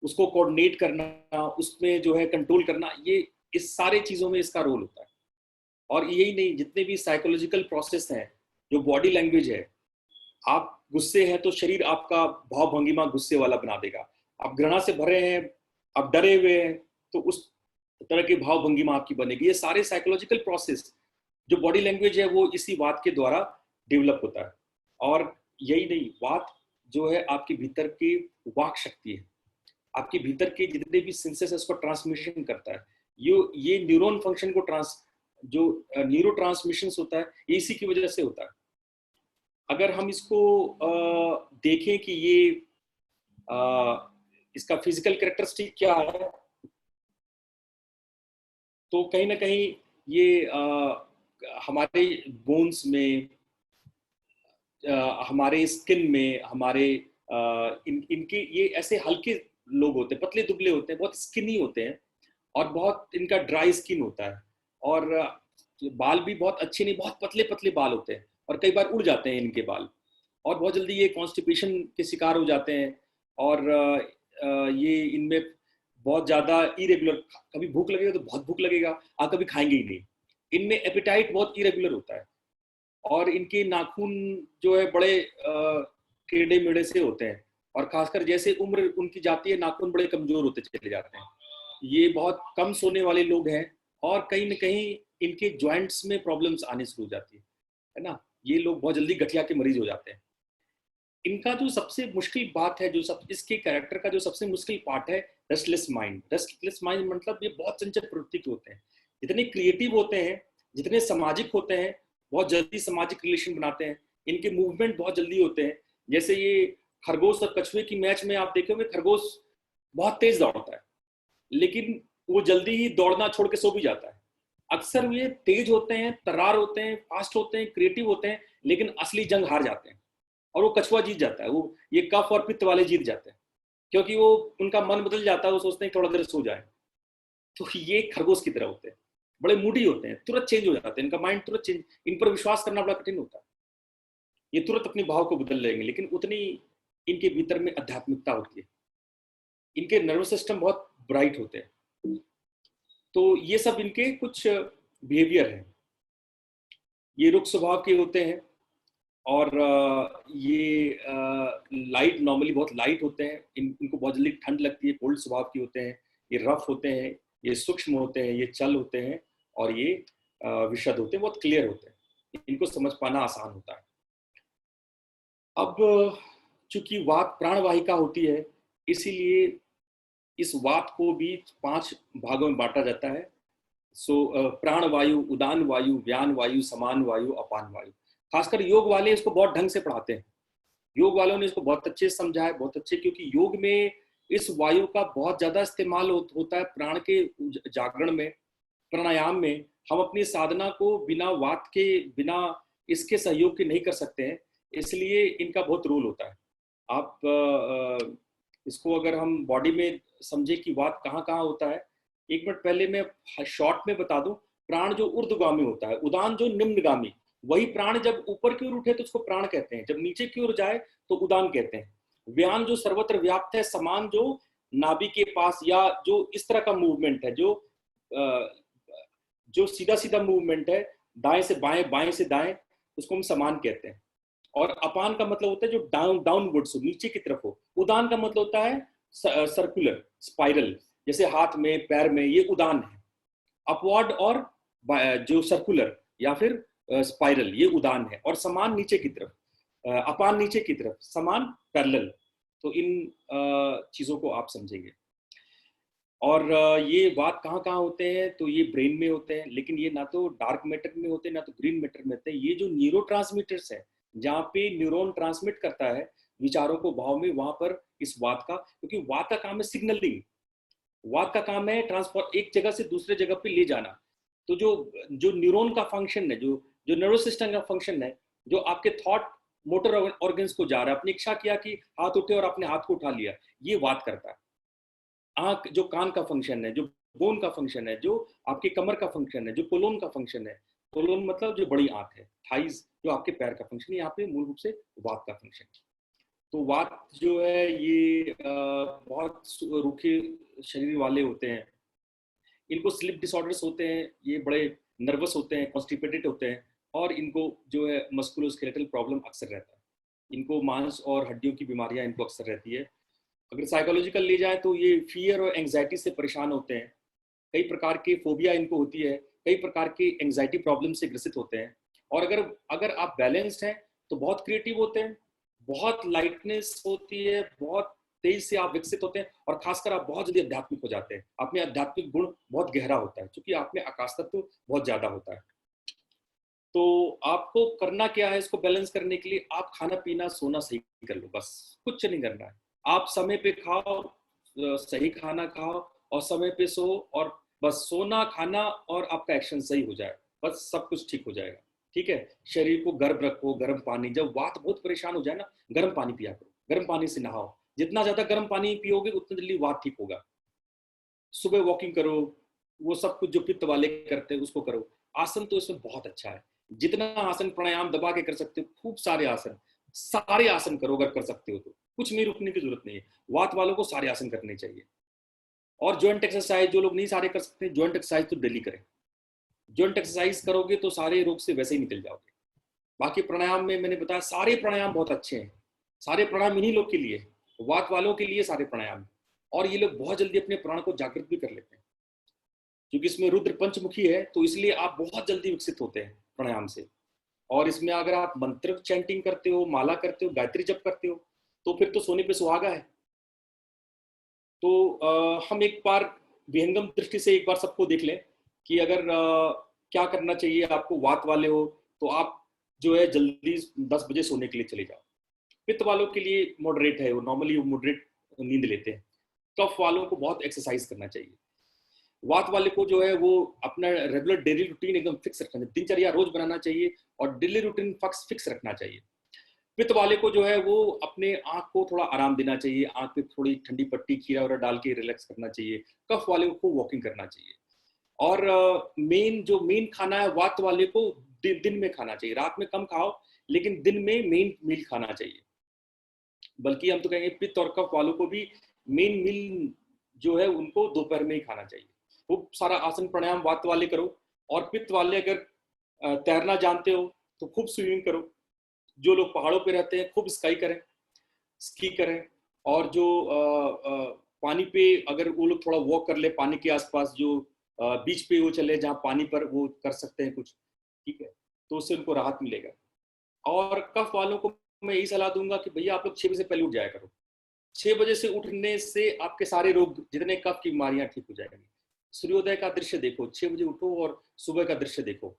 S6: उसको कोऑर्डिनेट करना, उसमें जो है कंट्रोल करना, ये इस सारे चीज़ों में इसका रोल होता है। और यही नहीं, जितने भी साइकोलॉजिकल प्रोसेस हैं, जो बॉडी लैंग्वेज है, आप गुस्से हैं तो शरीर आपका भाव भंगिमा गुस्से वाला बना देगा। आप घृणा से भरे हैं, आप डरे हुए हैं, तो उस तरह की भाव भंगिमा आपकी बनेगी। ये सारे साइकोलॉजिकल प्रोसेस, जो बॉडी लैंग्वेज है, वो इसी वात के द्वारा डेवलप होता है। और यही नहीं, वात जो है आपके भीतर की वाक शक्ति है, आपके भीतर के जितने भी सेंसेस है उसको ट्रांसमिशन करता है। ये न्यूरॉन फंक्शन को जो न्यूरो ट्रांसमिशन होता है ये इसी की वजह से होता है। अगर हम इसको देखें कि ये इसका फिजिकल कैरेक्टरिस्टिक क्या है, तो कहीं ना कहीं ये हमारे बोन्स में, हमारे स्किन में, हमारे इनके ये ऐसे हल्के लोग होते हैं, पतले दुबले होते हैं, बहुत स्किनी होते हैं और बहुत इनका ड्राई स्किन होता है, और बाल भी बहुत अच्छे नहीं, बहुत पतले पतले बाल होते हैं और कई बार उड़ जाते हैं इनके बाल, और बहुत जल्दी ये कॉन्स्टिपेशन के शिकार हो जाते हैं, और ये इनमें बहुत ज़्यादा इरेगुलर, कभी भूख लगेगा तो बहुत भूख लगेगा, आप कभी खाएंगे ही नहीं। इनमें एपिटाइट बहुत इरेगुलर होता है, और इनके नाखून जो है बड़े टेढ़े मेढ़े से होते हैं, और खासकर जैसे उम्र उनकी जाती है नाखून बड़े कमजोर होते चले जाते हैं। ये बहुत कम सोने वाले लोग हैं, और कहीं ना कहीं इनके जॉइंट्स में प्रॉब्लम्स आने शुरू हो जाती है ना। ये लोग बहुत जल्दी गठिया के मरीज हो जाते हैं। इनका जो सबसे मुश्किल बात है, इसके कैरेक्टर का जो सबसे मुश्किल पार्ट है, रेस्टलेस माइंड। रेस्टलेस माइंड मतलब ये बहुत चंचल प्रवृत्ति के होते हैं, जितने क्रिएटिव होते हैं, जितने सामाजिक होते हैं, बहुत जल्दी सामाजिक रिलेशन बनाते हैं, इनके मूवमेंट बहुत जल्दी होते हैं। जैसे ये खरगोश और कछुए की मैच में आप देखे होंगे, खरगोश बहुत तेज दौड़ता है लेकिन वो जल्दी ही दौड़ना छोड़ के सो भी जाता है। अक्सर ये तेज होते हैं, तर्रार होते हैं, फास्ट होते हैं, क्रिएटिव होते हैं, लेकिन असली जंग हार जाते हैं, और वो कछुआ जीत जाता है। वो ये कफ और पित्त वाले जीत जाते हैं, क्योंकि वो उनका मन बदल जाता है, वो सोचते हैं थोड़ा देर सो जाए। तो ये खरगोश की तरह होते हैं, बड़े मूडी होते हैं, तुरंत चेंज हो जाते हैं, इनका माइंड तुरंत चेंज, इन पर विश्वास करना बड़ा कठिन होता है। ये तुरंत अपने भाव को बदल लेंगे, लेकिन उतनी इनके भीतर में आध्यात्मिकता होती है। इनके नर्वस सिस्टम बहुत ब्राइट होते हैं। तो ये सब इनके कुछ बिहेवियर हैं। ये रुख स्वभाव के होते हैं, और ये लाइट, नॉर्मली बहुत लाइट होते हैं। इनको बहुत जल्दी ठंड लगती है, कोल्ड स्वभाव के होते हैं। ये रफ होते हैं, ये सूक्ष्म होते हैं, ये चल होते हैं, और ये विशद होते हैं, बहुत क्लियर होते हैं। इनको समझ पाना आसान होता है। अब चूंकि वात प्राणवाहिका होती है, इसीलिए इस वात को भी 5 भागों में बांटा जाता है। प्राण वायु, उदान वायु, व्यान वायु, समान वायु, अपान वायु। खासकर योग वाले इसको बहुत ढंग से पढ़ाते हैं। योग वालों ने इसको बहुत अच्छे से समझा है, बहुत अच्छे, क्योंकि योग में इस वायु का बहुत ज्यादा इस्तेमाल होता है। प्राण के जागरण में, प्राणायाम में हम अपनी साधना को बिना वात के, बिना इसके सहयोग के नहीं कर सकते हैं, इसलिए इनका बहुत रोल होता है। आप इसको अगर हम बॉडी में समझे कि वात कहाँ कहाँ होता है, 1 मिनट पहले मैं शॉर्ट में बता दूं। प्राण जो ऊर्ध्वगामी होता है, उदान जो निम्नगामी, वही प्राण जब ऊपर की ओर उठे तो उसको प्राण कहते हैं, जब नीचे की ओर जाए तो उदान कहते हैं। व्यान जो सर्वत्र व्याप्त है, समान जो नाभि के पास, या जो इस तरह का मूवमेंट है, जो सीधा सीधा मूवमेंट है, दाएं से बाएं, बाएं से दाएं, उसको हम समान कहते हैं। और अपान का मतलब होता है जो डाउनवर्ड्स हो, नीचे की तरफ हो। उदान का मतलब होता है सर्कुलर, स्पाइरल, जैसे हाथ में, पैर में, ये उदान है। अपवर्ड और जो सर्कुलर या फिर स्पाइरल, ये उदान है। और समान नीचे की तरफ, अपान नीचे की तरफ, समान पैरेलल। तो इन चीजों को आप समझेंगे। और ये वात कहाँ कहाँ होते हैं, तो ये ब्रेन में होते हैं, लेकिन ये ना तो डार्क मैटर में होते हैं, ना तो ग्रीन मैटर में होते हैं। ये जो न्यूरोट्रांसमीटर्स है, जहाँ पे न्यूरॉन ट्रांसमिट करता है विचारों को भाव में, वहां पर इस वात का, क्योंकि वात का काम है सिग्नलिंग, वात का काम है ट्रांसपोर्ट, एक जगह से दूसरे जगह पे ले जाना। तो जो न्यूरॉन का फंक्शन है, जो नर्वस सिस्टम का फंक्शन है, जो आपके थॉट मोटर ऑर्गन्स को जा रहा है, आपने इच्छा किया कि हाथ उठे और आपने हाथ को उठा लिया, ये वात करता है। आंख जो कान का फंक्शन है, जो बोन का फंक्शन है, जो आपके कमर का फंक्शन है, जो कोलोन का फंक्शन है, कोलोन मतलब जो बड़ी आंख है, थाइज जो आपके पैर का फंक्शन है, यहाँ पे मूल रूप से वात का फंक्शन है। तो वात जो है ये बहुत रूखे शरीर वाले होते हैं। इनको स्लीप डिसऑर्डर्स होते हैं, ये बड़े नर्वस होते हैं, कॉन्स्टिपेटेड होते हैं, और इनको जो है मस्कुलोस्केलेटल प्रॉब्लम अक्सर रहता है। इनको मांस और हड्डियों की बीमारियां इनको अक्सर रहती है। अगर साइकोलॉजिकल ले जाए तो ये फियर और एंग्जाइटी से परेशान होते हैं। कई प्रकार के फोबिया इनको होती है, कई प्रकार के एंग्जाइटी प्रॉब्लम से ग्रसित होते हैं। और अगर आप बैलेंस्ड हैं तो बहुत क्रिएटिव होते हैं, बहुत लाइटनेस होती है, बहुत तेज से आप विकसित होते हैं और खासकर आप बहुत जल्दी आध्यात्मिक हो जाते हैं। आप में आध्यात्मिक गुण बहुत गहरा होता है, क्योंकि आप में आकाश तत्व बहुत ज्यादा होता है। तो आपको करना क्या है, इसको बैलेंस करने के लिए आप खाना पीना सोना सही कर लो, बस कुछ नहीं करना है। आप समय पे खाओ, सही खाना खाओ और समय पे सो, और बस सोना खाना और आपका एक्शन सही हो जाए, बस सब कुछ ठीक हो जाएगा। ठीक है, शरीर को गर्म रखो, गर्म पानी, जब वात बहुत परेशान हो जाए ना, गर्म पानी पिया करो, गर्म पानी से नहाओ, जितना ज्यादा गर्म पानी पियोगे उतना जल्दी वात ठीक होगा। सुबह वॉकिंग करो, वो सब कुछ जो पित्त वाले करते हैं उसको करो। आसन तो इसमें बहुत अच्छा है, जितना आसन प्राणायाम दबा के कर सकते हो, खूब सारे आसन, सारे आसन करो अगर कर सकते हो तो, कुछ में रुकने की जरूरत नहीं है। वात वालों को सारे आसन करने चाहिए। और जॉइंट एक्सरसाइज जो लोग नहीं सारे कर सकते, जॉइंट एक्सरसाइज तो डेली करें। जॉइंट एक्सरसाइज करोगे तो सारे रोग से वैसे ही निकल जाओगे। बाकी प्राणायाम में मैंने बताया, सारे प्राणायाम बहुत अच्छे हैं, सारे प्राणायाम इन्हीं लोग के लिए, वात वालों के लिए सारे प्राणायाम। और ये लोग बहुत जल्दी अपने प्राण को जागृत भी कर लेते हैं, क्योंकि इसमें रुद्र पंचमुखी है, तो इसलिए आप बहुत जल्दी विकसित होते हैं प्राणायाम से। और इसमें अगर आप मंत्र चैंटिंग करते हो, माला करते हो, गायत्री जप करते हो, तो फिर तो सोने पे सुहागा है। तो हम एक बार विहंगम दृष्टि से एक बार सबको देख लें कि अगर क्या करना चाहिए आपको। वात वाले हो तो आप जो है जल्दी 10 बजे सोने के लिए चले जाओ। पित्त वालों के लिए मॉडरेट है, वो नॉर्मली मॉडरेट नींद लेते हैं। कफ वालों को बहुत एक्सरसाइज करना चाहिए। वात वाले को जो है वो अपना रेगुलर डेली रूटीन एकदम फिक्स रखना चाहिए, दिनचर्या रोज बनाना चाहिए और डेली रूटीन फिक्स रखना चाहिए। पित्त वाले को जो है वो अपने आंख को थोड़ा आराम देना चाहिए, आंख पे थोड़ी ठंडी पट्टी खीरा वगैरह डाल के रिलैक्स करना चाहिए। कफ वाले को वॉकिंग करना चाहिए। और मेन खाना है वात वाले को दिन में खाना चाहिए, रात में कम खाओ, लेकिन दिन में मेन मील खाना चाहिए। बल्कि हम तो कहेंगे पित्त और कफ वालों को भी मेन मील जो है उनको दोपहर में ही खाना चाहिए। खूब सारा आसन प्राणायाम वात वाले करो, और पित्त वाले अगर तैरना जानते हो तो खूब स्विमिंग करो। जो लोग पहाड़ों पे रहते हैं खूब स्की करें। और जो पानी पे अगर वो लोग थोड़ा वॉक कर ले, पानी के आसपास जो बीच पे वो चले जहाँ पानी पर वो कर सकते हैं कुछ, ठीक है, तो उससे उनको राहत मिलेगा। और कफ वालों को मैं यही सलाह दूंगा कि भैया आप लोग 6 बजे से पहले उठ जाया करो। 6 बजे से उठने से आपके सारे रोग, जितने कफ की बीमारियां ठीक हो जाएंगी। सूर्योदय का दृश्य देखो, 6 बजे उठो और सुबह का दृश्य देखो।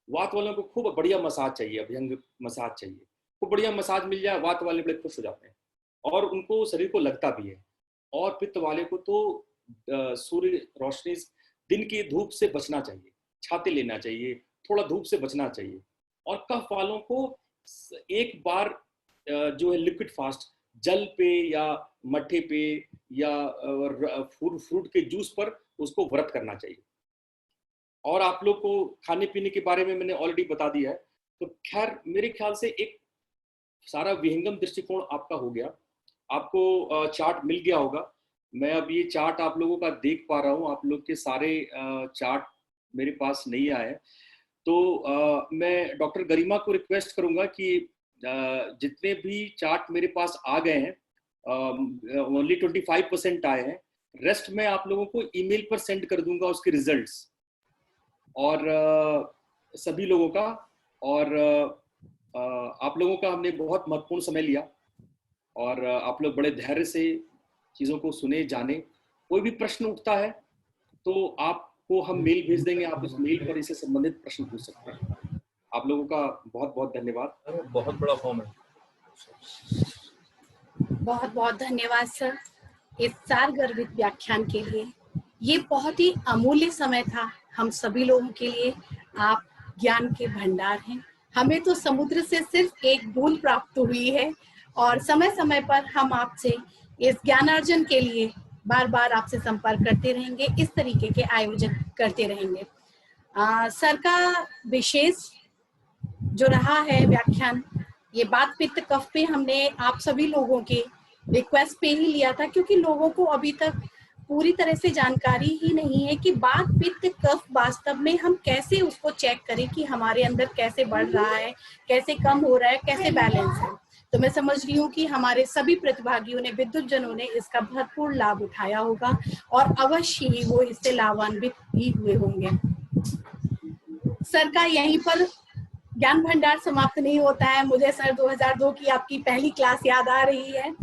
S6: वात वालों को खूब बढ़िया मसाज चाहिए, अभ्यंग मसाज चाहिए। खूब बढ़िया मसाज मिल जाए, वात वाले बड़े खुश हो जाते हैं और उनको शरीर को लगता भी है। और पित्त वाले को तो सूर्य रोशनी, दिन की धूप से बचना चाहिए, छाते लेना चाहिए, थोड़ा धूप से बचना चाहिए। और कफ वालों को एक बार जो है लिक्विड फास्ट, जल पे या मट्ठे पे या फ्रूट के जूस पर उसको व्रत करना चाहिए। और आप लोग को खाने पीने के बारे में मैंने ऑलरेडी बता दिया है। तो खैर मेरे ख्याल से एक सारा विहंगम दृष्टिकोण आपका हो गया। आपको चार्ट मिल गया होगा। मैं अब ये चार्ट आप लोगों का देख पा रहा हूँ, आप लोग के सारे चार्ट मेरे पास नहीं आए। तो मैं डॉक्टर गरिमा को रिक्वेस्ट करूंगा कि जितने भी चार्ट मेरे पास आ गए हैं, ओनली 25% आए हैं, रेस्ट में आप लोगों को ईमेल पर सेंड कर दूंगा उसके रिजल्ट्स और सभी लोगों का। और आप लोगों का हमने बहुत महत्वपूर्ण समय लिया और आप लोग बड़े धैर्य से चीज़ों को सुने जाने। कोई भी प्रश्न उठता है तो आपको हम मेल भेज देंगे, आप उस मेल पर इससे संबंधित प्रश्न पूछ सकते हैं। आप लोगों का बहुत बहुत धन्यवाद।
S2: बहुत बड़ा फॉर्म है।
S1: बहुत बहुत धन्यवाद सर इस सारगर्भित व्याख्यान के लिए। ये बहुत ही अमूल्य समय था हम सभी लोगों के लिए। आप ज्ञान के भंडार हैं। हमें तो समुद्र से सिर्फ एक बूंद प्राप्त हुई है और समय समय पर हम आपसे इस ज्ञानार्जन के लिए बार बार आपसे संपर्क करते रहेंगे, इस तरीके के आयोजन करते रहेंगे। सर का विशेष जो रहा है व्याख्यान, ये बात पित्त कफ पे हमने आप सभी लोगों के रिक्वेस्ट पे ही लिया था, क्योंकि लोगों को अभी तक पूरी तरह से जानकारी ही नहीं है कि बात पित्त कफ वास्तव में हम कैसे उसको चेक करें कि हमारे अंदर कैसे बढ़ रहा है, कैसे कम हो रहा है, कैसे बैलेंस है। तो मैं समझ रही हूँ कि हमारे सभी प्रतिभागियों ने, विद्युत जनों ने इसका भरपूर लाभ उठाया होगा और अवश्य ही वो इससे लाभान्वित भी हुए होंगे। सर का यहीं पर ज्ञान भंडार समाप्त नहीं होता है। मुझे सर 2002 की आपकी पहली क्लास याद आ रही है।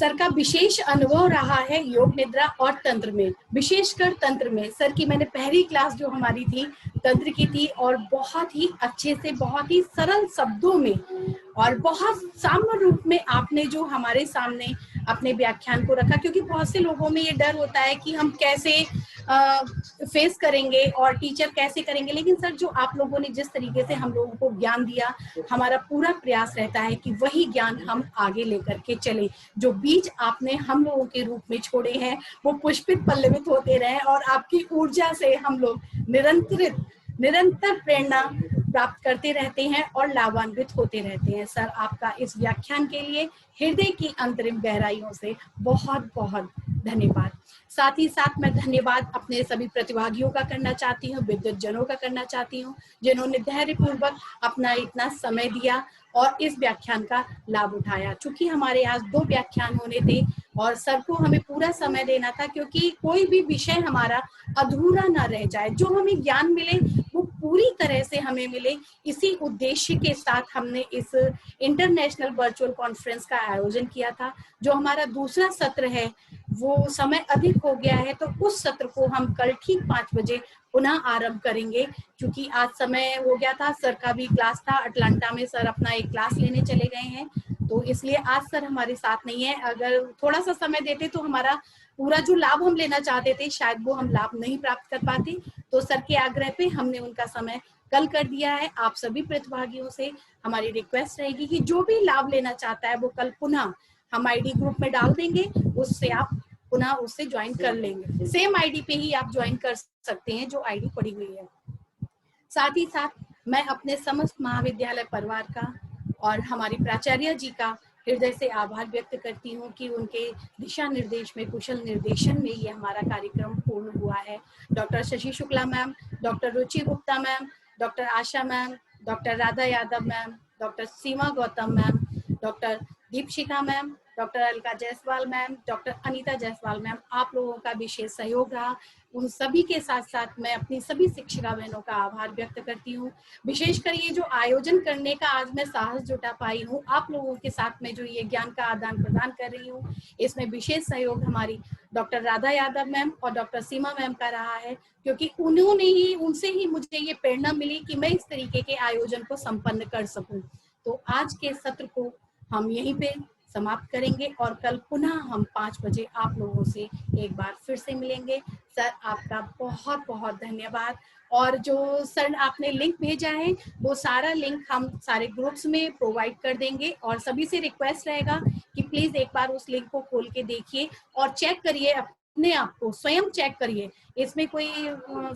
S1: सर का विशेष अनुभव रहा है योग निद्रा और तंत्र में, विशेषकर तंत्र में। सर की मैंने पहली क्लास जो हमारी थी तंत्र की थी, और बहुत ही अच्छे से, बहुत ही सरल शब्दों में और बहुत साम्य रूप में आपने जो हमारे सामने अपने व्याख्यान को रखा, क्योंकि बहुत से लोगों में ये डर होता है कि हम कैसे फेस करेंगे और टीचर कैसे करेंगे, लेकिन सर जो आप लोगों ने जिस तरीके से हम लोगों को ज्ञान दिया, हमारा पूरा प्रयास रहता है कि वही ज्ञान हम आगे लेकर के चले। जो बीज आपने हम लोगों के रूप में छोड़े हैं वो पुष्पित पल्लवित होते रहे, और आपकी ऊर्जा से हम लोग निरंतर प्रेरणा प्राप्त करते रहते हैं और लाभान्वित होते रहते हैं। सर आपका इस व्याख्यान के लिए हृदय की अंतरिम गहराइयों से बहुत बहुत धन्यवाद। साथ ही साथ मैं धन्यवाद अपने सभी प्रतिभागियों का करना चाहती हूँ, विद्युत जनों का करना चाहती हूँ, जिन्होंने धैर्य पूर्वक अपना इतना समय दिया और इस व्याख्यान का लाभ उठाया। चूंकि हमारे आज 2 व्याख्यान होने थे और सर को हमें पूरा समय देना था, क्योंकि कोई भी विषय हमारा अधूरा ना रह जाए, जो हमें ज्ञान मिले वो पूरी तरह से हमें मिले। इसी उद्देश्य के साथ हमने इस इंटरनेशनल वर्चुअल कॉन्फ्रेंस का आयोजन किया था। जो हमारा दूसरा सत्र है वो समय अधिक हो गया है, तो उस सत्र को हम कल ठीक 5 बजे पुनः आरंभ करेंगे, क्योंकि आज समय हो गया था। सर का भी क्लास था अटलांटा में, सर अपना एक क्लास लेने चले गए हैं, तो इसलिए आज सर हमारे साथ नहीं है। अगर थोड़ा सा समय देते तो हमारा पूरा जो लाभ हम लेना चाहते थे शायद वो हम लाभ नहीं प्राप्त कर पाते, तो सर के आग्रह पे हमने उनका समय कल कर दिया है। आप सभी प्रतिभागियों से हमारी रिक्वेस्ट रहेगी कि जो भी लाभ लेना चाहता है वो कल पुनः हम आईडी ग्रुप में डाल देंगे, उससे आप पुनः उससे ज्वाइन कर लेंगे। सेम आईडी पे ही आप ज्वाइन कर सकते हैं जो आईडी पड़ी हुई है। साथ ही साथ मैं अपने समस्त महाविद्यालय परिवार का और हमारी प्राचार्य जी का हृदय से आभार व्यक्त करती हूँ कि उनके दिशा निर्देश में, कुशल निर्देशन में ये हमारा कार्यक्रम पूर्ण हुआ है। Doctor Shashi Shukla ma'am, doctor Ruchi Gupta ma'am, doctor Asha ma'am, doctor Radha Yadav ma'am, doctor Seema Gautam ma'am, doctor Deepshikha ma'am, doctor Alka Jaiswal ma'am, doctor Anita Jaiswal ma'am, आप लोगों का विशेष सहयोग रहा। उन सभी के साथ साथ मैं अपनी सभी शिक्षिका बहनों का आभार व्यक्त करती हूँ। विशेषकर ये जो आयोजन करने का आज मैं साहस जुटा पाई हूँ, आप लोगों के साथ में जो ये ज्ञान का आदान प्रदान कर रही हूँ, इसमें विशेष सहयोग हमारी डॉक्टर राधा यादव मैम और डॉक्टर सीमा मैम का रहा है, क्योंकि उनसे ही मुझे ये प्रेरणा मिली कि मैं इस तरीके के आयोजन को संपन्न कर सकूं। तो आज के सत्र को हम यहीं पे समाप्त करेंगे और कल पुनः हम 5 बजे आप लोगों से एक बार फिर से मिलेंगे। सर आपका बहुत बहुत धन्यवाद। और जो सर आपने लिंक भेजा है वो सारा लिंक हम सारे ग्रुप्स में प्रोवाइड कर देंगे, और सभी से रिक्वेस्ट रहेगा कि प्लीज एक बार उस लिंक को खोल के देखिए और चेक करिए, अपने आप को स्वयं चेक करिए। इसमें कोई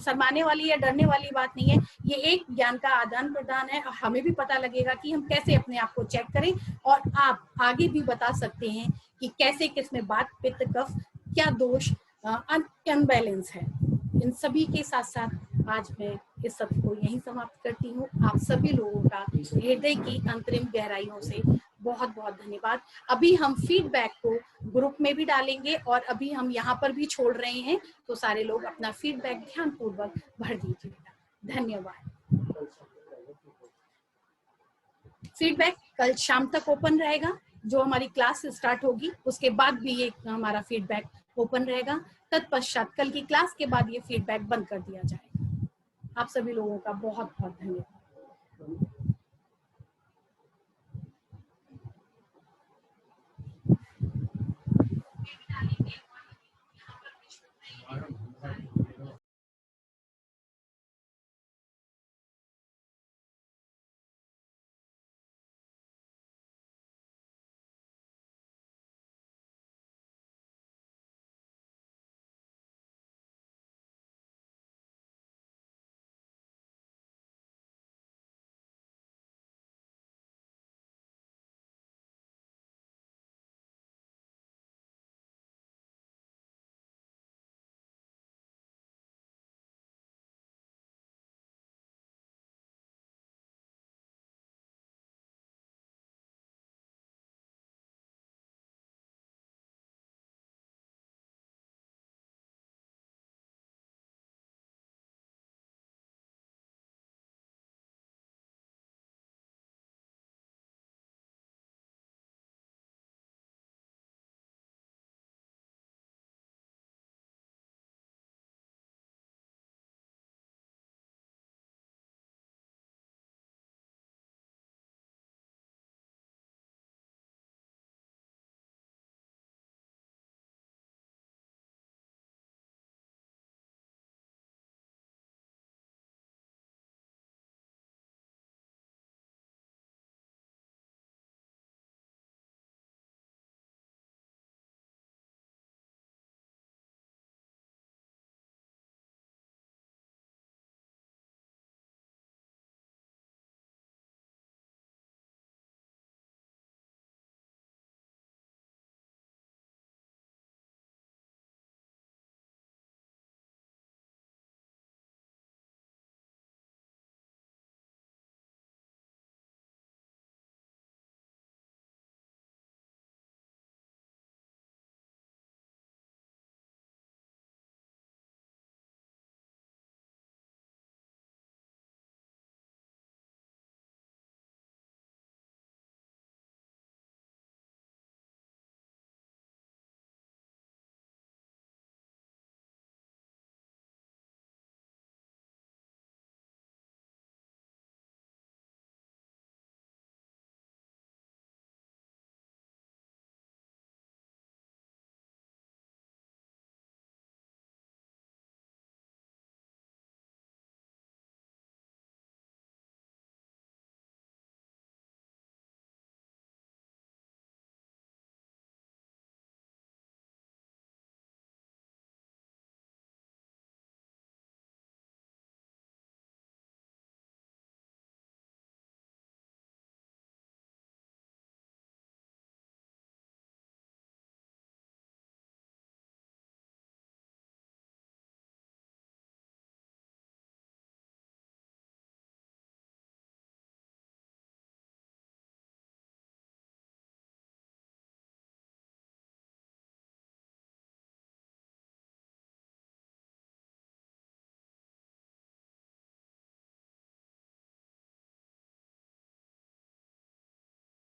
S1: शर्माने वाली या डरने वाली बात नहीं है, ये एक ज्ञान का आदान प्रदान है। हमें भी पता लगेगा कि हम कैसे अपने आप को चेक करें, और आप आगे भी बता सकते हैं कि कैसे किसमें वात पित्त कफ क्या दोष अनबैलेंस है। इन सभी के साथ साथ आज मैं इस सत्र को यहीं समाप्त करती हूँ। आप सभी लोगों का हृदय की अंतरिम गहराइयों से बहुत बहुत धन्यवाद। अभी हम फीडबैक को ग्रुप में भी डालेंगे और अभी हम यहाँ पर भी छोड़ रहे हैं, तो सारे लोग अपना फीडबैक ध्यानपूर्वक भर दीजिएगा। धन्यवाद। फीडबैक कल शाम तक ओपन रहेगा, जो हमारी क्लास स्टार्ट होगी उसके बाद भी ये हमारा फीडबैक ओपन रहेगा। तत्पश्चात कल की क्लास के बाद ये फीडबैक बंद कर दिया जाएगा। आप सभी लोगों का बहुत बहुत धन्यवाद।